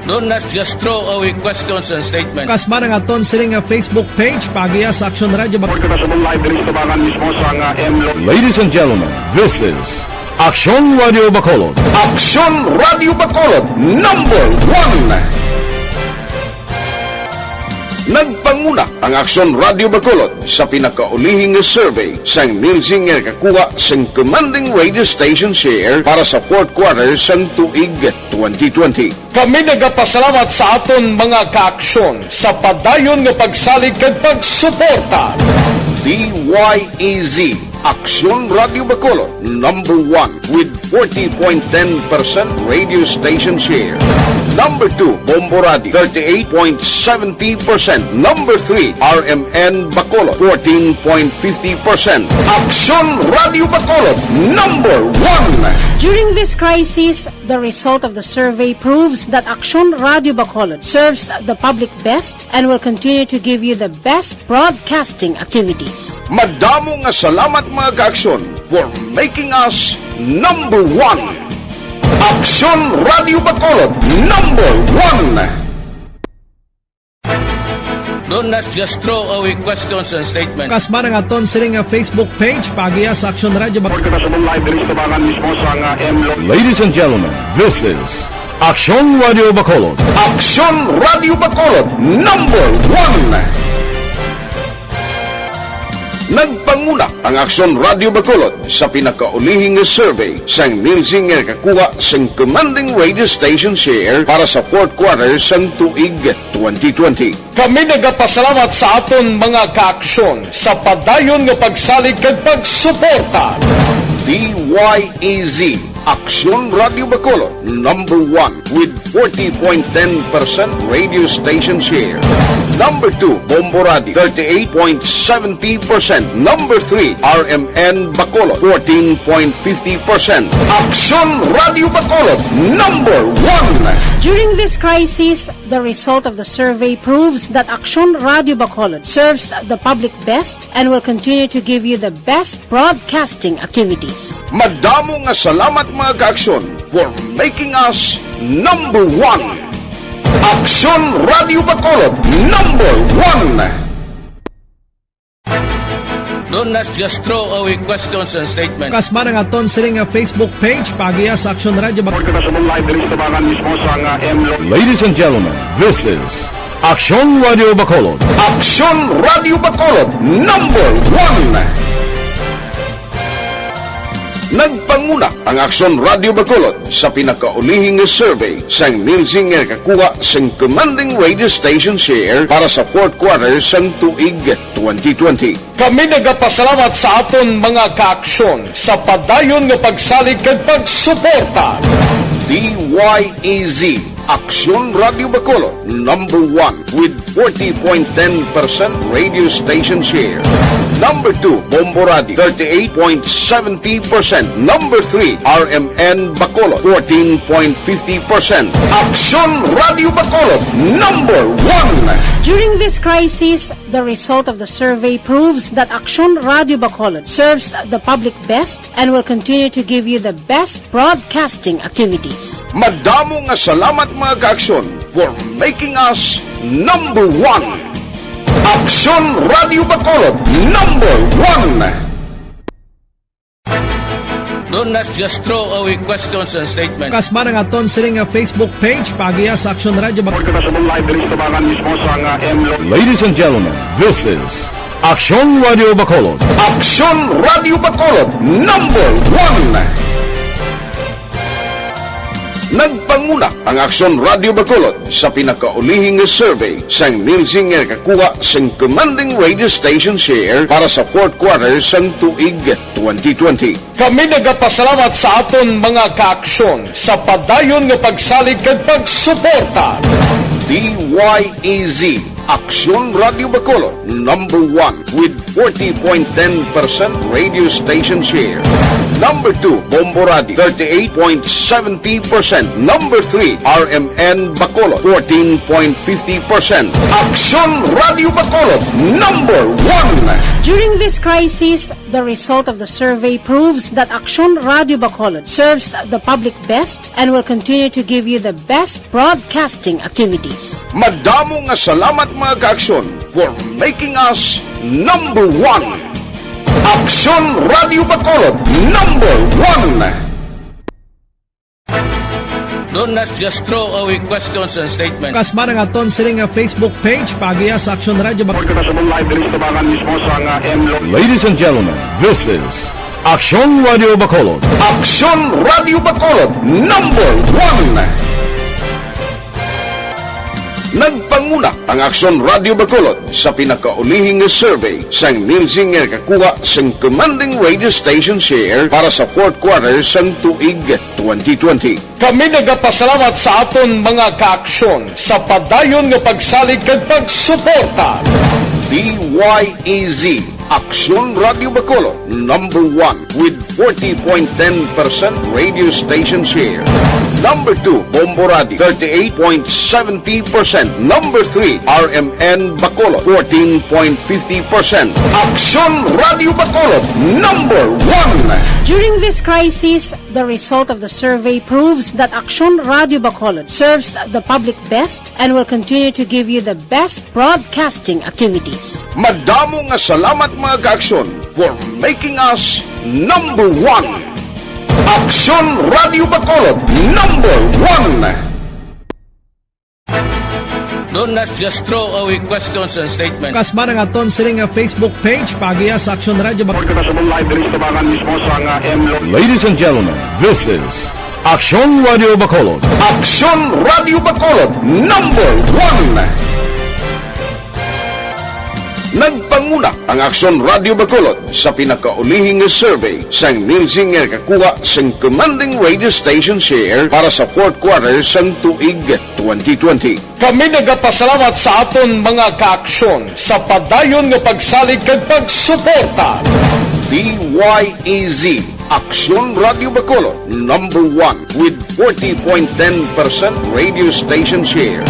Do not just throw away questions and statements. Kasma nga aton siling nga Facebook page pagiya sa Action Radio. Ladies and gentlemen, this is Action Radio Bacolod. Action Radio Bacolod number 1. Nagpanguna ang Action Radio Bacolod sa pinakaulihing survey sang Nielsen nga kakuha sang commanding radio station share para sa fourth quarter sang tuig 2020. Kami nagapasalamat sa aton mga kaaksyon sa padayon nga pagsalig kag pagsuporta. DYEZ Action Radio Bacolod number 1 with 40.10% radio station share. Number 2, Bombo Radio, 38.70%. Number 3, RMN Bacolod, 14.50%. Action Radio Bacolod, number 1. During this crisis, the result of the survey proves that Action Radio Bacolod serves the public best and will continue to give you the best broadcasting activities. Madamo nga salamat mga kaaksyon for making us number 1. Action Radio Bacolod number 1. Do not just throw away questions and statements. Kasma nga aton siling nga Facebook page pagiya sa Action Radio Bacolod. Ladies and gentlemen, this is Action Radio Bacolod. Action Radio Bacolod number 1. Nagpanguna ang Action Radio Bacolod sa pinakaulihing survey sang Nielsen nga kakuha sang commanding radio station share para sa fourth quarter sang tuig 2020. Kami nagapasalamat sa aton mga kaaksyon sa padayon nga pagsalig kag pagsuporta. DYEZ Action Radio Bacolod number 1 with 40.10% radio station share. Number 2, Bombo Radio, 38.70%. Number 3, RMN Bacolod, 14.50%. Action Radio Bacolod, number 1. During this crisis, the result of the survey proves that Action Radio Bacolod serves the public best and will continue to give you the best broadcasting activities. Madamo nga salamat mga kaaksyon for making us number 1. Action Radio Bacolod number 1. Do not just throw away questions and statements. Kasma nga aton siling nga Facebook page pagiya sa Action Radio Bacolod. Ladies and gentlemen, this is Action Radio Bacolod. Action Radio Bacolod number 1. Nagpanguna ang Aksyon Radio Bacolod sa pinakaulihing survey sang Nielsen nga kakuha sang commanding radio station share para sa fourth quarter sang tuig 2020. Kami nagapasalamat sa aton mga kaaksyon sa padayon nga pagsalig kag pagsuporta. DYEZ Aksyon Radio Bacolod, number 1 with 40.10% radio station share. Number 2, Bombo Radio, 38.70%. Number 3, RMN Bacolod, 14.50%. Aksyon Radio Bacolod, number 1. During this crisis, the result of the survey proves that Aksyon Radio Bacolod serves the public best and will continue to give you the best broadcasting activities. Madamo nga salamat mga kaaksyon for making us number 1. Aksyon Radio Bacolod, number 1. Do not just throw away questions and statements. Kasma ng aton sining Facebook page pagiya sa Aksyon Radio Bacolod. Ladies and gentlemen, this is Aksyon Radio Bacolod. Aksyon Radio Bacolod, number 1. Nagpanguna ang Aksyon Radio Bacolod sa pinakaulihing survey sang Nielsen nga kakuha sang commanding radio station share para sa fourth quarter sang tuig 2020. Kami nagapasalamat sa aton mga kaaksyon sa padayon nga pagsalig kag pagsuporta. DYEZ Aksyon Radio Bacolod, number 1 with 40.10% radio station share. Number 2, Bombo Radio, 38.70%. Number 3, RMN Bacolod, 14.50%. Aksyon Radio Bacolod, number 1. During this crisis, the result of the survey proves that Aksyon Radio Bacolod serves the public best and will continue to give you the best broadcasting activities. Madamo nga salamat mga kaaksyon for making us number 1. Aksyon Radio Bacolod, number 1. Do not just throw away questions and statements. Kasma ng aton sining Facebook page pagiya sa Aksyon Radio Bacolod. Ladies and gentlemen, this is Aksyon Radio Bacolod. Aksyon Radio Bacolod, number 1. Nagpanguna ang Aksyon Radio Bacolod sa pinakaulihing survey sang Nielsen nga kakuha sang commanding radio station share para sa fourth quarter sang tuig 2020. Kami nagapasalamat sa aton mga kaaksyon sa padayon nga pagsalig kag pagsuporta. DYEZ Aksyon Radio Bacolod, number 1 with 40.10% radio station share. Number 2, Bombo Radio, 38.70%. Number 3, RMN Bacolod, 14.50%. Aksyon Radio Bacolod, number 1. During this crisis, the result of the survey proves that Aksyon Radio Bacolod serves the public best and will continue to give you the best broadcasting activities. Madamo nga salamat mga kaaksyon for making us number 1. Aksyon Radio Bacolod, number 1. Do not just throw away questions and statements. Kasma ng aton sining Facebook page pagiya sa Aksyon Radio Bacolod. Ladies and gentlemen, this is Aksyon Radio Bacolod. Aksyon Radio Bacolod, number 1. Nagpanguna ang Aksyon Radio Bacolod sa pinakaulihing survey sang Nielsen nga kakuha sang commanding radio station share para sa fourth quarter sang tuig 2020. Kami nagapasalamat sa aton mga kaaksyon sa padayon nga pagsalig kag pagsuporta. DYEZ Aksyon Radio Bacolod, number 1 with 40.10% radio station share.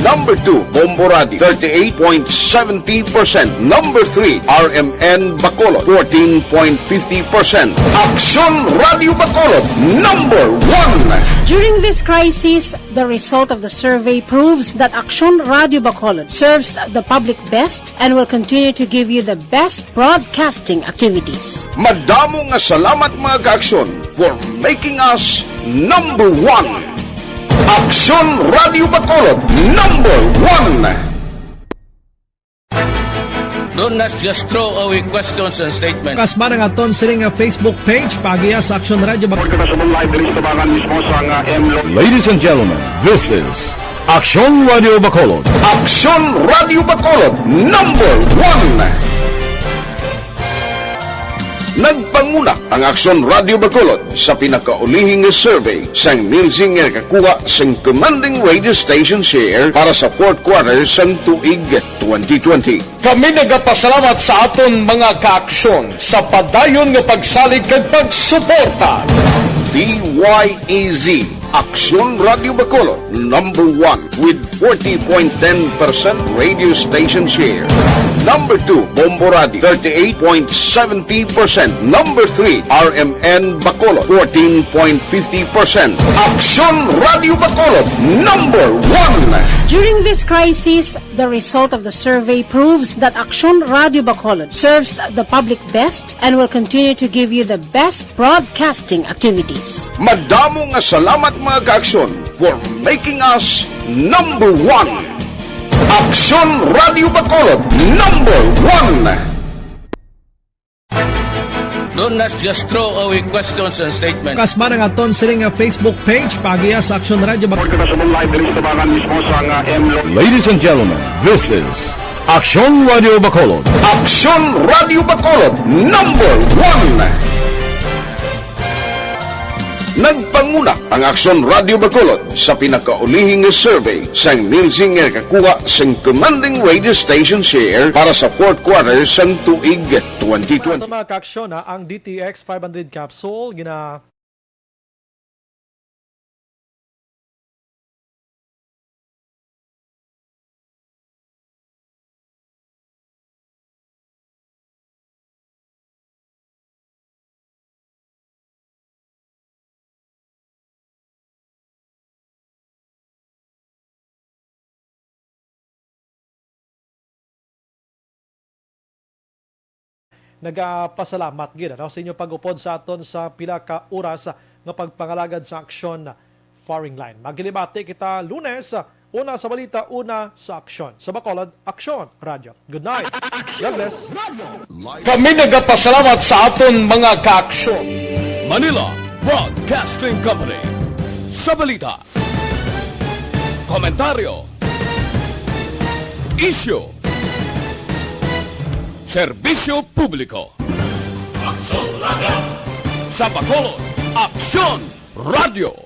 Number 2, Bombo Radio, 38.70%. Number 3, RMN Bacolod, 14.50%. Aksyon Radio Bacolod, number 1. During this crisis, the result of the survey proves that Aksyon Radio Bacolod serves the public best and will continue to give you the best broadcasting activities. Madamo nga salamat mga kaaksyon for making us number 1. Aksyon Radio Bacolod, number 1. Don't not just throw away questions and statements. Kasma ng aton sining Facebook page pagiya sa Aksyon Radio Bacolod. Ladies and gentlemen, this is Aksyon Radio Bacolod. Aksyon Radio Bacolod number 1. Nagpanguna ang Aksyon Radio Bacolod sa pinakaulihing survey sang Nilsing nga kakuha sang commanding radio station share para sa fourth quarter sang tuig 2020. Kami nagapasalamat sa aton mga kaaksyon sa padayon nga pagsalig kag pagsuporta. DYEZ Aksyon Radio Bacolod number 1 with 40.10% radio station share. Number 2, Bombo Radio, 38.70%. Number 3, RMN Bacolod, 14.50%. Aksyon Radio Bacolod, number 1. During this crisis, the result of the survey proves that Aksyon Radio Bacolod serves the public best and will continue to give you the best broadcasting activities. Madamo nga salamat mga kaaksyon for making us number 1. Aksyon Radio Bacolod number 1. Don't not just throw away questions and statements. Kasma ng aton sining Facebook page pagiya sa Aksyon Radio Bacolod. Ladies and gentlemen, this is Aksyon Radio Bacolod. Aksyon Radio Bacolod number 1. Nagpanguna ang Aksyon Radio Bacolod sa pinakaulihing survey sang Nilsing nga kakuha sang commanding radio station share para sa fourth quarter sang tuig 2020. Ito mga kaaksyon, ang DTX 500 capsule nagapasalamat gid sa inyo pag-upod sa aton sa pila ka oras nga pagpangalagad sa aksyon firing line. Magilibati kita Lunes, una sa balita, una sa aksyon. Sa Bacolod, Aksyon Radio. Good night. God bless. Kami nagapasalamat sa aton mga kaaksyon. Manila Broadcasting Company. Sa balita, komentaryo, isyu, serbisyo publiko. Aksyon Radio. Sa Bacolod, Aksyon Radio.